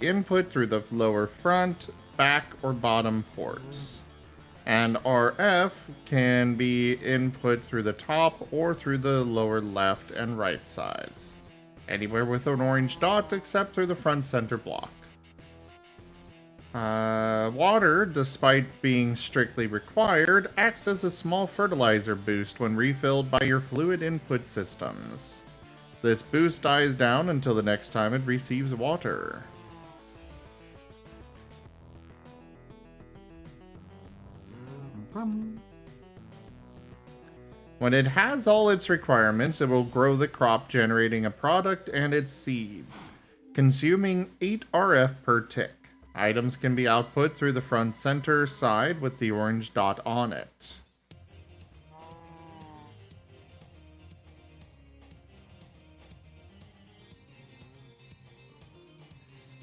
input through the lower front, back, or bottom ports. And RF can be input through the top or through the lower left and right sides. Anywhere with an orange dot except through the front center block. Water, despite being strictly required, acts as a small fertilizer boost when refilled by your fluid input systems. This boost dies down until the next time it receives water. When it has all its requirements, it will grow the crop, generating a product and its seeds, consuming 8 RF per tick. Items can be output through the front center side with the orange dot on it.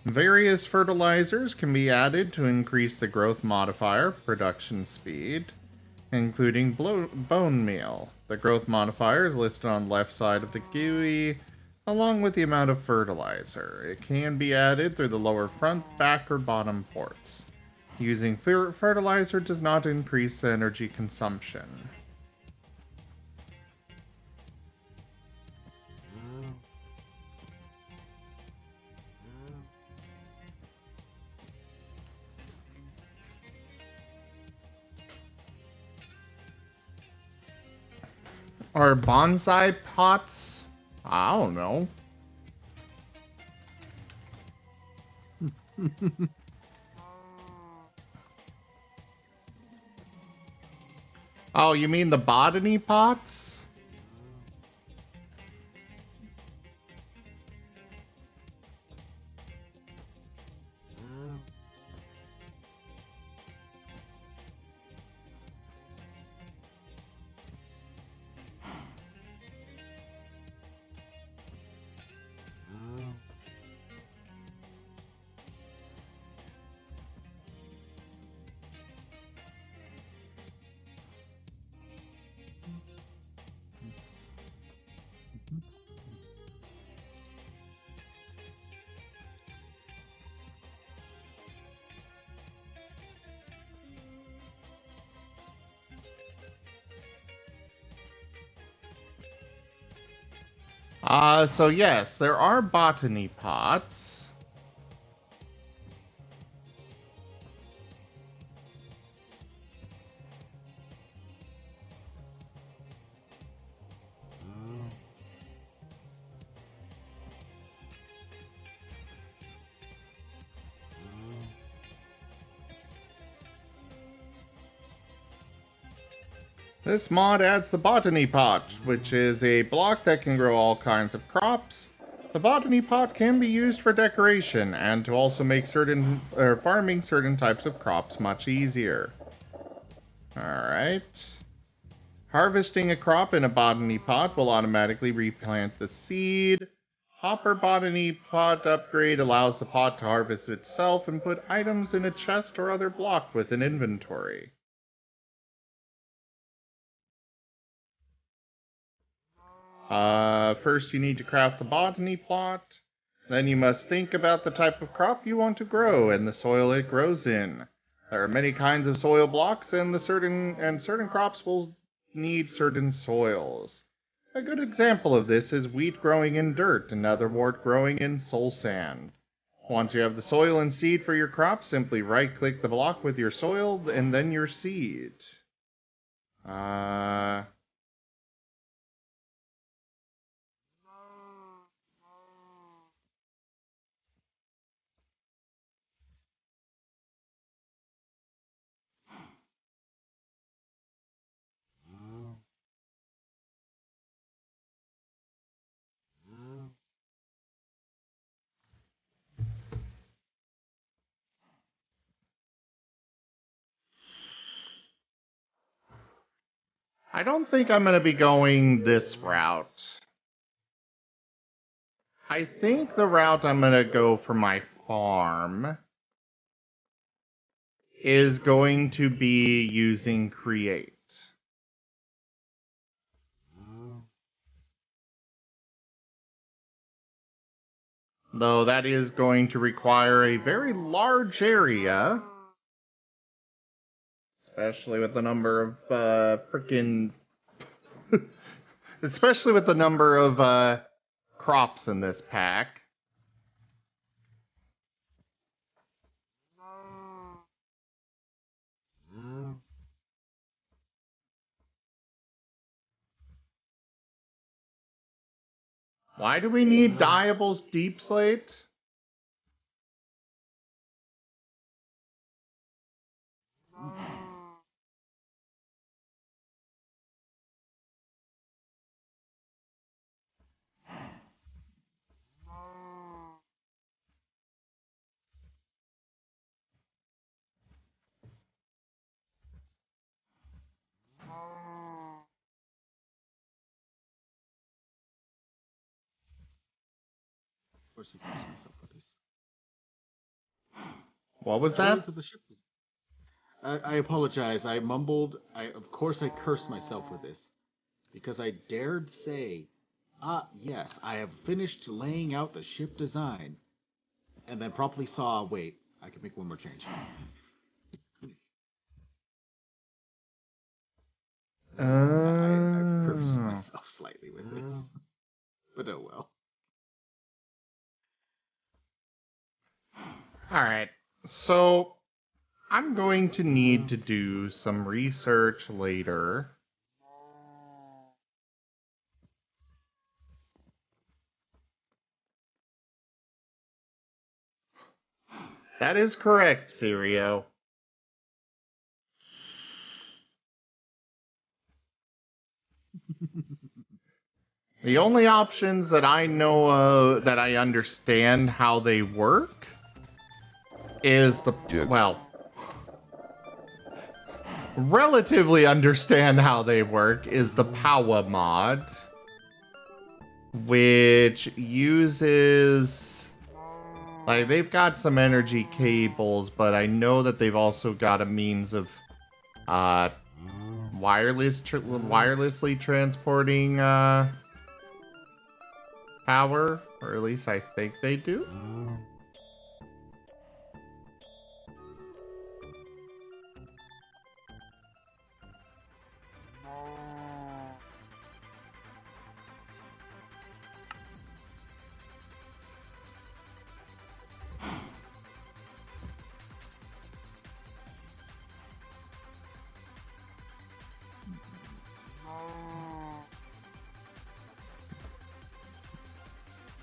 Various fertilizers can be added to increase the growth modifier production speed, including bone meal. The growth modifier is listed on the left side of the GUI, along with the amount of fertilizer. It can be added through the lower front, back, or bottom ports. Using fertilizer does not increase energy consumption. Are bonsai pots? I don't know. Oh, you mean the botany pots? So yes, there are botany pots. This mod adds the botany pot, which is a block that can grow all kinds of crops. The botany pot can be used for decoration and to also make farming certain types of crops much easier. Alright. Harvesting a crop in a botany pot will automatically replant the seed. Hopper botany pot upgrade allows the pot to harvest itself and put items in a chest or other block with an inventory. First you need to craft the botany plot. Then you must think about the type of crop you want to grow and the soil it grows in. There are many kinds of soil blocks and certain crops will need certain soils. A good example of this is wheat growing in dirt and otherwort growing in soul sand. Once you have the soil and seed for your crop, simply right-click the block with your soil and then your seed. I don't think I'm going to be going this route. I think the route I'm going to go for my farm is going to be using create. Though that is going to require a very large area. Especially with the number of especially with the number of crops in this pack. Why do we need Diable's Deep Slate? Of course, I cursed myself with this. What was that? I apologize. I mumbled. Of course, I cursed myself with this because I dared say, yes, I have finished laying out the ship design," and then promptly saw, wait, I can make one more change. I cursed myself slightly with this, but oh well. Alright, so I'm going to need to do some research later. That is correct, Sirio. The only options that I know that I understand how they work is relatively understand how they work is the power mod, which uses, like, they've got some energy cables, but I know that they've also got a means of wirelessly transporting power, or at least I think they do.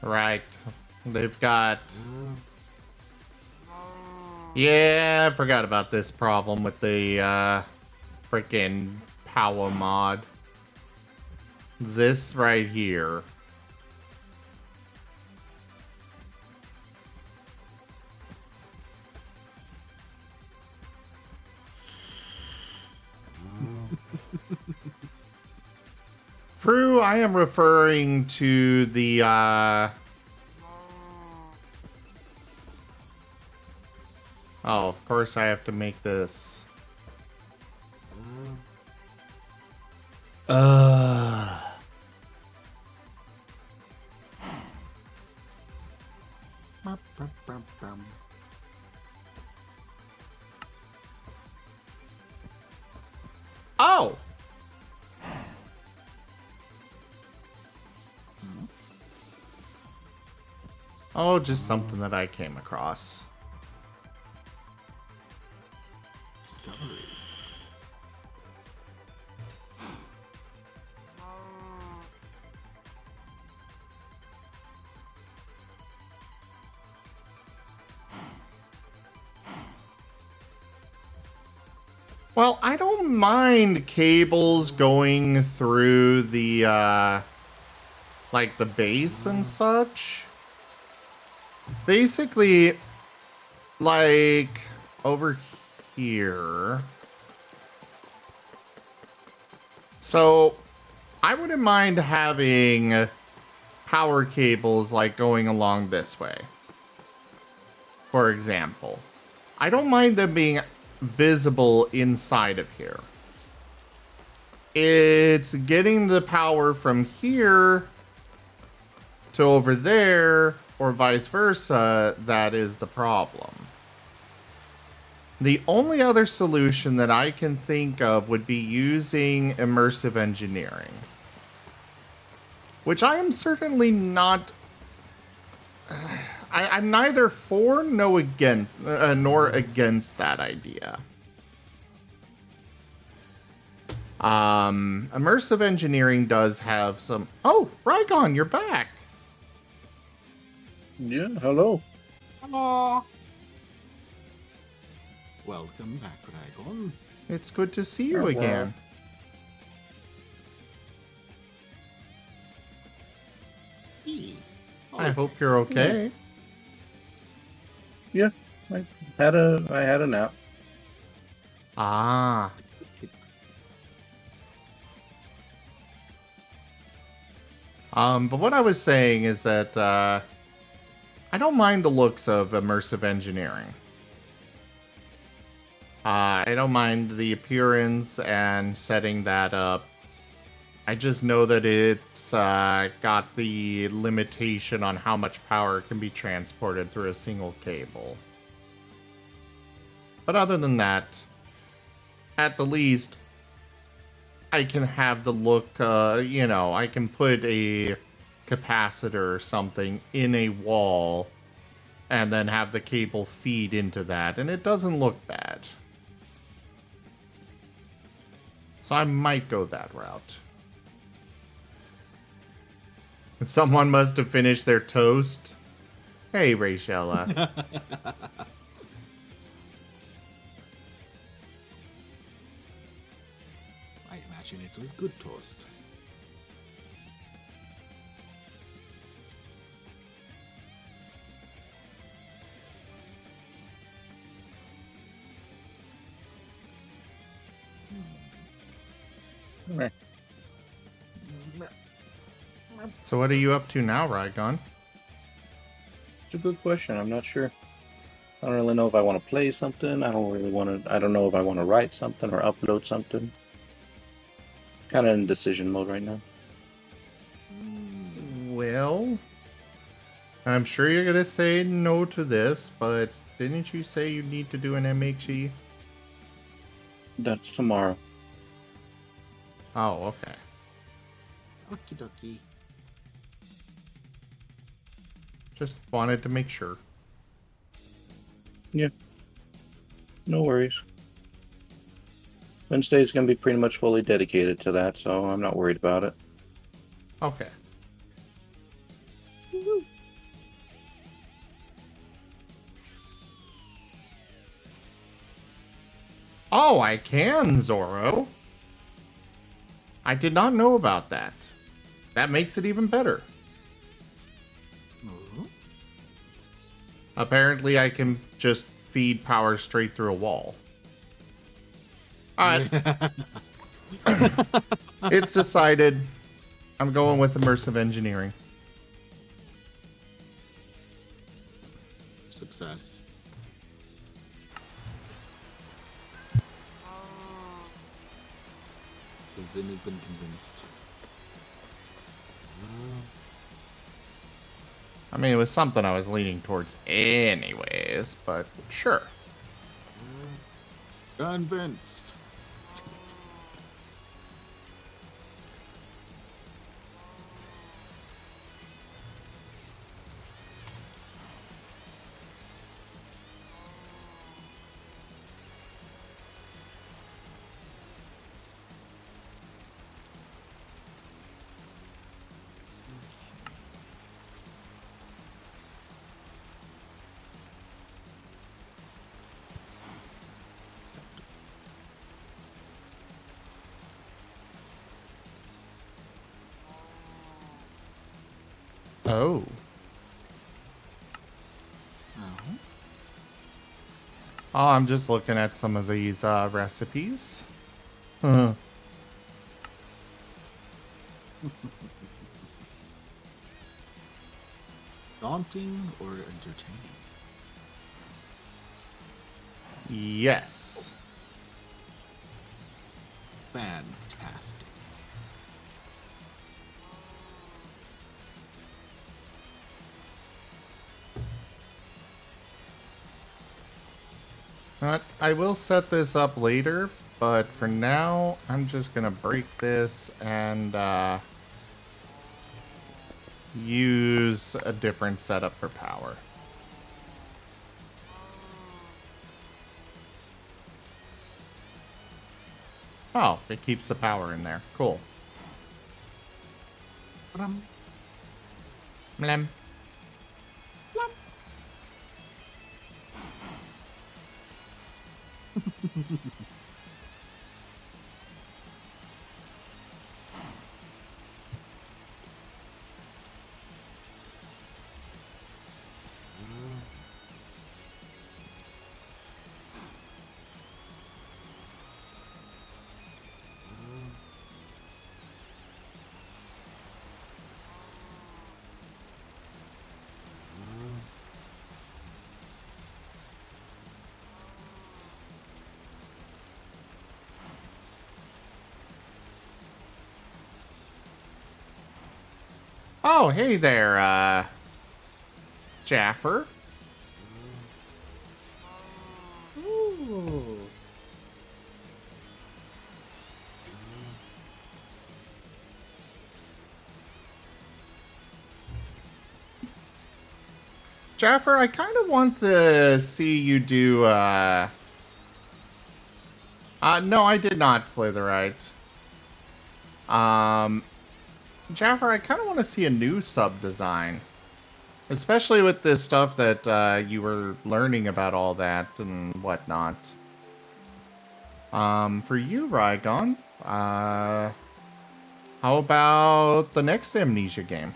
Right. They've got... Yeah, I forgot about this problem with the freaking power mod. This right here. Fru, I am referring to the Oh, of course I have to make this. Oh! Oh, just something that I came across. Discovery. Well, I don't mind cables going through the, like the base and such. Basically, like, over here. So, I wouldn't mind having power cables, like, going along this way. For example. I don't mind them being visible inside of here. It's getting the power from here to over there, or vice versa, that is the problem. The only other solution that I can think of would be using immersive engineering. Which I am certainly not... I'm neither for nor against that idea. Immersive engineering does have some... Oh, Rygon, you're back! Yeah, hello. Hello. Welcome back, Rygon. It's good to see you again. I hope you're okay. Yeah, I had a nap. Ah. But what I was saying is that I don't mind the looks of immersive engineering. I don't mind the appearance and setting that up. I just know that it's got the limitation on how much power can be transported through a single cable. But other than that, at the least, I can have the look, you know, I can put a capacitor or something in a wall and then have the cable feed into that, and it doesn't look bad. So I might go that route. Someone must have finished their toast. Hey, Rachella. I imagine it was good toast. Right. So what are you up to now, Rygon? It's a good question. I'm not sure. I don't really know if I want to play something. I don't know if I want to write something or upload something. Kind of in decision mode right now. Well, I'm sure you're gonna say no to this, but didn't you say you need to do an MHE? That's tomorrow. Oh, okay. Okie dokie. Just wanted to make sure. Yeah. No worries. Wednesday is going to be pretty much fully dedicated to that, so I'm not worried about it. Okay. Oh, I can, Zoro. I did not know about that. That makes it even better. Apparently, I can just feed power straight through a wall. Alright. It's decided. I'm going with immersive engineering. Success. The Zin has been convinced. I mean, it was something I was leaning towards anyways, but sure. Convinced. Oh. Oh, I'm just looking at some of these recipes. Daunting or entertaining? Yes. Fantastic. I will set this up later, but for now, I'm just gonna break this and use a different setup for power. Oh, it keeps the power in there. Cool. Mlem. Oh, hey there, Jaffer. Ooh. Jaffer, I kind of want to see you do, no, I did not Slitherite. Jaffer, I kind of want to see a new sub design. Especially with this stuff that, you were learning about all that and whatnot. For you, Rygon, how about the next Amnesia game?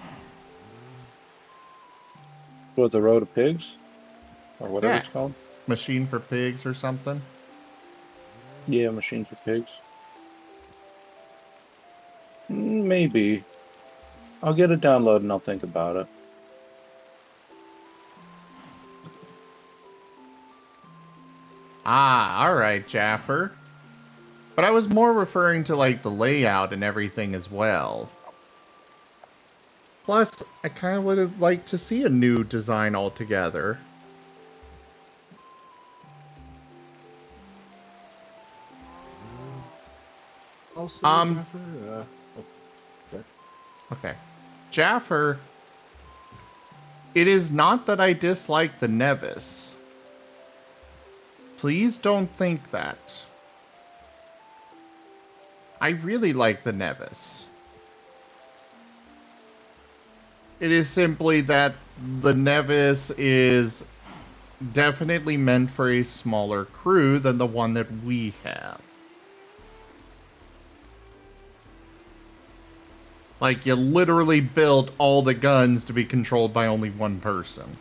What, the Road of Pigs? Or whatever Yeah. it's called? Machine for Pigs or something? Yeah, Machine for Pigs. Maybe. I'll get it downloaded and I'll think about it. Ah, alright, Jaffer. But I was more referring to, like, the layout and everything as well. Plus, I kind of would have liked to see a new design altogether. Also, Jaffer, Okay. Jaffer, it is not that I dislike the Nevis. Please don't think that. I really like the Nevis. It is simply that the Nevis is definitely meant for a smaller crew than the one that we have. Like, you literally built all the guns to be controlled by only one person.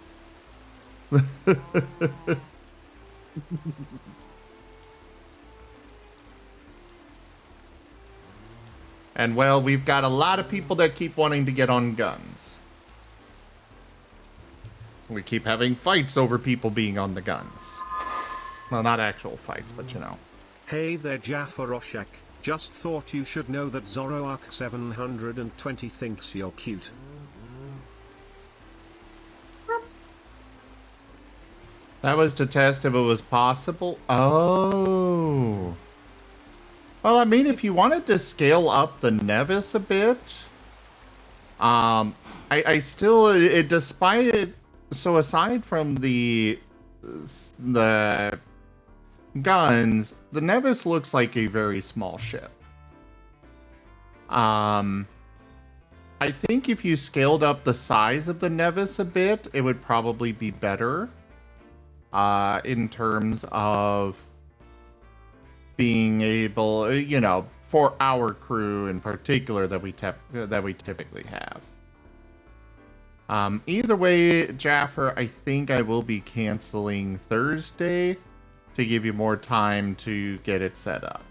And, well, we've got a lot of people that keep wanting to get on guns. We keep having fights over people being on the guns. Well, not actual fights, but you know. Hey there, Jaffa Roshak. Just thought you should know that Zoroark 720 thinks you're cute. That was to test if it was possible. Oh. Well, I mean, if you wanted to scale up the Nevis a bit, I still, despite it, so aside from the guns, the Nevis looks like a very small ship. I think if you scaled up the size of the Nevis a bit, it would probably be better. In terms of being able, you know, for our crew in particular that we typically have. Either way, Jaffer, I think I will be canceling Thursday to give you more time to get it set up.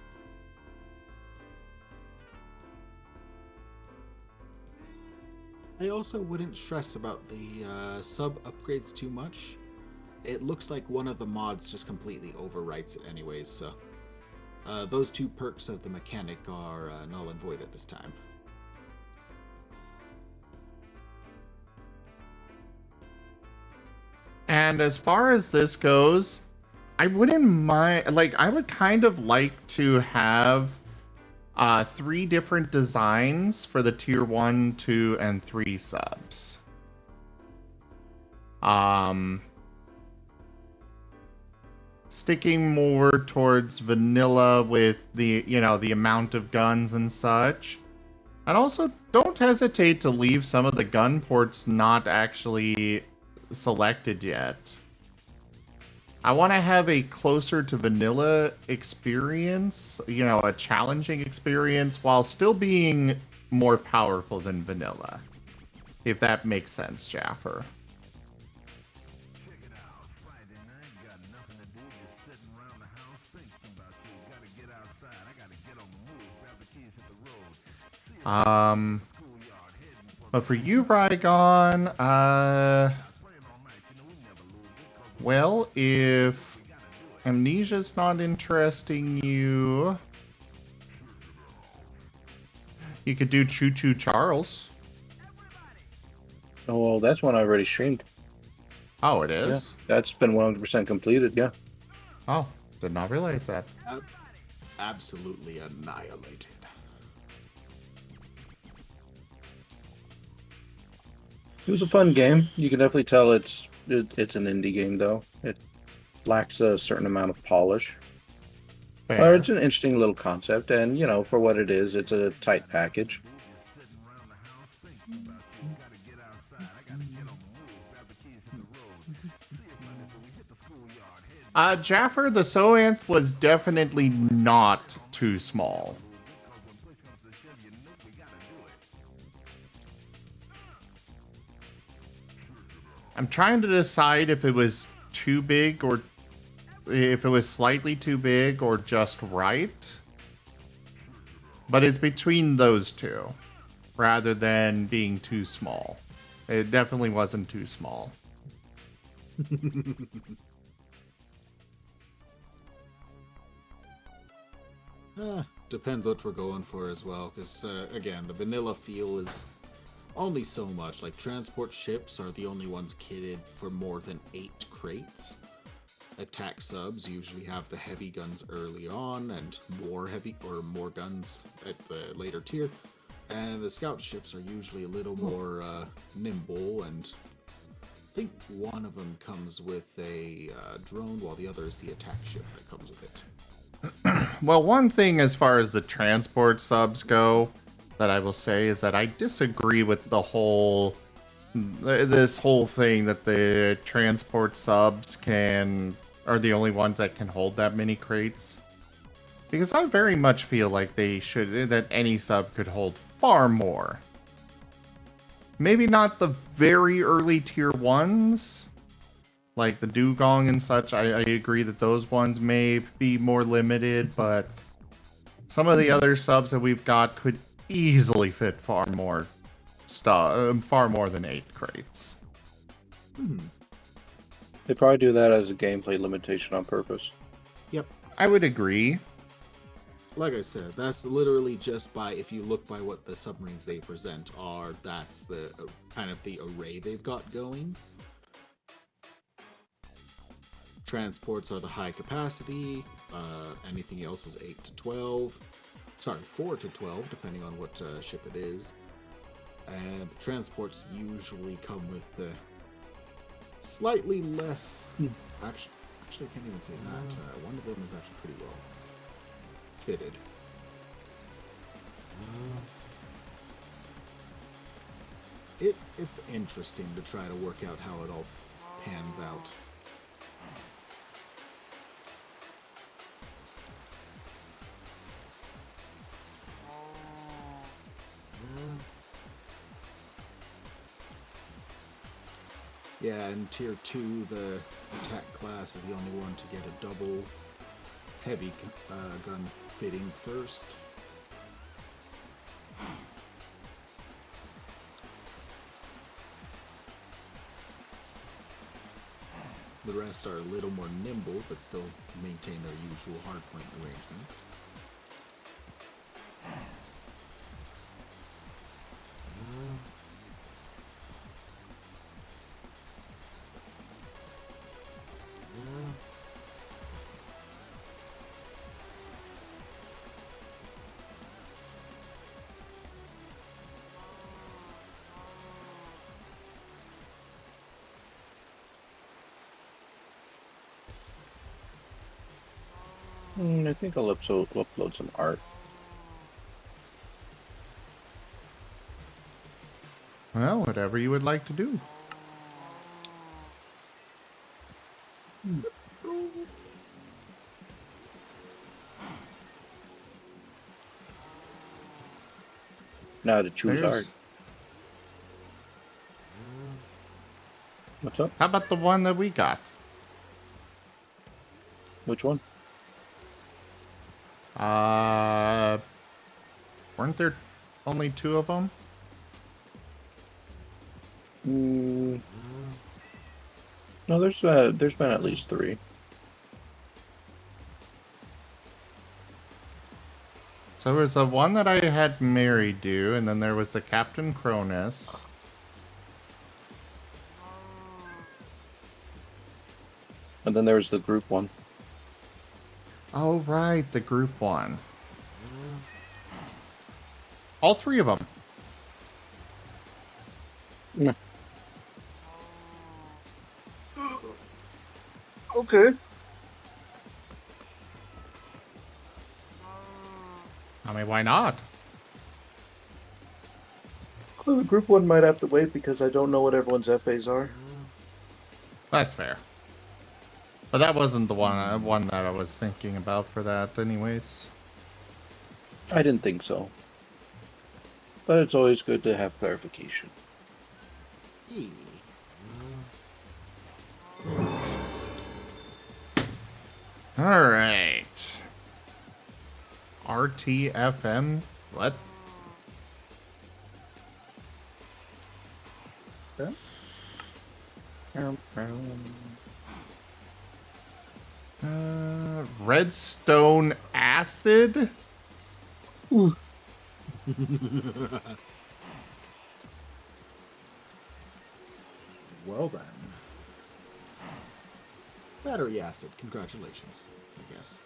I also wouldn't stress about the sub upgrades too much. It looks like one of the mods just completely overwrites it anyways, so those two perks of the mechanic are null and void at this time. And as far as this goes, I wouldn't mind, like, I would kind of like to have 3 different designs for the tier 1, 2, and 3 subs. Sticking more towards vanilla with the, you know, the amount of guns and such. And also, don't hesitate to leave some of the gun ports not actually selected yet. I want to have a closer to vanilla experience, you know, a challenging experience, while still being more powerful than vanilla. If that makes sense, Jaffer. But for you, Rygon, well, if Amnesia's not interesting you, you could do Choo Choo Charles. Oh, well, that's one I already streamed. Oh, it is? Yeah, that's been 100% completed, yeah. Oh, did not realize that. Absolutely annihilated. It was a fun game. You can definitely tell it's an indie game, though. It lacks a certain amount of polish. Or it's an interesting little concept, and, you know, for what it is, it's a tight package. Jaffer, the Soanth was definitely not too small. I'm trying to decide if it was too big or if it was slightly too big or just right. But it's between those two rather than being too small. It definitely wasn't too small. Depends what we're going for as well, because again, the vanilla feel is only so much. Like, transport ships are the only ones kitted for more than 8 crates. Attack subs usually have the heavy guns early on and more guns at the later tier. And the scout ships are usually a little more nimble, and I think one of them comes with a drone, while the other is the attack ship that comes with it. Well, one thing as far as the transport subs go that I will say is that I disagree with the whole this whole thing that the transport subs are the only ones that can hold that many crates. Because I very much feel like that any sub could hold far more. Maybe not the very early tier ones, like the Dugong and such. I agree that those ones may be more limited, but some of the other subs that we've got could easily fit far more than 8 crates. They probably do that as a gameplay limitation on purpose. Yep. I would agree. Like I said, that's literally just if you look by what the submarines they present are, that's the kind of the array they've got going. Transports are the high capacity, anything else is 8 to 12. Sorry, 4 to 12, depending on what ship it is. And the transports usually come with the slightly less... Actually, I can't even say that. One of them is actually pretty well fitted. It's interesting to try to work out how it all pans out. Yeah, in Tier 2, the attack class is the only one to get a double heavy gun fitting first. The rest are a little more nimble, but still maintain their usual hardpoint arrangements. I think I'll upload some art. Well, whatever you would like to do. Now to choose art. What's up? How about the one that we got? Which one? Weren't there only 2 of them? No, there's been at least 3. So there was the one that I had Mary do, and then there was the Captain Cronus. And then there's the group one. Oh, right, the group one. All 3 of them. Yeah. Okay. I mean, why not? Well, the group one might have to wait because I don't know what everyone's FAs are. That's fair. But that wasn't the one that I was thinking about for that anyways. I didn't think so. But it's always good to have clarification. Alright. RTFM? What? Okay. Redstone acid? Well then. Battery acid, congratulations, I guess.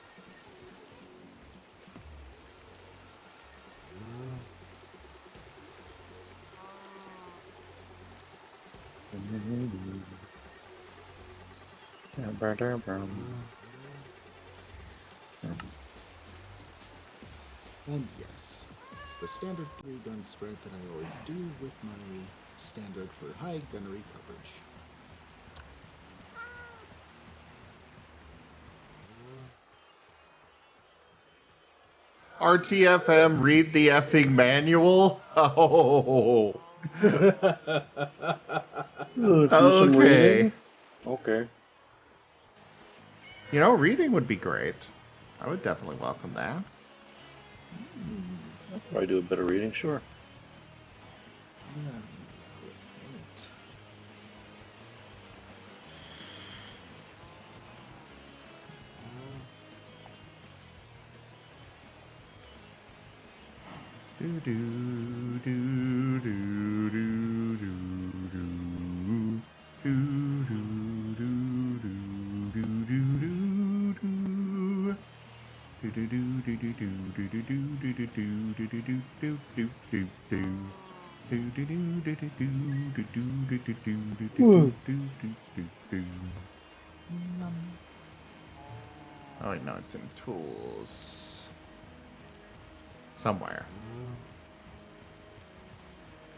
And yes, the standard 3-gun spread that I always do with my standard for high gunnery coverage. RTFM, read the effing manual? Oh. Okay. Okay. You know, reading would be great. I would definitely welcome that. I'll probably do a bit of reading, sure. Yeah. Do do do do do do do do do do do do do. Do do do do do do do do do do do do do do do do do do. Do do do do do do do do do do do do do do. Oh wait, no, it's in tools. Somewhere.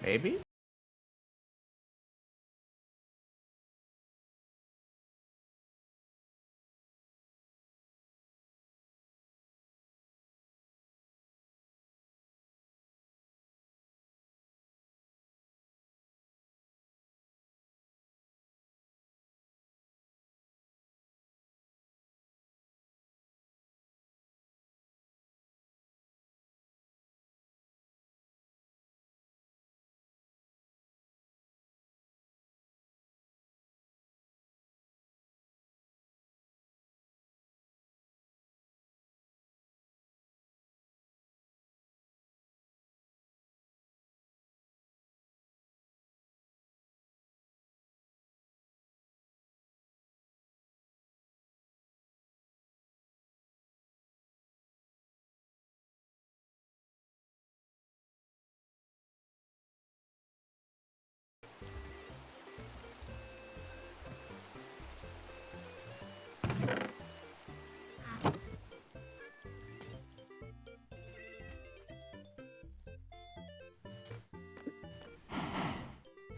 Maybe?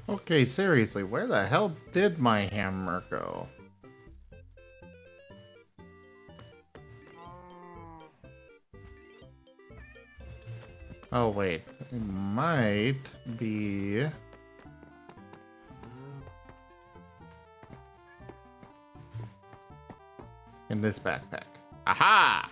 Okay, seriously, where the hell did my hammer go? Oh wait, it might be... in this backpack. Aha!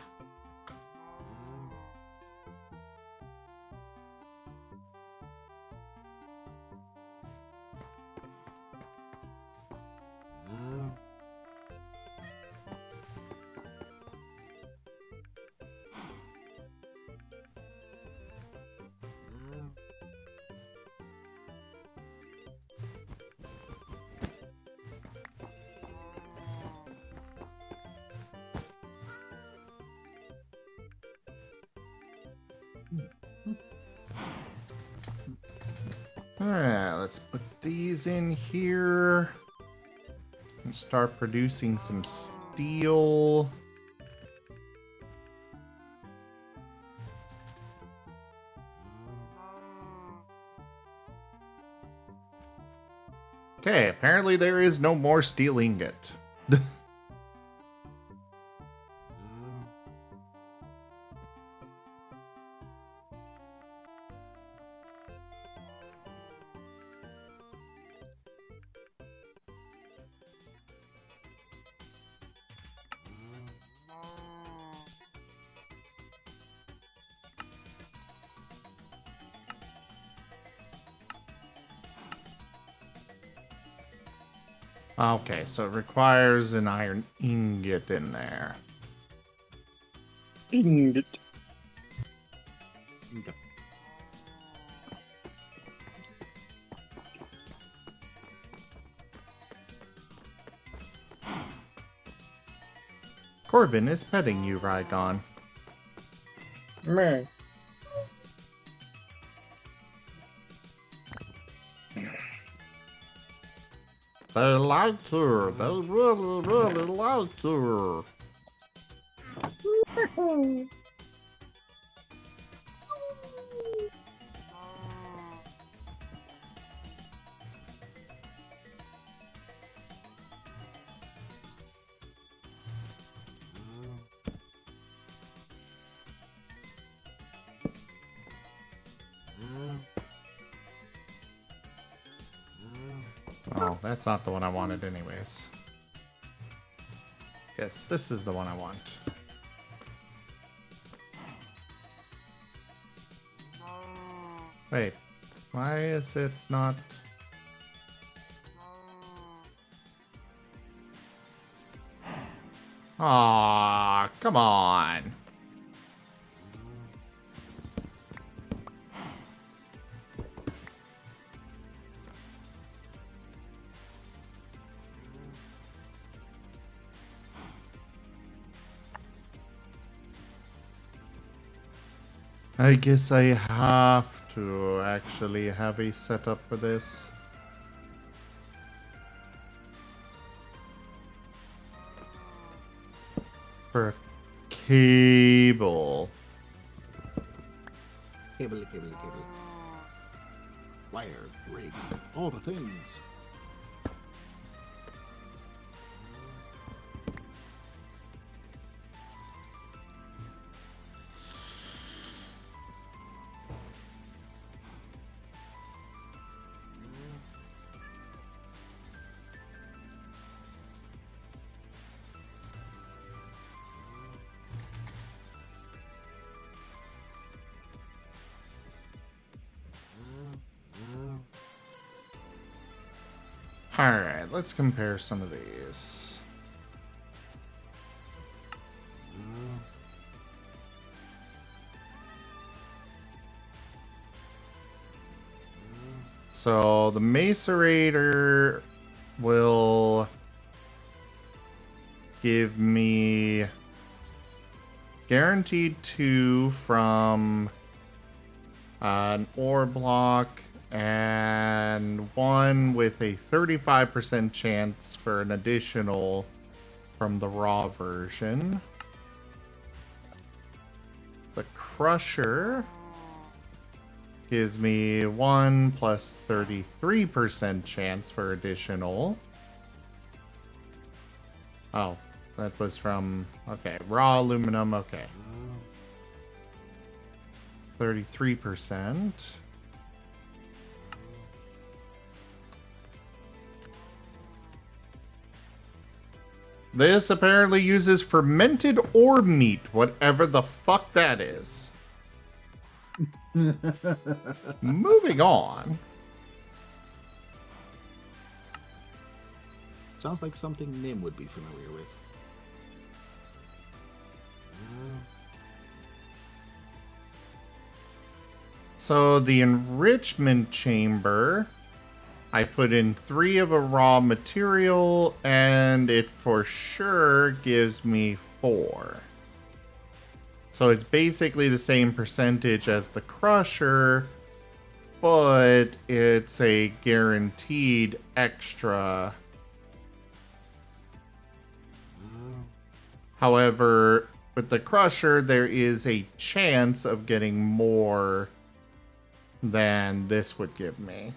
Alright, let's put these in here and start producing some steel. Okay, apparently there is no more steel ingot. Okay, so it requires an iron ingot in there. Ingot. Corbin is petting you, Rygon. Meh. They like you. They really, really like you. Oh, that's not the one I wanted anyways. Yes, this is the one I want. Wait, why is it not... Aw, come on. I guess I have to actually have a setup for this. For a cable. Cable. Wire, rig, all the things. Alright, let's compare some of these. So the macerator will give me guaranteed 2 from an ore block and 1 with a 35% chance for an additional from the raw version. The crusher gives me 1 plus 33% chance for additional. Oh, that was from, okay, raw aluminum, okay. 33%. This apparently uses fermented ore meat, whatever the fuck that is. Moving on. Sounds like something Nim would be familiar with. So the enrichment chamber, I put in 3 of a raw material, and it for sure gives me 4. So it's basically the same percentage as the crusher, but it's a guaranteed extra. However, with the crusher, there is a chance of getting more than this would give me.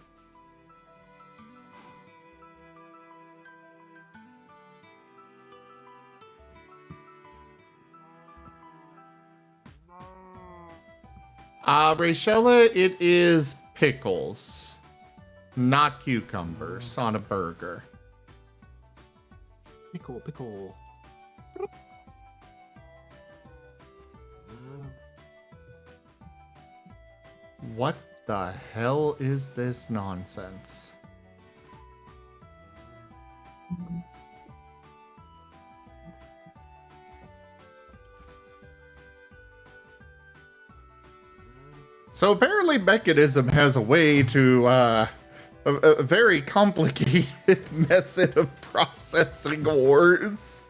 Rachella, it is pickles, not cucumbers on a burger. Pickle. What the hell is this nonsense? So apparently Mechanism has a way to, a very complicated method of processing ores.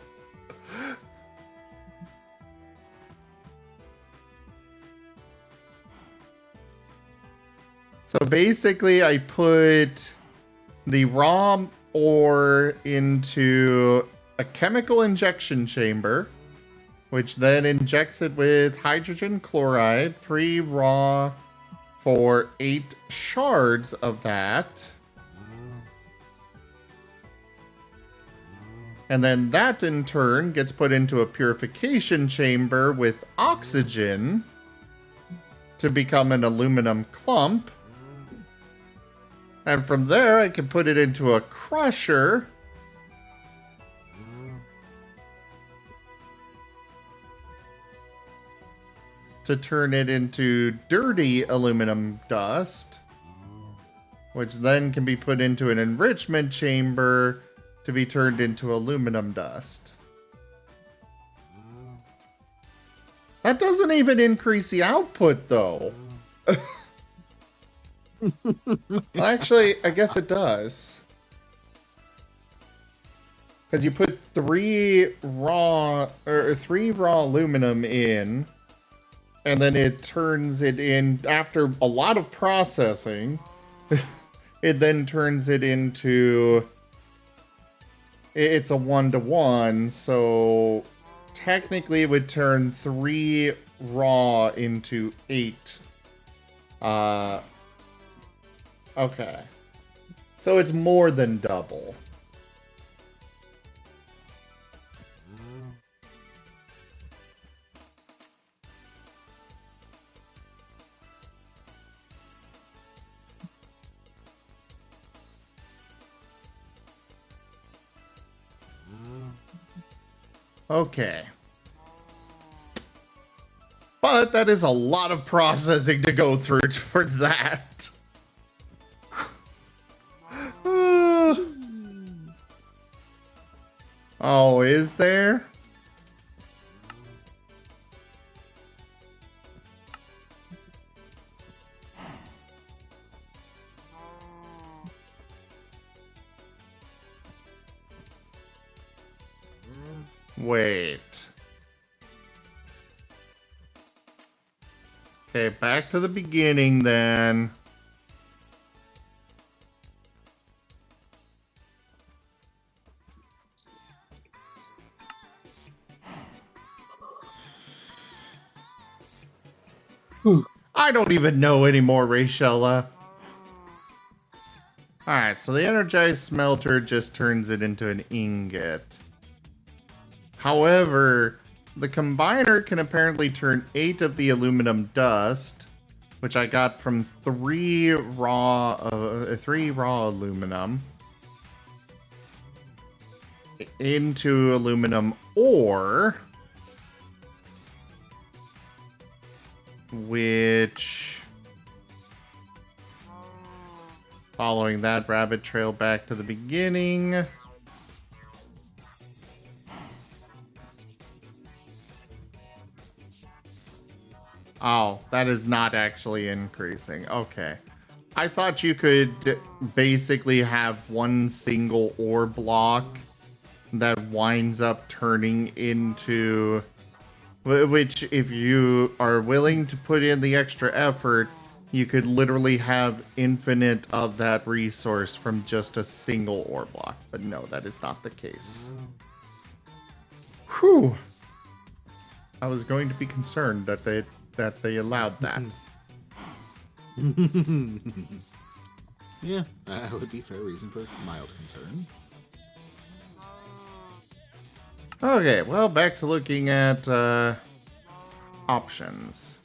So basically I put the raw ore into a chemical injection chamber, which then injects it with hydrogen chloride, 3 raw for 8 shards of that. And then that in turn gets put into a purification chamber with oxygen to become an aluminum clump. And from there, I can put it into a crusher. To turn it into dirty aluminum dust. Which then can be put into an enrichment chamber to be turned into aluminum dust. That doesn't even increase the output, though. Actually, I guess it does. Because you put three raw aluminum in, and then it turns it in after a lot of processing. It then turns it into. It's a 1-to-1, so technically it would turn 3 raw into 8. Okay. So it's more than double. Okay. But that is a lot of processing to go through for that. Oh, is there? Wait. Okay, back to the beginning then. I don't even know anymore, Rayshella. Alright, so the energized smelter just turns it into an ingot. However, the combiner can apparently turn 8 of the aluminum dust, which I got from 3 raw aluminum, into aluminum ore, which, following that rabbit trail back to the beginning, oh, that is not actually increasing. Okay. I thought you could basically have one single ore block that winds up turning into, which if you are willing to put in the extra effort, you could literally have infinite of that resource from just a single ore block. But no, that is not the case. Whew. I was going to be concerned that they allowed that. Yeah, that would be fair reason for mild concern. Okay, well, back to looking at options.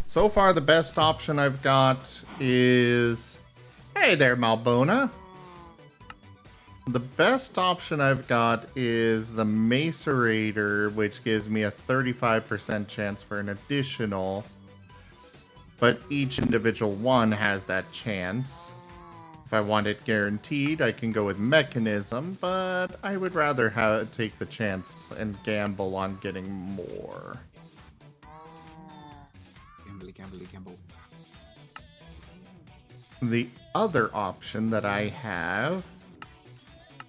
So far, the best option I've got is... Hey there, Malbona! The best option I've got is the Macerator, which gives me a 35% chance for an additional. But each individual one has that chance. If I want it guaranteed, I can go with Mechanism, but I would rather take the chance and gamble on getting more. Gamble. The other option that I have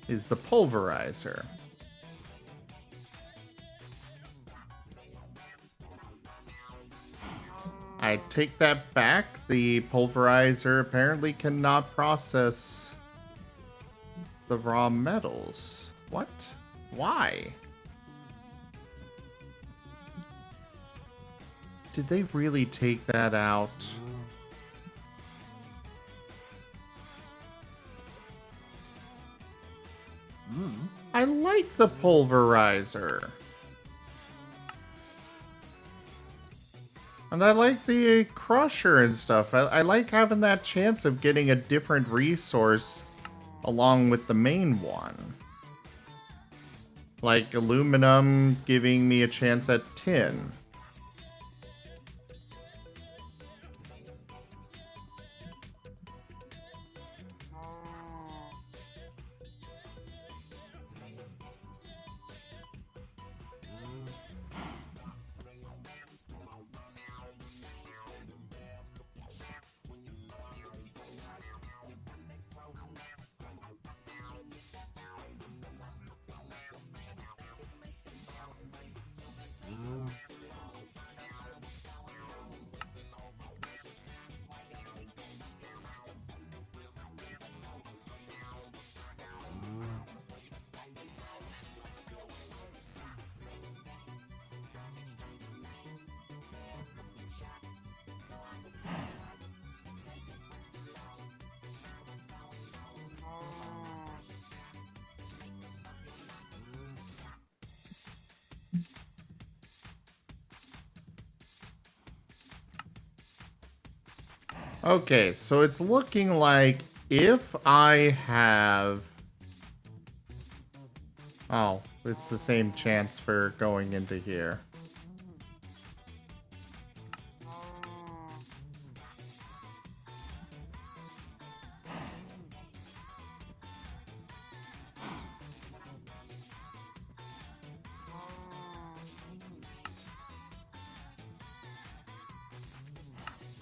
is the Pulverizer. I take that back. The Pulverizer apparently cannot process the raw metals. What? Why? Did they really take that out? I like the Pulverizer. And I like the crusher and stuff. I like having that chance of getting a different resource along with the main one. Like aluminum giving me a chance at tin. Okay, so it's looking like if I have... Oh, it's the same chance for going into here.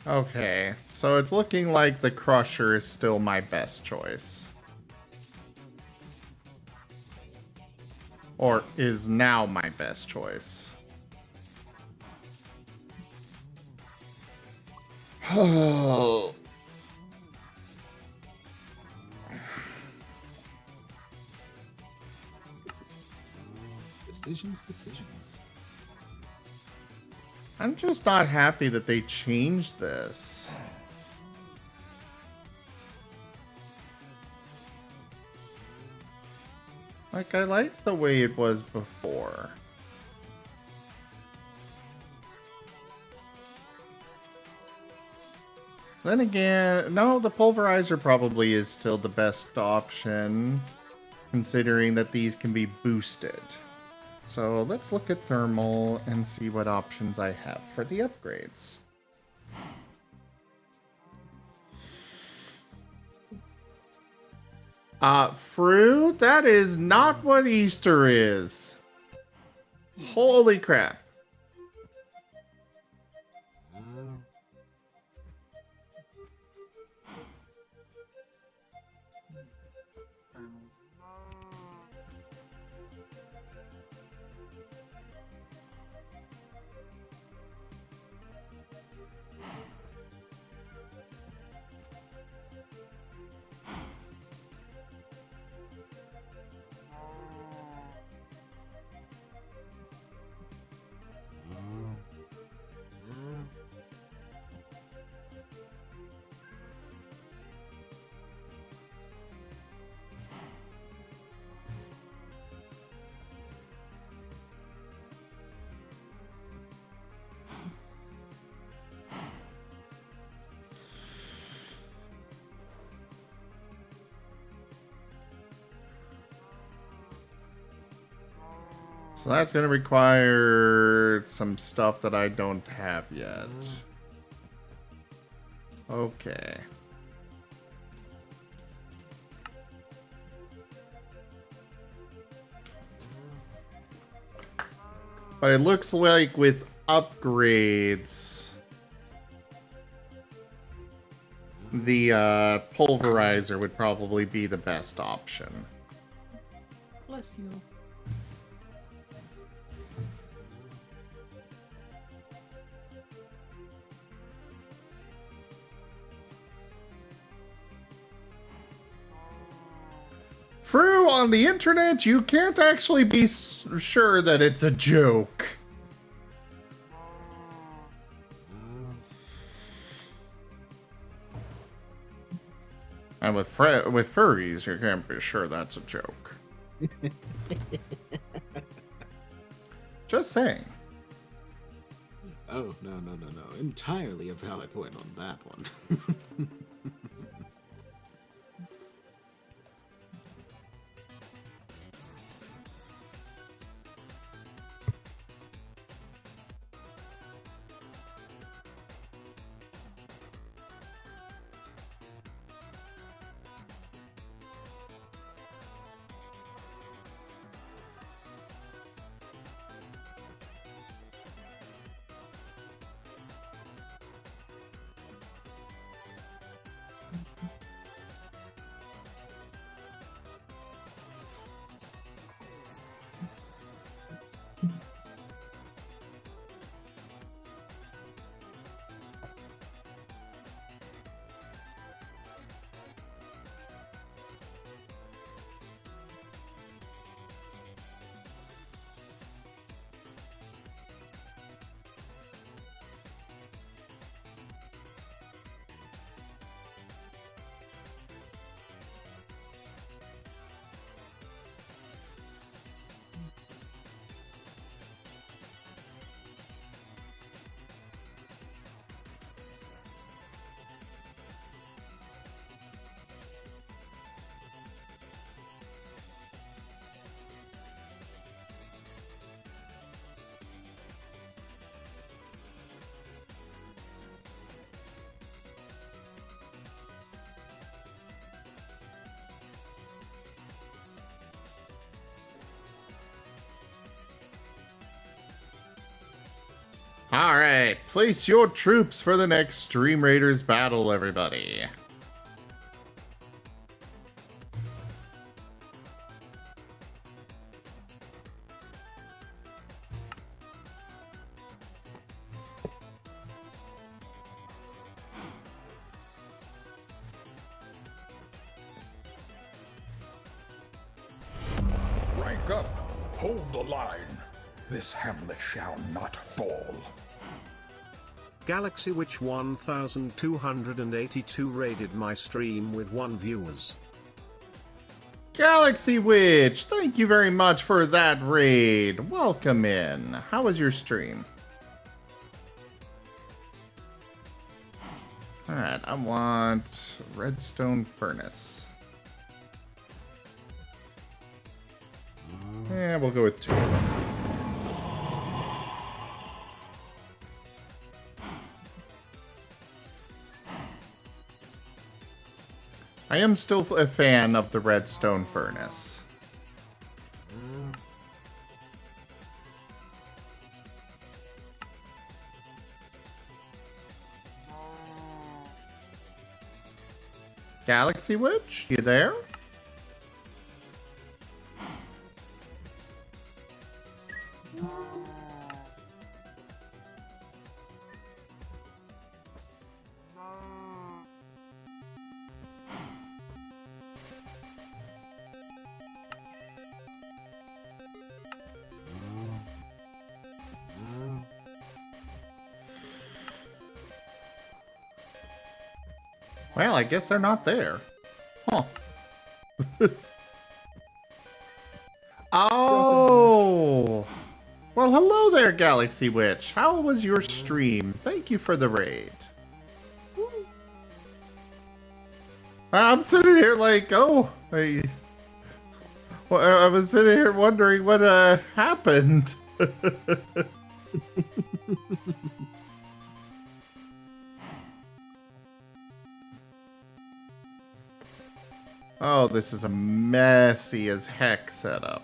Okay, so it's looking like the crusher is still my best choice. Or is now my best choice. Oh. Decisions. I'm just not happy that they changed this. Like, I liked the way it was before. Then again, no, the pulverizer probably is still the best option, considering that these can be boosted. So let's look at thermal and see what options I have for the upgrades. Fruit? That is not what Easter is. Holy crap. So that's going to require some stuff that I don't have yet. Okay. But it looks like with upgrades, the pulverizer would probably be the best option. Bless you. True, on the internet, you can't actually be sure that it's a joke. And with furries, you can't be sure that's a joke. Just saying. Oh, no. Entirely a valid point on that one. All right, place your troops for the next Stream Raiders battle, everybody. Rank up. Hold the line. This hamlet shall not fall. Galaxy Witch 1282 raided my stream with 1 viewers. Galaxy Witch, thank you very much for that raid. Welcome in. How was your stream? Alright, I want Redstone Furnace. Yeah, we'll go with 2 of them. I am still a fan of the Redstone Furnace. Galaxy Witch, you there? Well, I guess they're not there. Huh. Oh! Well, hello there, Galaxy Witch. How was your stream? Thank you for the raid. I'm sitting here like, oh, I was sitting here wondering what happened. Oh, this is a messy as heck setup.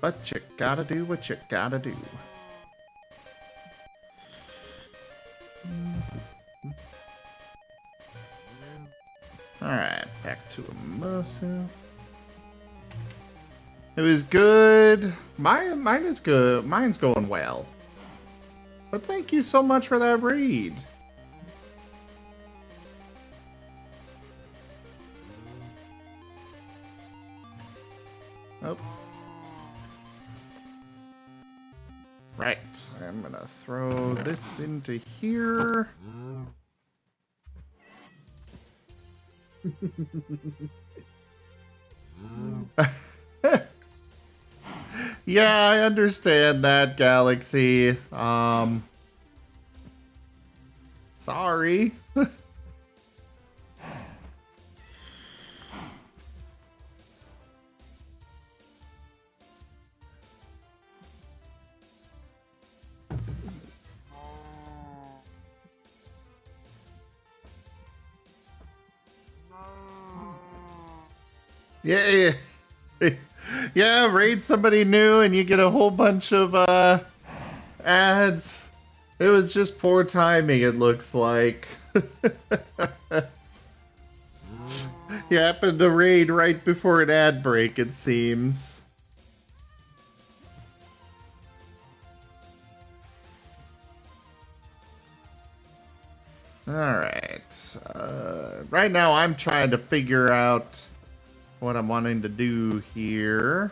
But you gotta do what you gotta do. Alright, back to immersive. It was good. Mine is good. Mine's going well. But thank you so much for that read. Oh. Right. I'm gonna throw this into here. Yeah, I understand that, Galaxy. Sorry. Yeah, yeah. Yeah, raid somebody new and you get a whole bunch of ads. It was just poor timing, it looks like. You happened to raid right before an ad break, it seems. Alright. Right now I'm trying to figure out what I'm wanting to do here.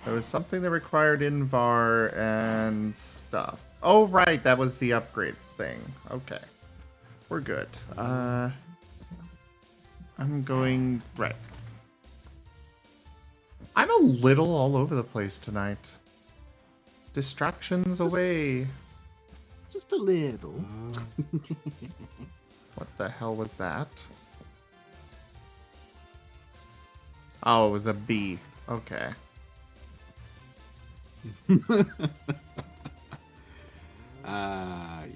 There was something that required Invar and stuff. Oh, right, that was the upgrade thing. Okay. We're good. I'm going... Right. I'm a little all over the place tonight. Distractions away. Just a little. What the hell was that? Oh, it was a bee. Okay.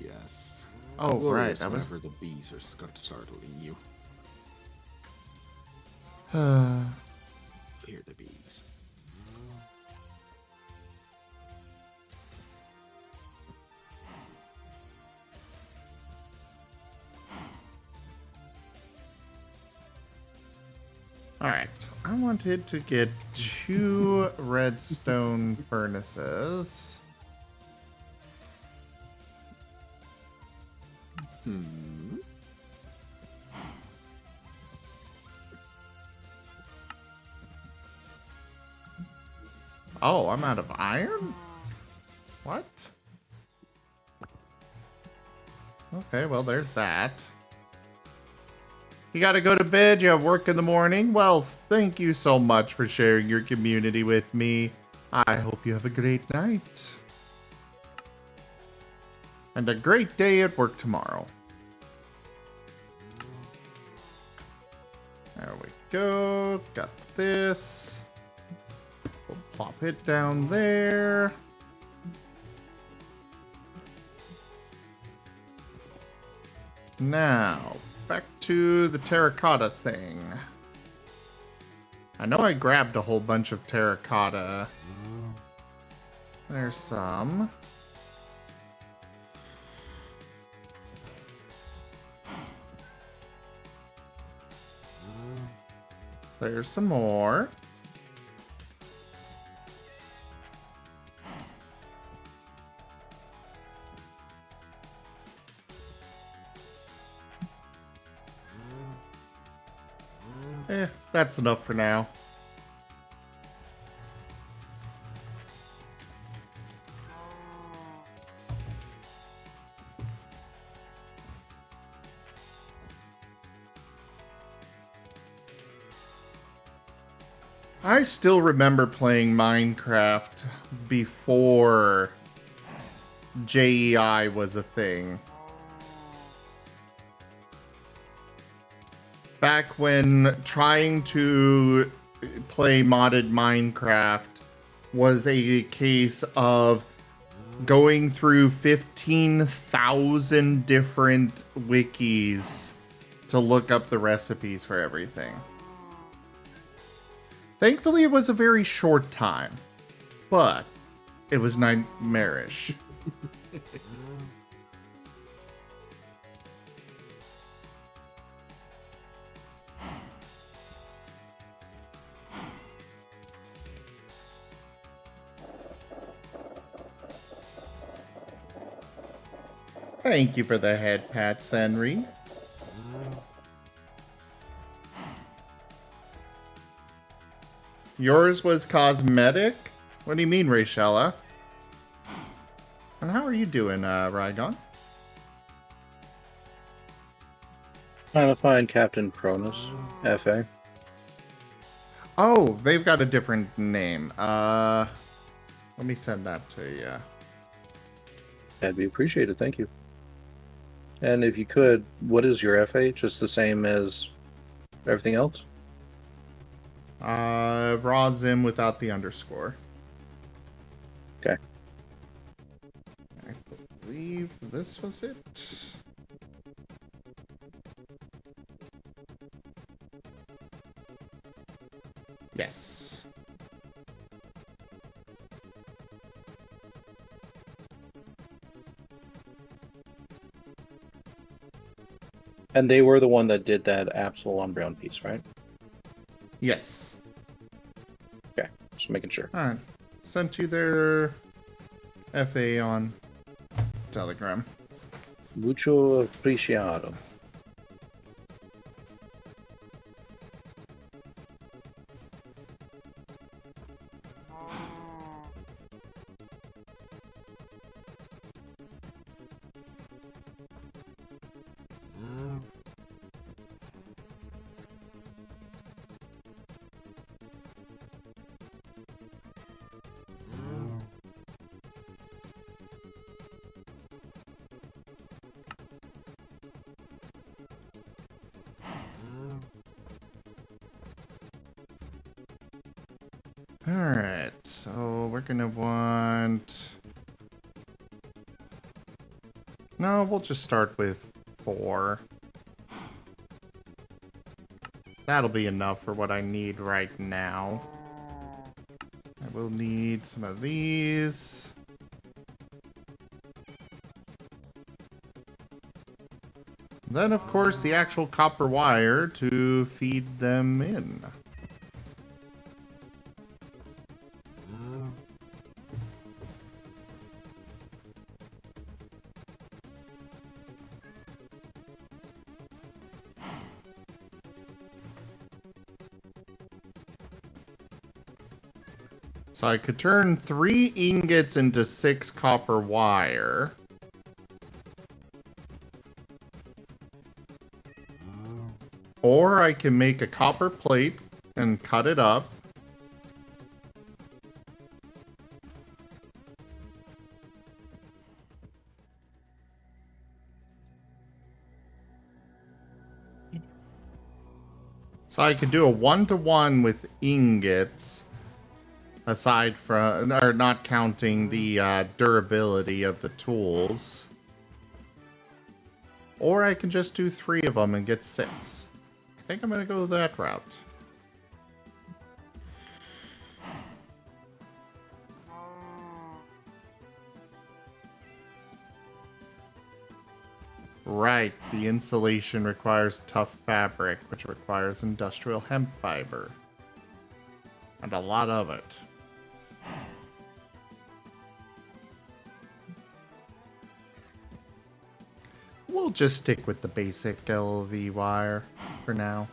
Yes. Oh, Glorious right. That was... whenever the bees are startling you. Fear the bees. Alright, I wanted to get 2 redstone furnaces. Oh, I'm out of iron? What? Okay, well, there's that. You gotta go to bed, you have work in the morning? Well, thank you so much for sharing your community with me. I hope you have a great night. And a great day at work tomorrow. There we go. Got this. We'll plop it down there. Now, back to the terracotta thing. I know I grabbed a whole bunch of terracotta. There's some. There's some more. That's enough for now. I still remember playing Minecraft before JEI was a thing. Back when trying to play modded Minecraft was a case of going through 15,000 different wikis to look up the recipes for everything. Thankfully, it was a very short time, but it was nightmarish. Thank you for the head pat, Senri. Yours was cosmetic? What do you mean, Rachella? And how are you doing, Rygon? Trying to find Captain Cronus, FA. Oh, they've got a different name. Let me send that to you. That'd be appreciated, thank you. And if you could, what is your FA? Just the same as everything else? Raw Zim without the underscore. Okay. I believe this was it. Yes. And they were the one that did that Absol on Brown piece, right? Yes. Okay, just making sure. Alright. Sent you their FA on Telegram. Mucho apreciado. Alright, so we're gonna want... No, we'll just start with 4. That'll be enough for what I need right now. I will need some of these. Then, of course, the actual copper wire to feed them in. So I could turn 3 ingots into 6 copper wire. Or I can make a copper plate and cut it up. So I could do a 1-to-1 with ingots. Aside from, or not counting the durability of the tools. Or I can just do 3 of them and get 6. I think I'm going to go that route. Right, the insulation requires tough fabric, which requires industrial hemp fiber. And a lot of it. We'll just stick with the basic LV wire for now.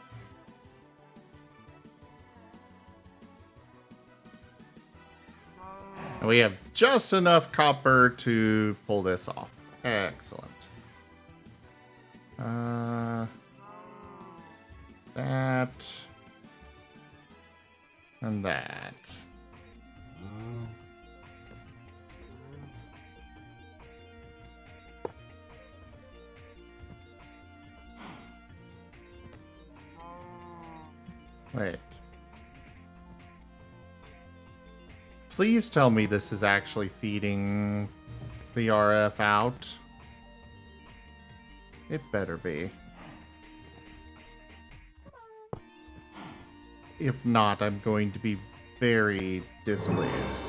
And we have just enough copper to pull this off. Excellent. That. And that. Wait. Please tell me this is actually feeding the RF out. It better be. If not, I'm going to be very displeased.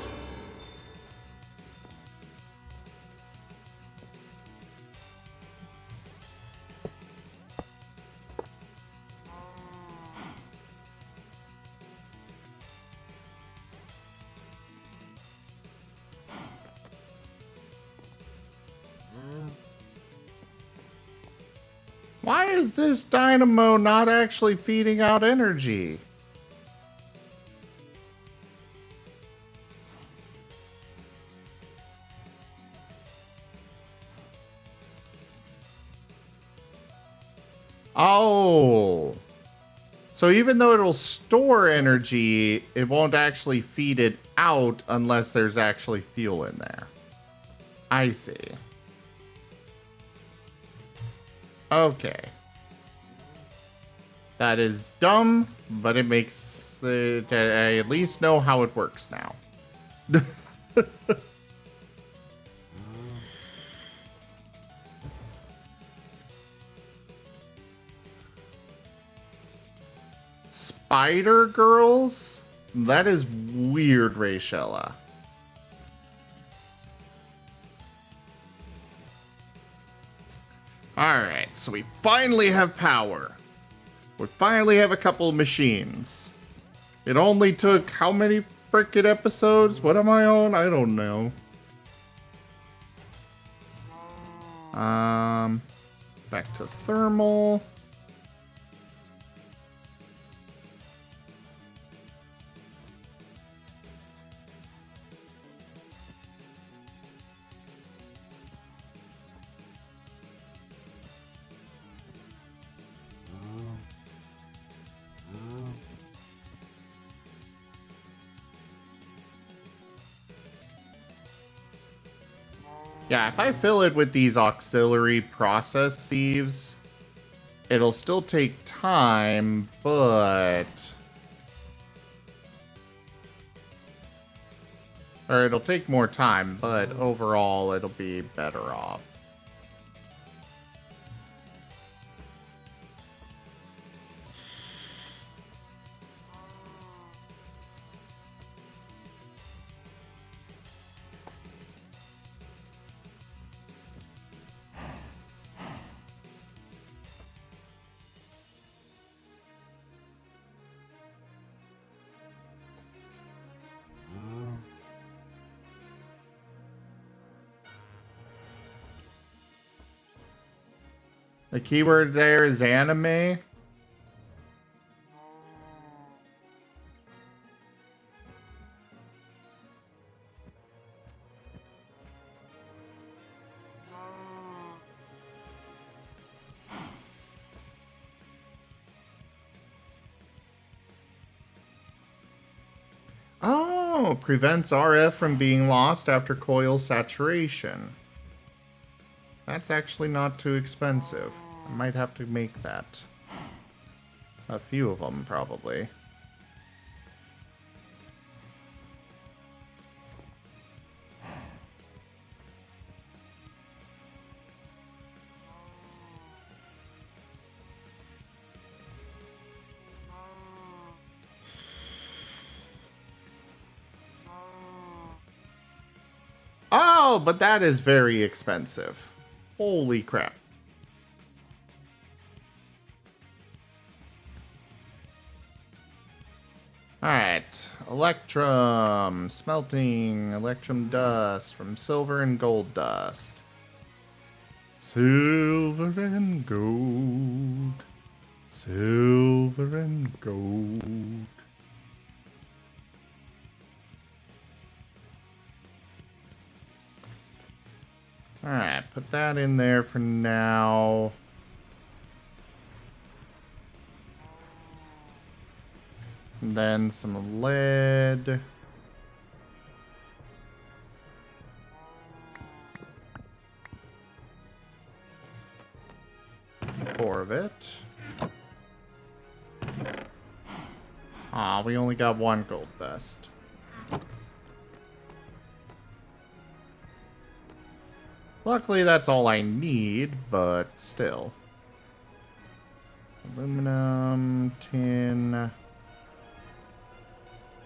Why is this dynamo not actually feeding out energy? Oh. So even though it'll store energy, it won't actually feed it out unless there's actually fuel in there. I see. Okay. That is dumb, but it makes it, I at least know how it works now. Spider girls? That is weird, Rayshella. Alright, so we finally have power. We finally have a couple machines. It only took how many frickin' episodes? What am I on? I don't know. Back to thermal. Yeah, if I fill it with these auxiliary process sieves, it'll still take time, but... Or it'll take more time, but overall it'll be better off. The keyword there is anime. Oh, prevents RF from being lost after coil saturation. That's actually not too expensive. I might have to make that. A few of them, probably. Oh, but that is very expensive. Holy crap. Alright, electrum, smelting, electrum dust from silver and gold dust. Silver and gold, silver and gold. Alright, put that in there for now. And then some lead. Four of it. Aw, we only got one gold dust. Luckily, that's all I need, but still. Aluminum, tin,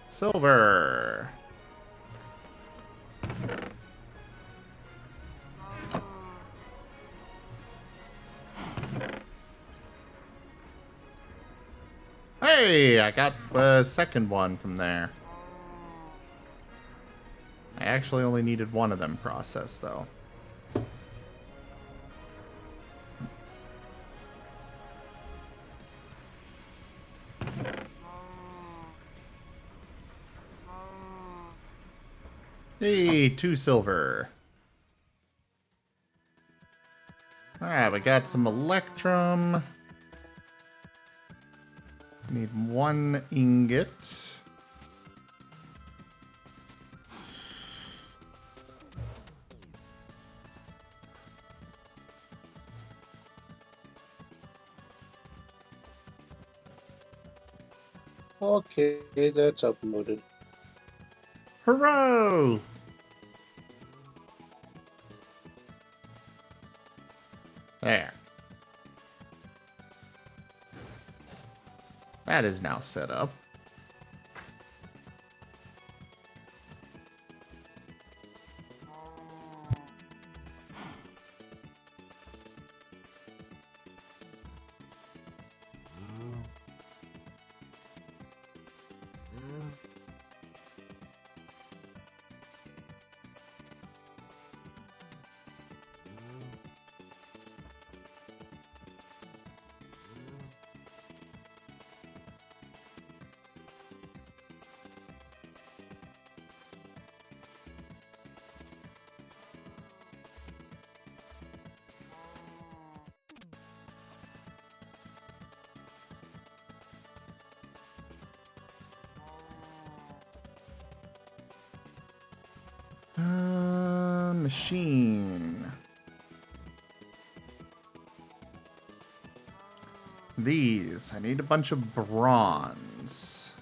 silver. Hey, I got a second one from there. I actually only needed one of them processed, though. Hey, 2 silver. Alright, we got some electrum. Need 1 ingot. Okay, that's uploaded. Hooray! There. That is now set up. Machine. These. I need a bunch of bronze.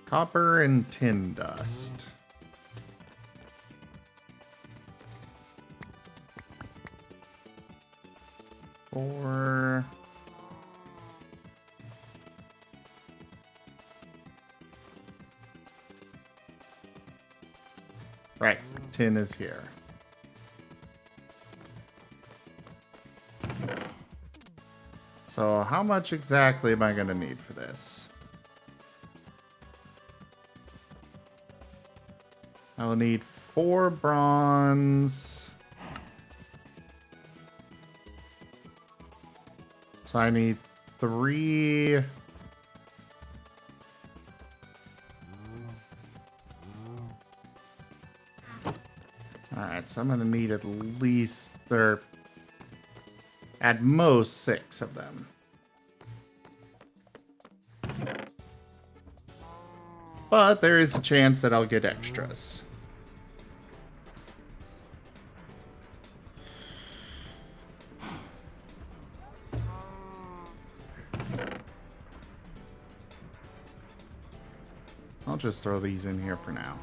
Copper and tin dust. Four. Right, tin is here. So how much exactly am I going to need for this? I will need 4 bronze. So I need 3. Alright, so I'm going to need at least, or at most 6 of them. But there is a chance that I'll get extras. I'll just throw these in here for now.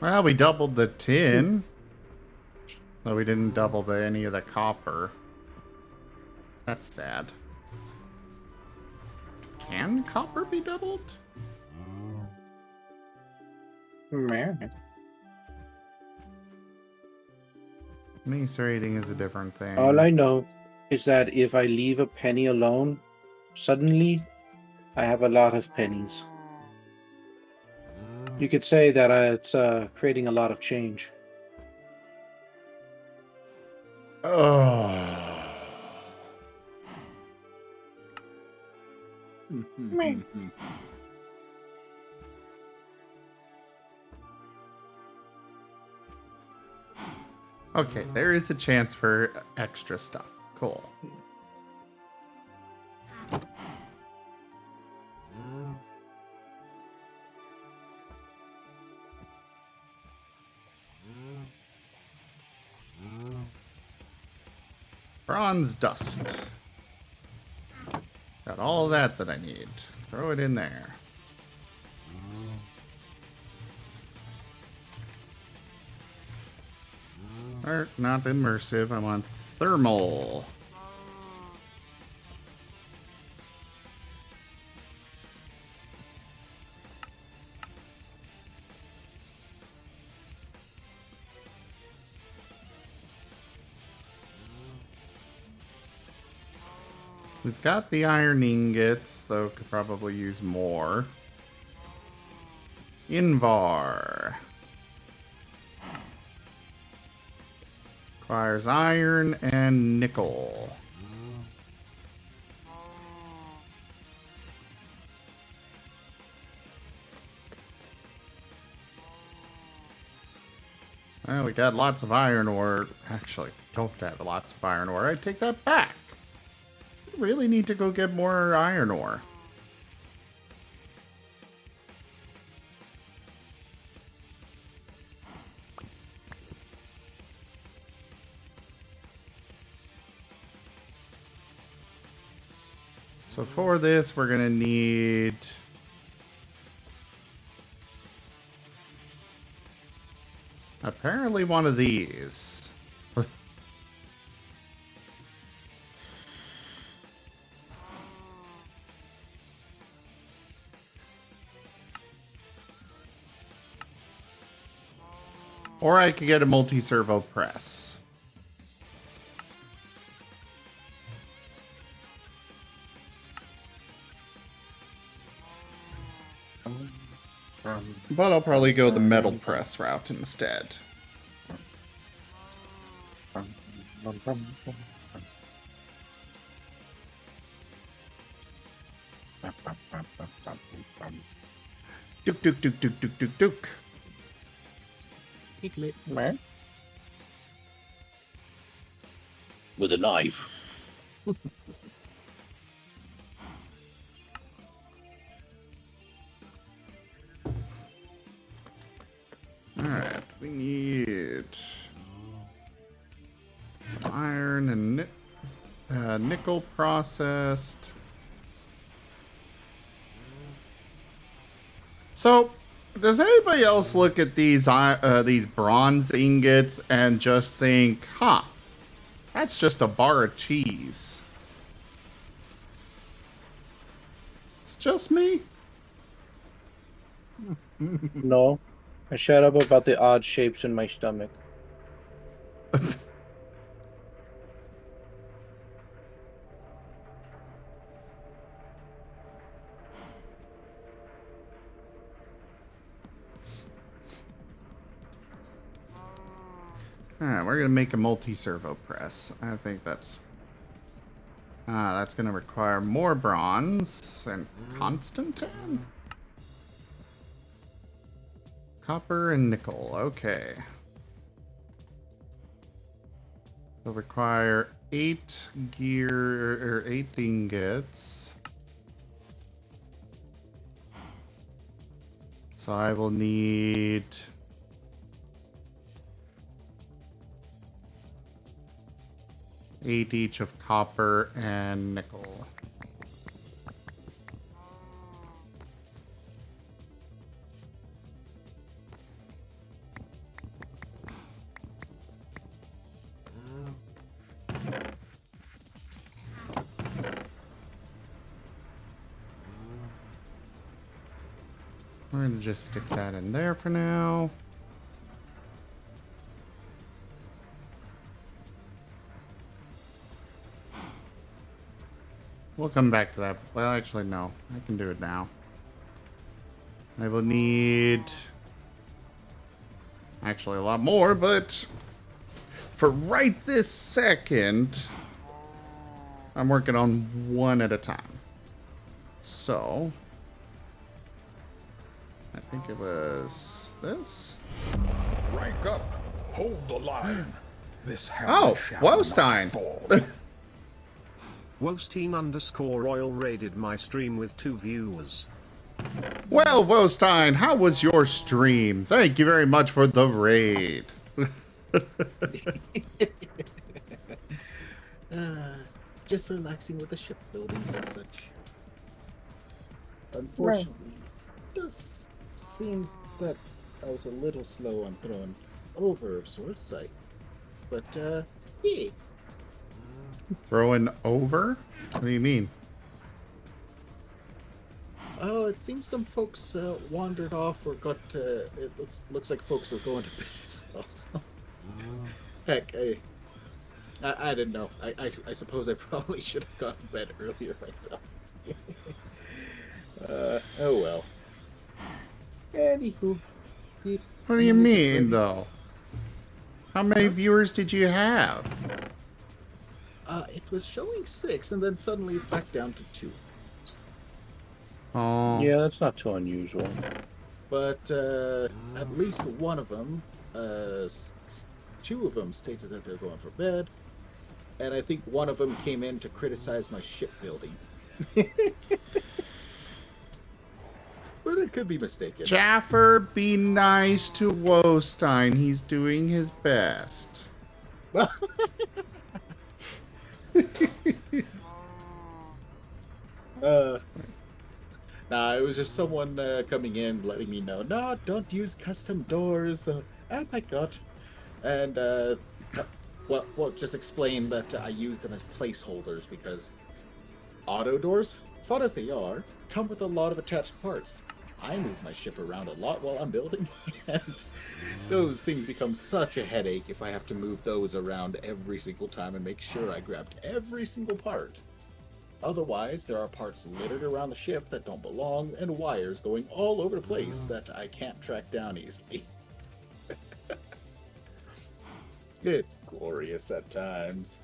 Well, we doubled the tin. Though we didn't double any of the copper. That's sad. Can copper be doubled? Mace rating is a different thing. All I know is that if I leave a penny alone, suddenly I have a lot of pennies. You could say that it's creating a lot of change. Oh. Okay, there is a chance for extra stuff. Cool. Bronze dust. Got all that I need. Throw it in there. Or not immersive, I want thermal. We've got the iron ingots, though could probably use more. Invar. Requires iron and nickel. Well, we got lots of iron ore. Actually, don't have lots of iron ore. I take that back. Really need to go get more iron ore. So for this, we're gonna need apparently one of these. Or I could get a multi-servo press. But I'll probably go the metal press route instead. Duke, duke, duke, duke, duke, duke, duke. Piglet. With a knife. Alright, we need some iron and nickel processed. So, does anybody else look at these bronze ingots and just think, huh, that's just a bar of cheese? It's just me? No. I shut up about the odd shapes in my stomach. Alright, we're gonna make a multi-servo press. I think that's gonna require more bronze and Constantine? Copper and nickel, okay. It'll require 8 ingots. So I will need 8 each of copper and nickel. We're gonna just stick that in there for now. We'll come back to that. Well, actually, no. I can do it now. I will need actually a lot more, but for right this second, I'm working on one at a time. So I think it was this. Rank up. Hold the line. This hammer Oh, shall Wostein. not fall. Wostein_Royal raided my stream with 2 viewers. Well, Wostein, how was your stream? Thank you very much for the raid. Just relaxing with the shipbuildings and such. Unfortunately, it does seem that I was a little slow on throwing over of sorts. But yeah. Throwing over? What do you mean? Oh, it seems some folks wandered off or got. It looks like folks were going to bed as well. So. Heck, I didn't know. I suppose I probably should have gone to bed earlier myself. Oh well. Anywho. What do you mean, though? How many viewers did you have? It was showing 6, and then suddenly it's back down to 2. Oh. Yeah, that's not too unusual. But at least one of them, 2 of them stated that they're going for bed, and I think one of them came in to criticize my shipbuilding. But it could be mistaken. Jaffer, be nice to Wostein. He's doing his best. Nah, it was just someone coming in, letting me know, no, don't use custom doors. Oh my god. And, well, just explain that I use them as placeholders because auto doors, fun as they are, come with a lot of attached parts. I move my ship around a lot while I'm building, and those things become such a headache if I have to move those around every single time and make sure I grabbed every single part. Otherwise, there are parts littered around the ship that don't belong, and wires going all over the place that I can't track down easily. It's glorious at times.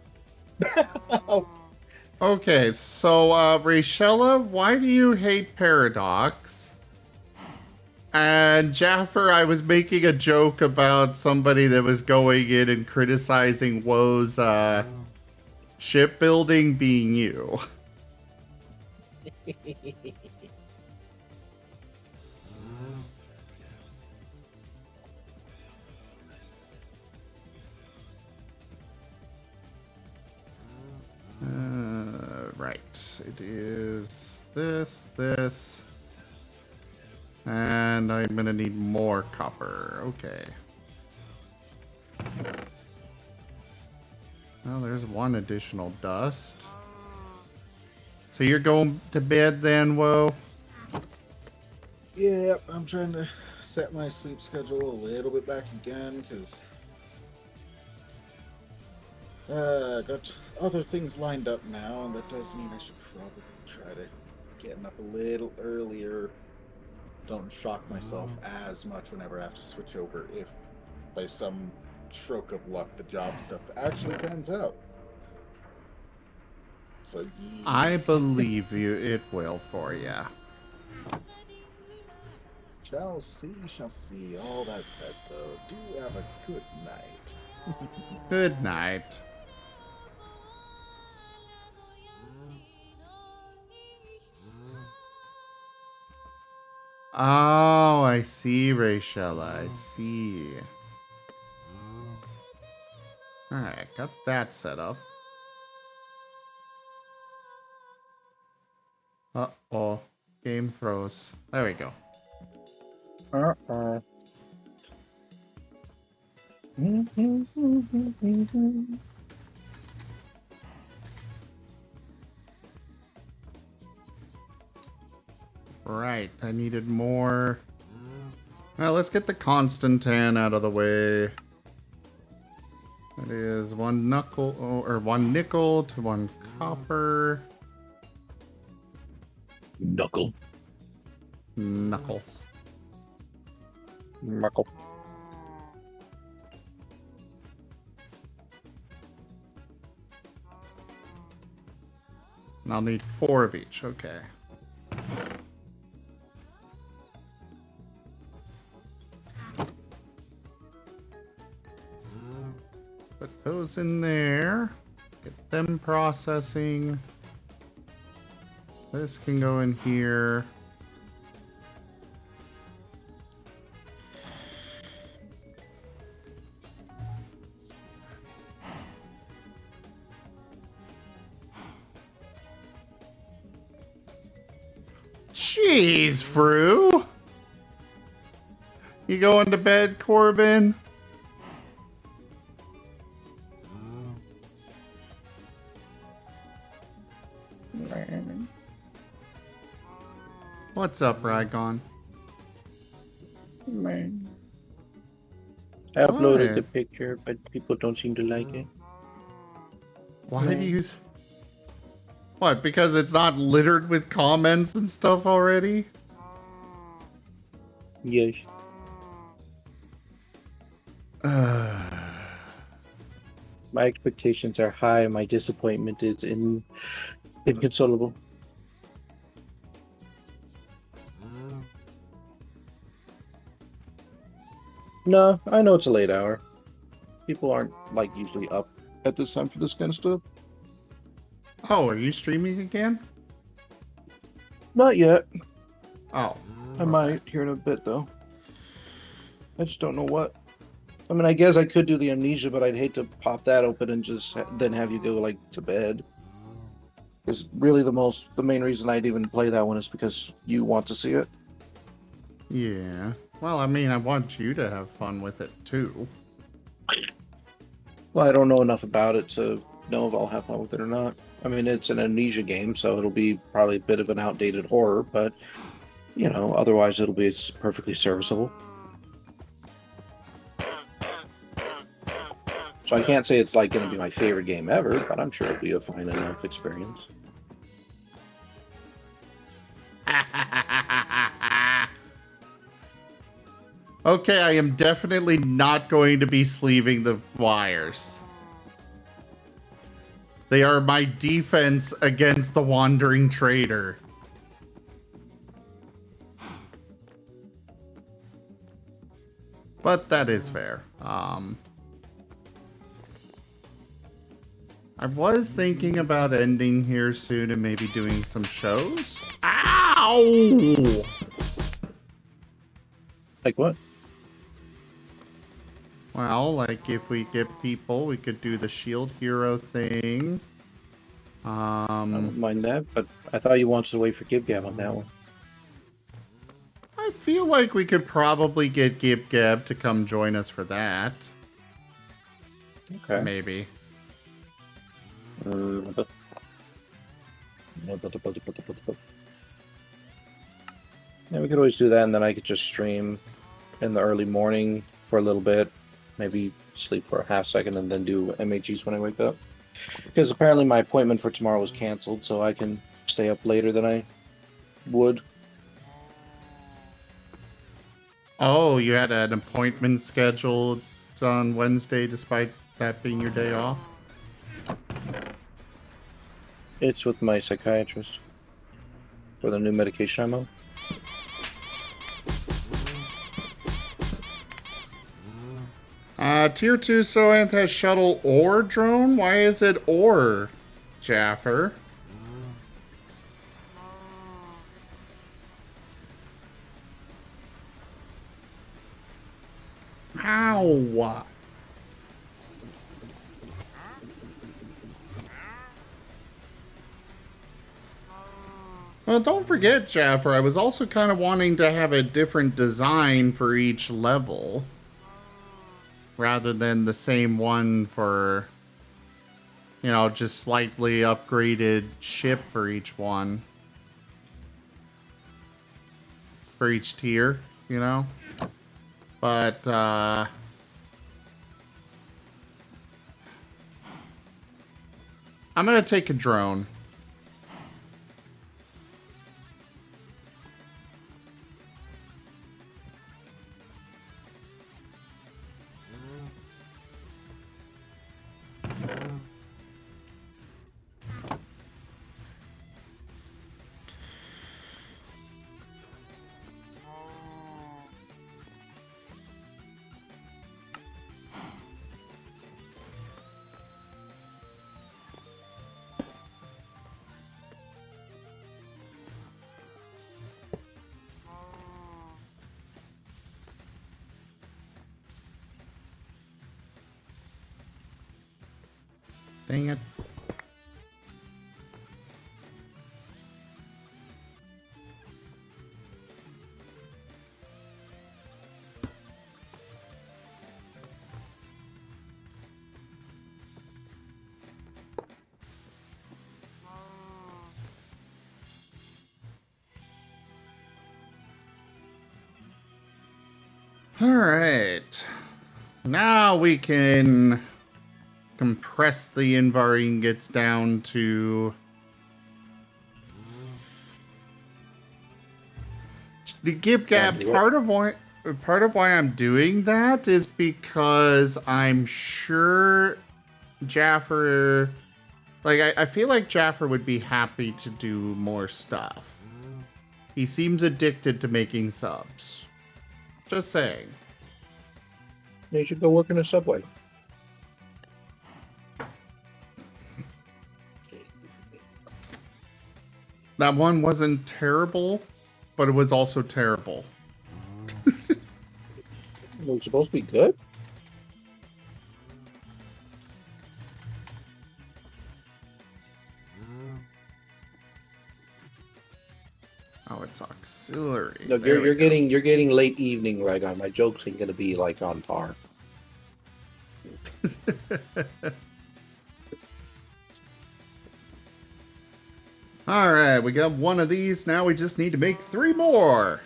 Okay, so, Rachella, why do you hate Paradox? And Jaffer, I was making a joke about somebody that was going in and criticizing Woe's, shipbuilding being you. Right. It is this. And I'm gonna need more copper. Okay. Well, there's one additional dust. So you're going to bed then, Woe? Yeah, I'm trying to set my sleep schedule a little bit back again, because I got other things lined up now, and that does mean I should probably try to get up a little earlier. Don't shock myself as much whenever I have to switch over if, by some stroke of luck, the job stuff actually pans out. So, yeah. I believe you. It will for ya. Shall see, shall see. All that said, though, do have a good night. Good night. Oh, I see, Rachella. I see. Alright, got that set up. Uh-oh. Game froze. There we go. Uh-oh. Right, I needed more. Well, let's get the Constantan out of the way. That is one nickel to 1 copper. Knuckle. Knuckles. Knuckle. And I'll need 4 of each, okay. Put those in there. Get them processing. This can go in here. Jeez, Fru. You going to bed, Corbin? What's up, Rygon? Man. I uploaded the What? picture, but people don't seem to like it. Why do you... What, because it's not littered with comments and stuff already? Yes. My expectations are high. My disappointment is inconsolable. No, I know it's a late hour. People aren't like usually up at this time for this kind of stuff. Oh, are you streaming again? Not yet. Oh. I might here in a bit though. I just don't know what. I mean, I guess I could do the amnesia, but I'd hate to pop that open and just then have you go like to bed. Because really, the main reason I'd even play that one is because you want to see it. Yeah. Well, I mean, I want you to have fun with it too. Well, I don't know enough about it to know if I'll have fun with it or not. I mean, it's an amnesia game, so it'll be probably a bit of an outdated horror, but you know, otherwise it'll be perfectly serviceable. So I can't say it's like going to be my favorite game ever, but I'm sure it'll be a fine enough experience. Okay, I am definitely not going to be sleeving the wires. They are my defense against the wandering trader. But that is fair. I was thinking about ending here soon and maybe doing some shows. Ow! Like what? Well, like if we get people, we could do the shield hero thing. I don't mind that, but I thought you wanted to wait for GibGab on that one. I feel like we could probably get Gib Gab to come join us for that. Okay. Maybe. Yeah, we could always do that, and then I could just stream in the early morning for a little bit, maybe sleep for a half second, and then do MHGs when I wake up. Because apparently my appointment for tomorrow was canceled, so I can stay up later than I would. Oh, you had an appointment scheduled on Wednesday despite that being your day off? It's with my psychiatrist for the new medication I'm on. Tier 2 Soanth has shuttle or drone? Why is it or, Jaffer? Ow! Well, don't forget, Jaffer, I was also kind of wanting to have a different design for each level. Rather than the same one for, you know, just slightly upgraded ship for each one. For each tier, you know? But, I'm gonna take a drone. Dang it. Alright. Now we can compress the Invar ingots down to... The Gib Gab, part of why I'm doing that is because I'm sure Jaffer... Like, I feel like Jaffer would be happy to do more stuff. He seems addicted to making subs. Just saying. You should go work in a Subway. That one wasn't terrible, but it was also terrible. It was supposed to be good? Oh, it's auxiliary. Look, you're getting late evening right on. My jokes ain't gonna be like on par. All right, we got one of these. Now we just need to make 3 more.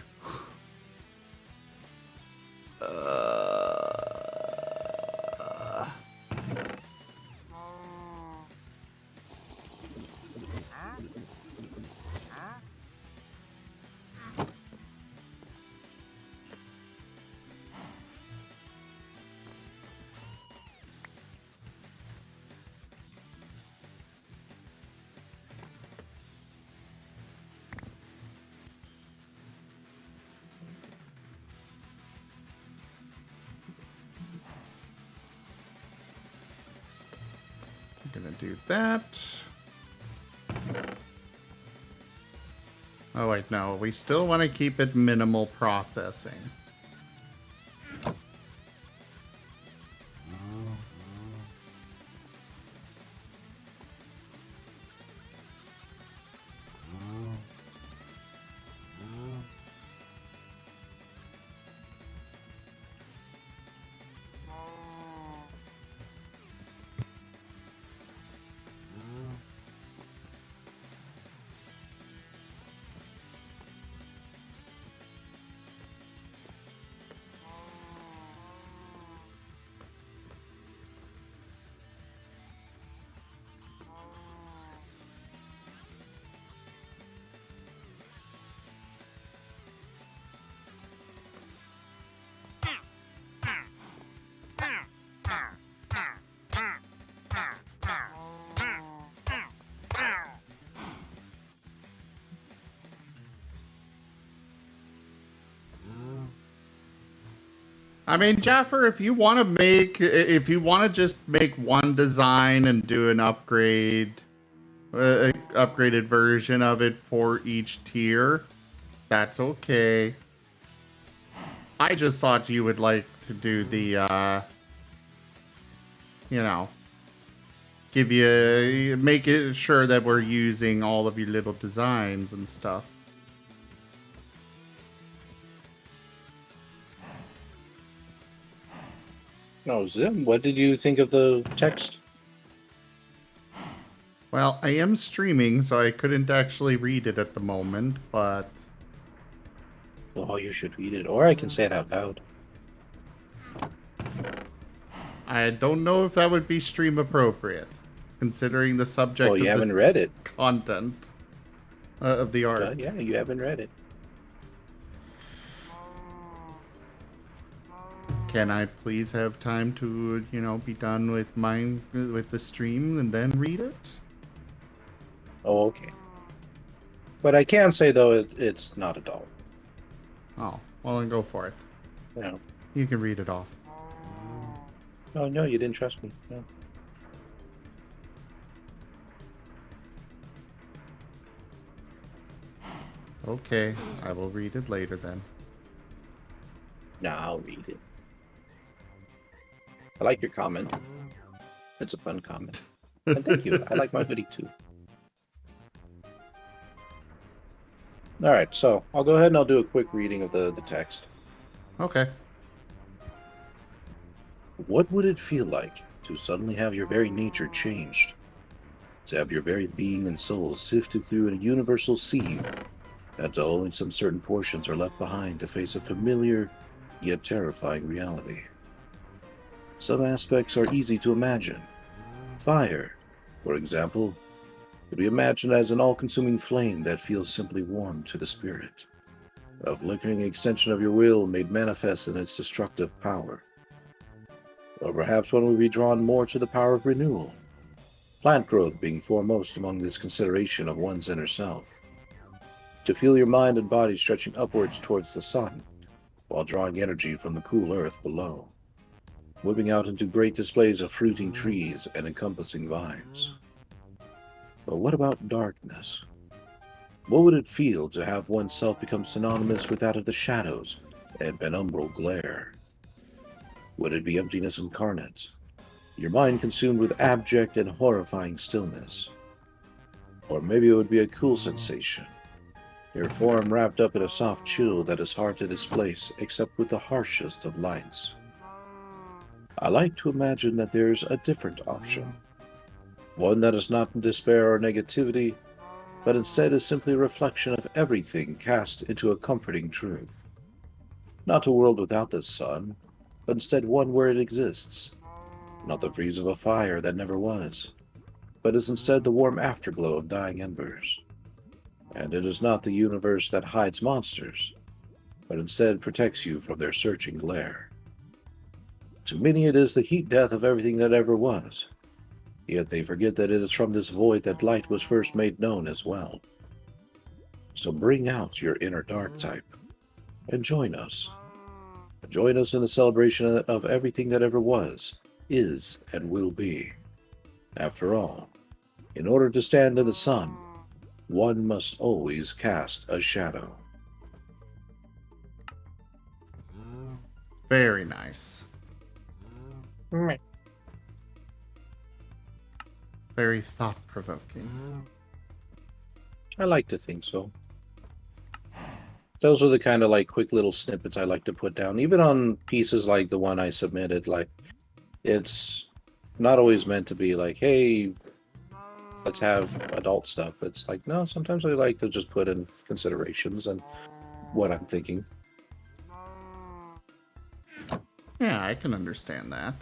Gonna do that. Oh wait, no, we still want to keep it minimal processing. I mean, Jaffer, if you want to just make one design and do an upgraded version of it for each tier, that's okay. I just thought you would like to do the, make it sure that we're using all of your little designs and stuff. No, Zim, what did you think of the text? Well, I am streaming, so I couldn't actually read it at the moment, but... Oh, you should read it, or I can say it out loud. I don't know if that would be stream appropriate, considering the subject you of haven't read it. Content of the art. Yeah, you haven't read it. Can I please have time to, be done with the stream and then read it? Oh, okay. But I can say, though, it's not a doll. Oh, well, then go for it. No. You can read it off. Oh, no, you didn't trust me. No. Okay, I will read it later then. No, I'll read it. I like your comment. It's a fun comment. And thank you. I like my hoodie too. Alright, so I'll go ahead and I'll do a quick reading of the text. Okay. What would it feel like to suddenly have your very nature changed? To have your very being and soul sifted through a universal sieve, that only some certain portions are left behind to face a familiar yet terrifying reality. Some aspects are easy to imagine. Fire, for example, could be imagined as an all-consuming flame that feels simply warm to the spirit. A flickering extension of your will made manifest in its destructive power. Or perhaps one would be drawn more to the power of renewal, plant growth being foremost among this consideration of one's inner self. To feel your mind and body stretching upwards towards the sun, while drawing energy from the cool earth below, moving out into great displays of fruiting trees and encompassing vines. But what about darkness? What would it feel to have oneself become synonymous with that of the shadows and penumbral glare? Would it be emptiness incarnate, your mind consumed with abject and horrifying stillness? Or maybe it would be a cool sensation, your form wrapped up in a soft chill that is hard to displace except with the harshest of lights. I like to imagine that there's a different option, one that is not in despair or negativity, but instead is simply a reflection of everything cast into a comforting truth. Not a world without the sun, but instead one where it exists. Not the freeze of a fire that never was, but is instead the warm afterglow of dying embers. And it is not the universe that hides monsters, but instead protects you from their searching glare. To many it is the heat death of everything that ever was, yet they forget that it is from this void that light was first made known as well. So bring out your inner dark type, and join us. Join us in the celebration of everything that ever was, is, and will be. After all, in order to stand in the sun, one must always cast a shadow. Very nice. Very thought-provoking. I like to think so. Those are the kind of like quick little snippets I like to put down, even on pieces like the one I submitted. Like, it's not always meant to be like, hey, let's have adult stuff. It's like, no, sometimes I like to just put in considerations and what I'm thinking. Yeah, I can understand that.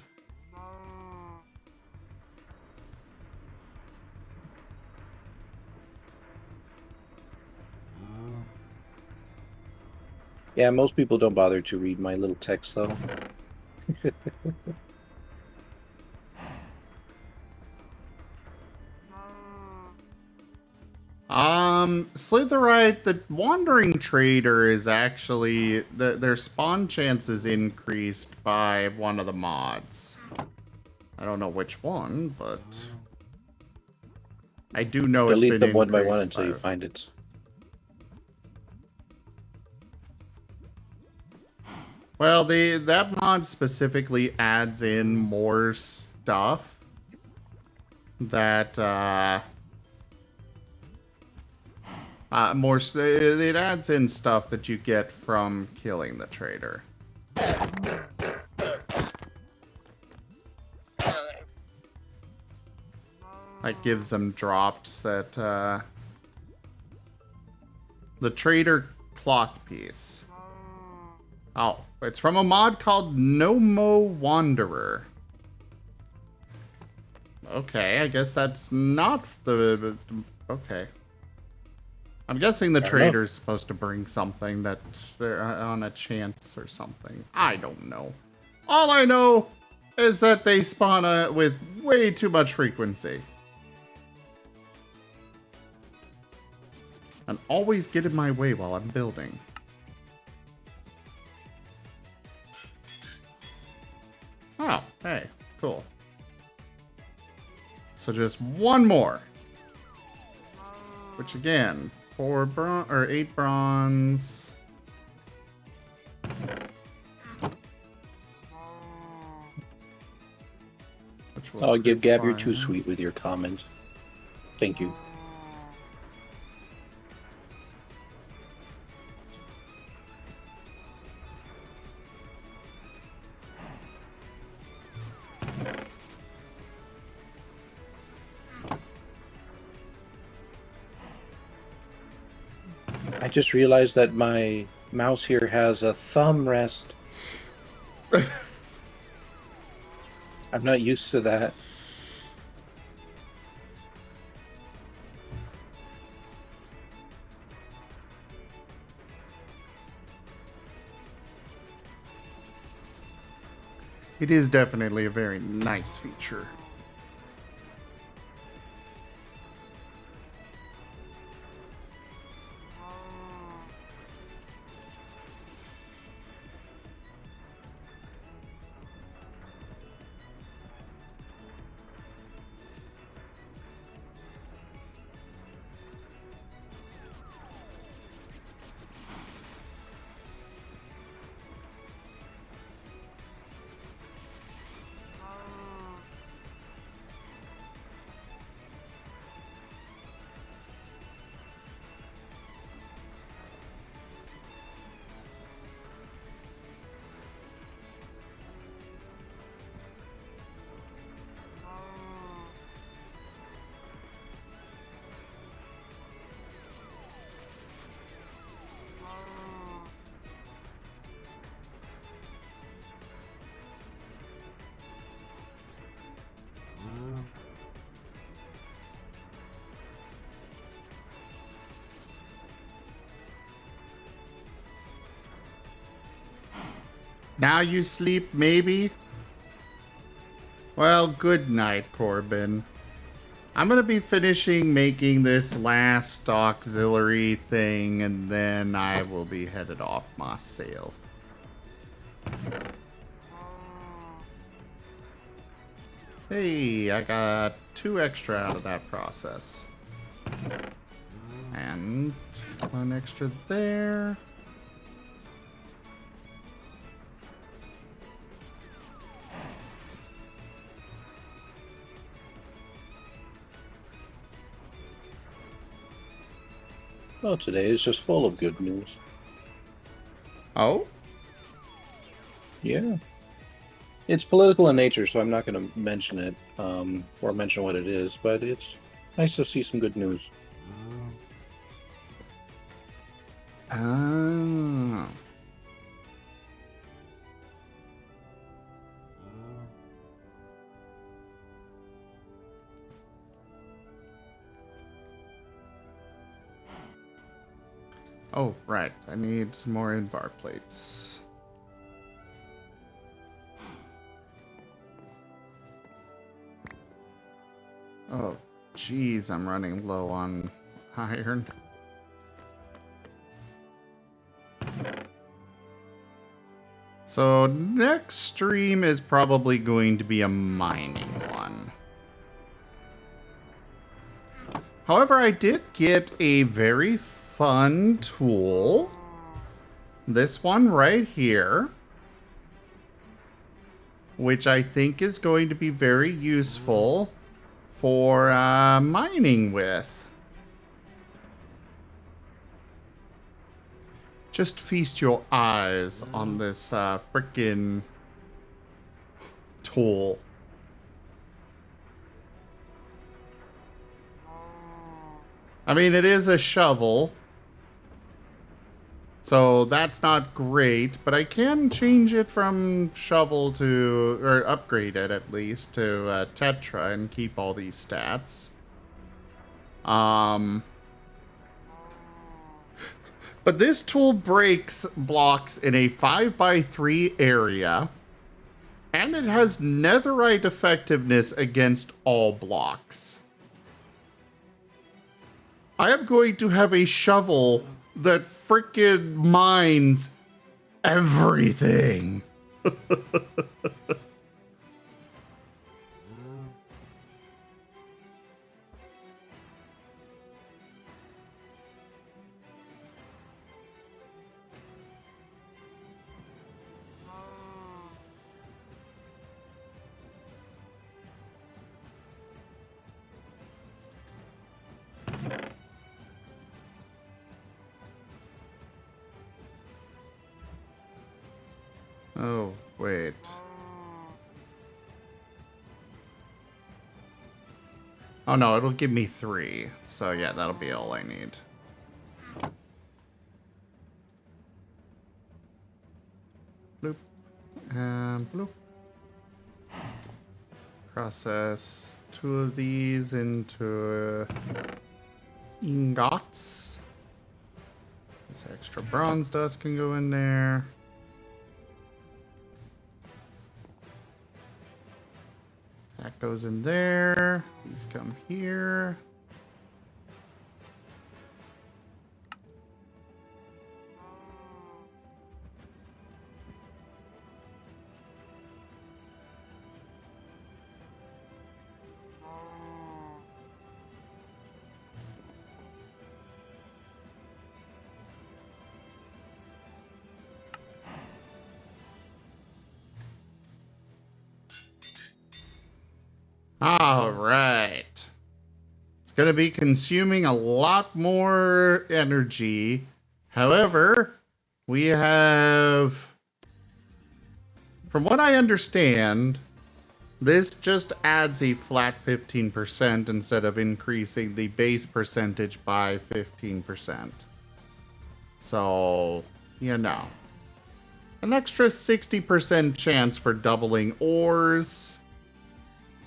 Yeah, most people don't bother to read my little text, though. Slitherite, the Wandering Trader is actually, their spawn chance is increased by one of the mods. I don't know which one, but I do know it's been Delete them one by increased one until you find it. Well, that mod specifically adds in more stuff that, it adds in stuff that you get from killing the trader. Like, gives them drops that, the trader cloth piece. Oh, it's from a mod called Nomo Wanderer. Okay, I guess that's not the... Okay. I'm guessing the trader's supposed to bring something that on a chance or something. I don't know. All I know is that they spawn with way too much frequency. And always get in my way while I'm building. Oh, hey, cool. So just one more. Which again, 8 bronze. I'll give Gab, you're too sweet with your comment. Thank you. I just realized that my mouse here has a thumb rest I'm not used to that. It is definitely a very nice feature. Now you sleep, maybe? Well, good night, Corbin. I'm gonna be finishing making this last auxiliary thing, and then I will be headed off myself. Hey, I got 2 extra out of that process. And 1 extra there. Well, today is just full of good news. Oh? Yeah. It's political in nature, so I'm not going to mention it, or mention what it is, but it's nice to see some good news. Ah. Oh, right. I need some more Invar plates. Oh, jeez, I'm running low on iron. So next stream is probably going to be a mining one. However, I did get a very fun tool. This one right here, which I think is going to be very useful for mining with. Just feast your eyes on this frickin' tool. I mean, it is a shovel, so that's not great, but I can change it from shovel to, or upgrade it at least, to Tetra and keep all these stats. But this tool breaks blocks in a 5x3 area, and it has netherite effectiveness against all blocks. I am going to have a shovel that frickin' mines everything. Oh, wait. Oh no, it'll give me 3. So yeah, that'll be all I need. Bloop. And bloop. Process 2 of these into ingots. This extra bronze dust can go in there. That goes in there. These come here. All right. It's going to be consuming a lot more energy. However, we have, from what I understand, this just adds a flat 15% instead of increasing the base percentage by 15%. So, you know. An extra 60% chance for doubling ores.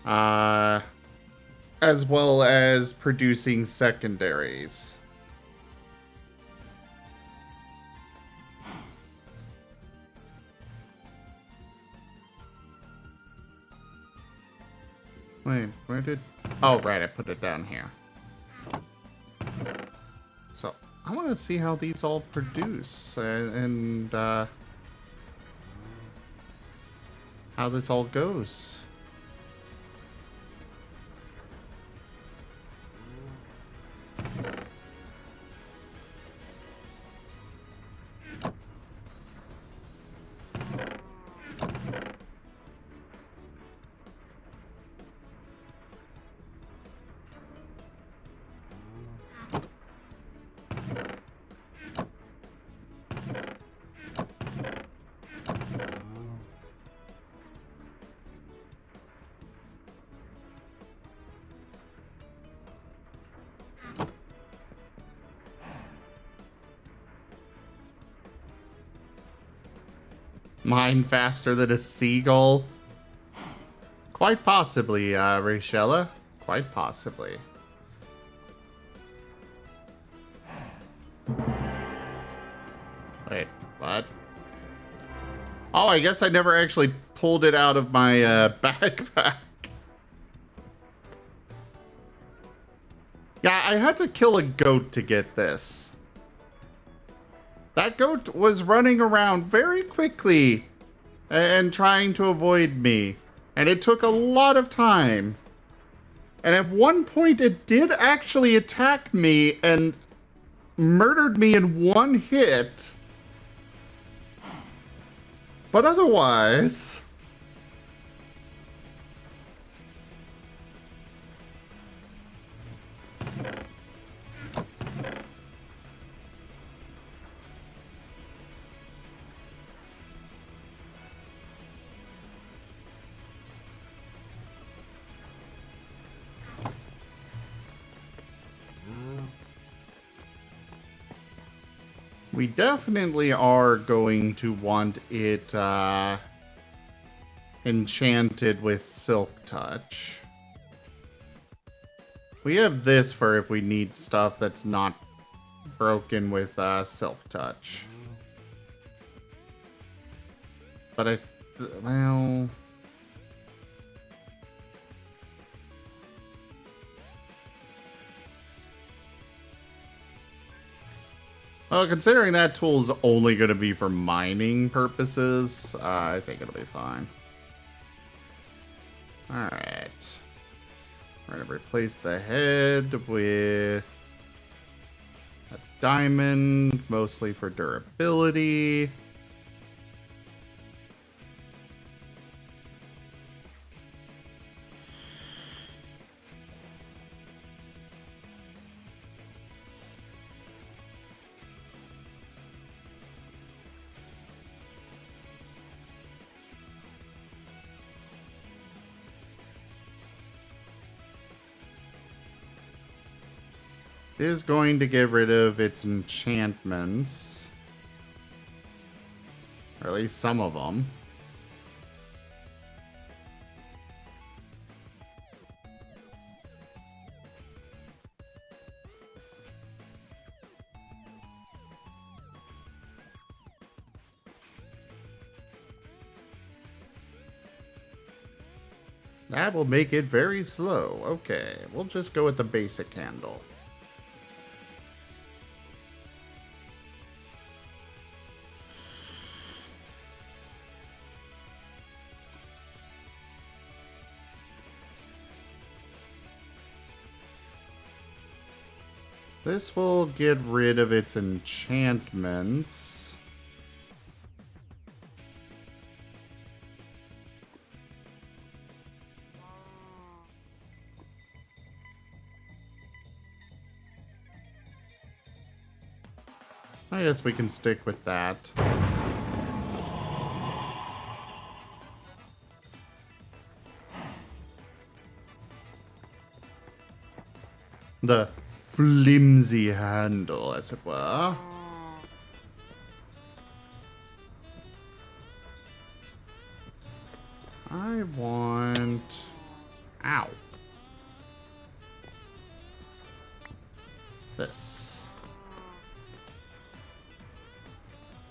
As well as producing secondaries. Wait, where did... Oh, right, I put it down here. So, I want to see how these all produce and how this all goes. Mine faster than a seagull? Quite possibly, Rachella. Quite possibly. Wait, what? Oh, I guess I never actually pulled it out of my backpack. Yeah, I had to kill a goat to get this. That goat was running around very quickly and trying to avoid me. And it took a lot of time. And at one point it did actually attack me and murdered me in one hit. But otherwise... We definitely are going to want it enchanted with Silk Touch. We have this for if we need stuff that's not broken with Silk Touch. But well... Well, considering that tool is only going to be for mining purposes, I think it'll be fine. Alright. We're going to replace the head with a diamond, mostly for durability. Is going to get rid of its enchantments. Or at least some of them. That will make it very slow. Okay, we'll just go with the basic handle. This will get rid of its enchantments. I guess we can stick with that. The flimsy handle, as it were. I want... Ow. This.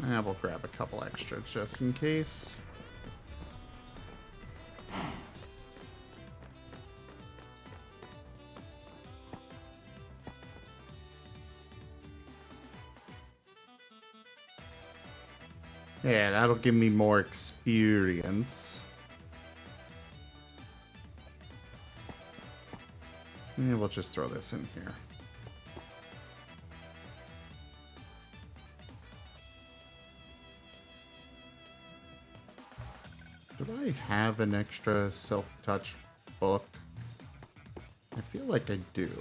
And we'll grab a couple extras just in case. Yeah, that'll give me more experience. And we'll just throw this in here. Do I have an extra self-touch book? I feel like I do.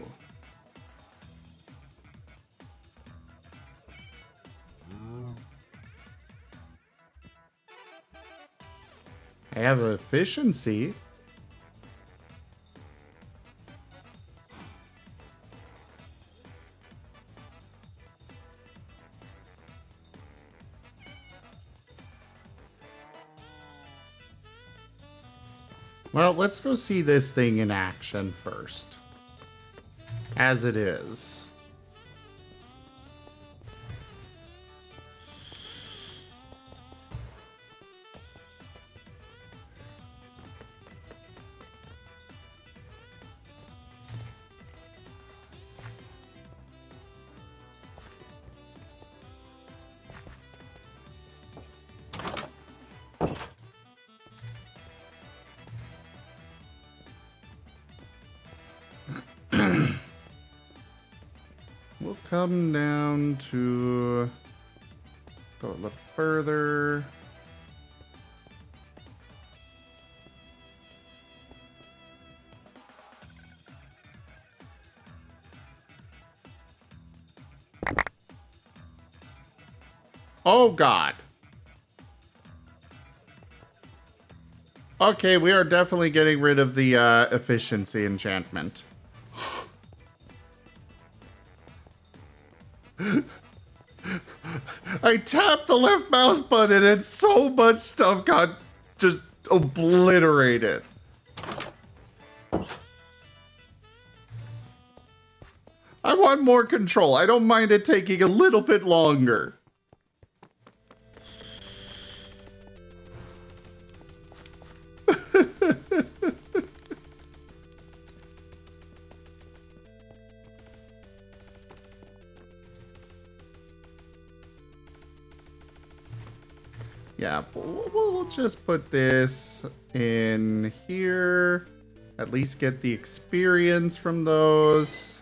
I have efficiency. Well, let's go see this thing in action first. As it is. We'll come down to go a little further. Oh God. Okay, we are definitely getting rid of the efficiency enchantment. I tapped the left mouse button and so much stuff got just obliterated. I want more control. I don't mind it taking a little bit longer. Yeah, we'll just put this in here. At least get the experience from those.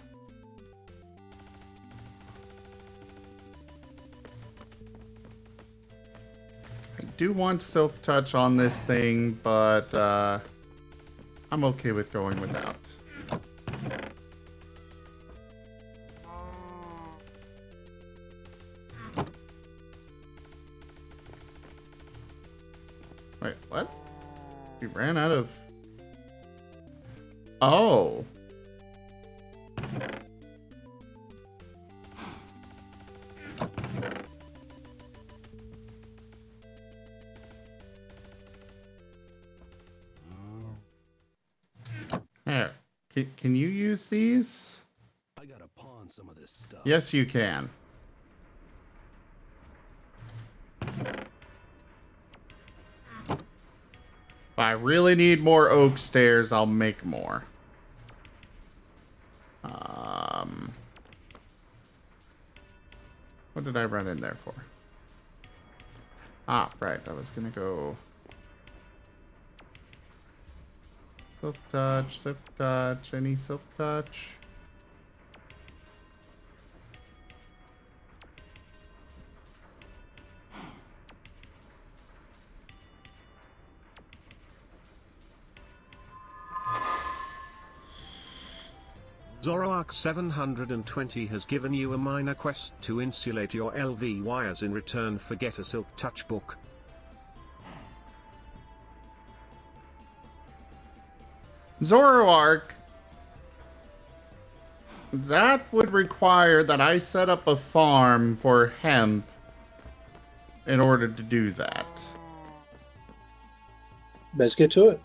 I do want silk touch on this thing, but I'm okay with going without. Wait, what? We ran out of... Oh. There. Can you use these? I gotta pawn some of this stuff. Yes, you can. If I really need more oak stairs, I'll make more. What did I run in there for? Ah, right. I was gonna go silk touch, any silk touch? Zoroark 720 has given you a minor quest to insulate your LV wires in return for get a silk touch book. Zoroark, that would require that I set up a farm for hemp in order to do that. Let's get to it.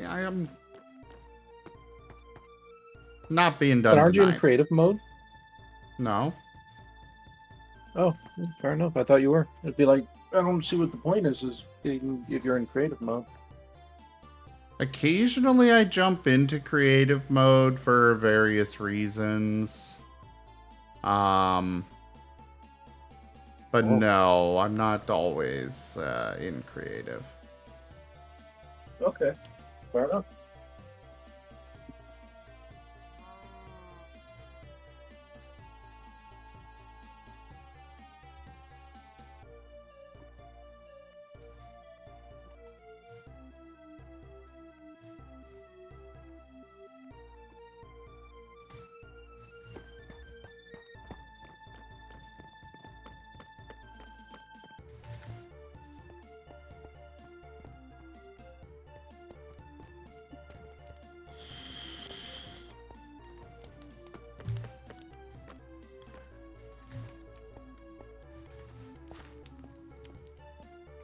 I am not being done But aren't you in tonight. creative mode? No. Oh, fair enough. I thought you were. It'd be like, I don't see what the point is if you're in creative mode. Occasionally I jump into creative mode for various reasons. But no, I'm not always in creative. Okay, fair enough.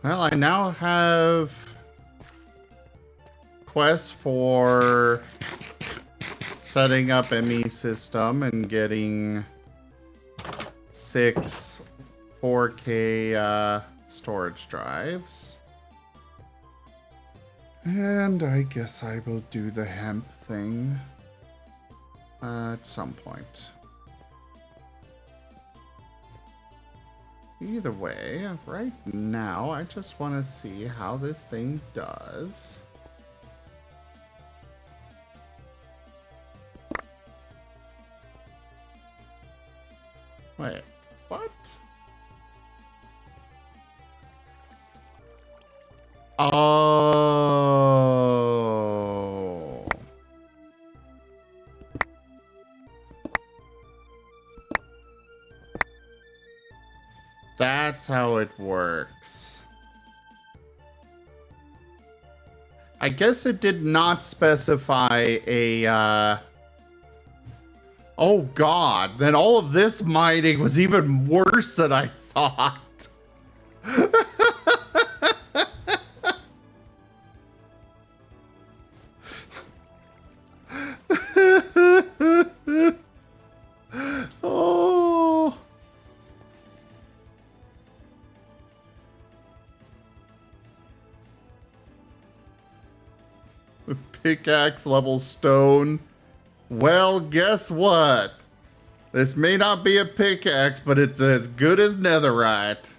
Well, I now have quests for setting up ME system and getting 6 4K storage drives. And I guess I will do the hemp thing at some point. Either way, right now, I just want to see how this thing does. Wait, what? Oh. That's how it works. I guess it did not specify a, Oh god, then all of this mining was even worse than I thought. Oh. Pickaxe level stone. Well, guess what? This may not be a pickaxe, but it's as good as netherite.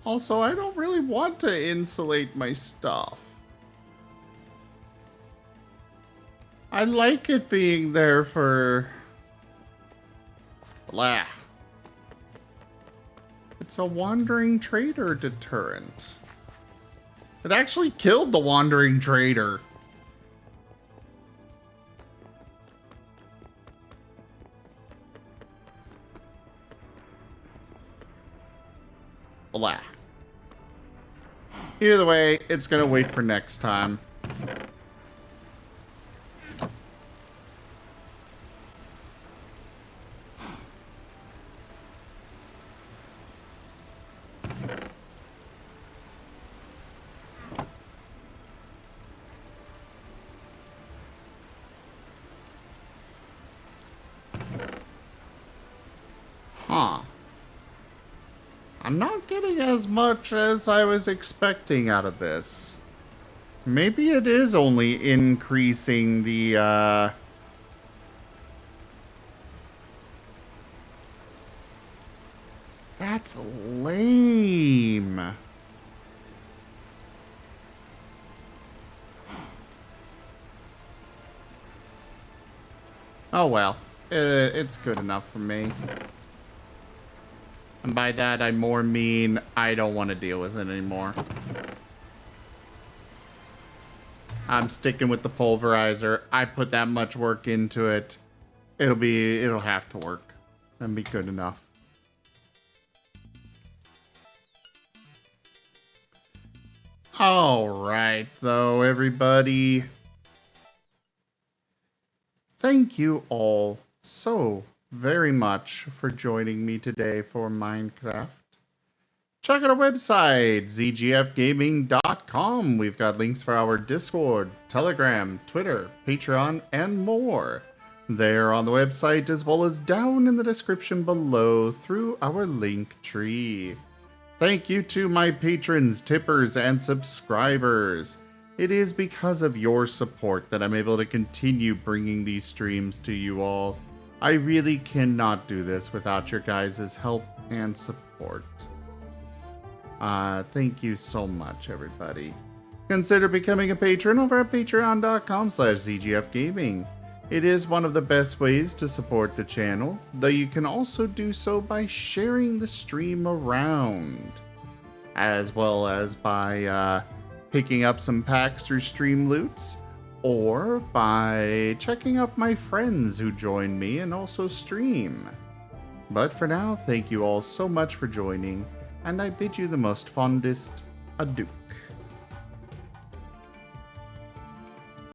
Also, I don't really want to insulate my stuff. I like it being there for... Blah. It's a wandering trader deterrent. It actually killed the wandering trader. Blah. Either way, it's gonna wait for next time. Huh. I'm not getting as much as I was expecting out of this. Maybe it is only increasing the, That's lame. Oh well. It's good enough for me. And by that, I more mean I don't want to deal with it anymore. I'm sticking with the pulverizer. I put that much work into it. It'll have to work and be good enough. All right, though, everybody. Thank you all so very much for joining me today for Minecraft. Check out our website, zgfgaming.com. We've got links for our Discord, Telegram, Twitter, Patreon, and more. They're on the website as well as down in the description below through our link tree. Thank you to my patrons, tippers, and subscribers. It is because of your support that I'm able to continue bringing these streams to you all. I really cannot do this without your guys' help and support. Thank you so much, everybody. Consider becoming a patron over at patreon.com/zgfgaming. It is one of the best ways to support the channel, though you can also do so by sharing the stream around, as well as by picking up some packs through stream loots, or by checking out my friends who join me and also stream. But for now, thank you all so much for joining, and I bid you the most fondest adieu.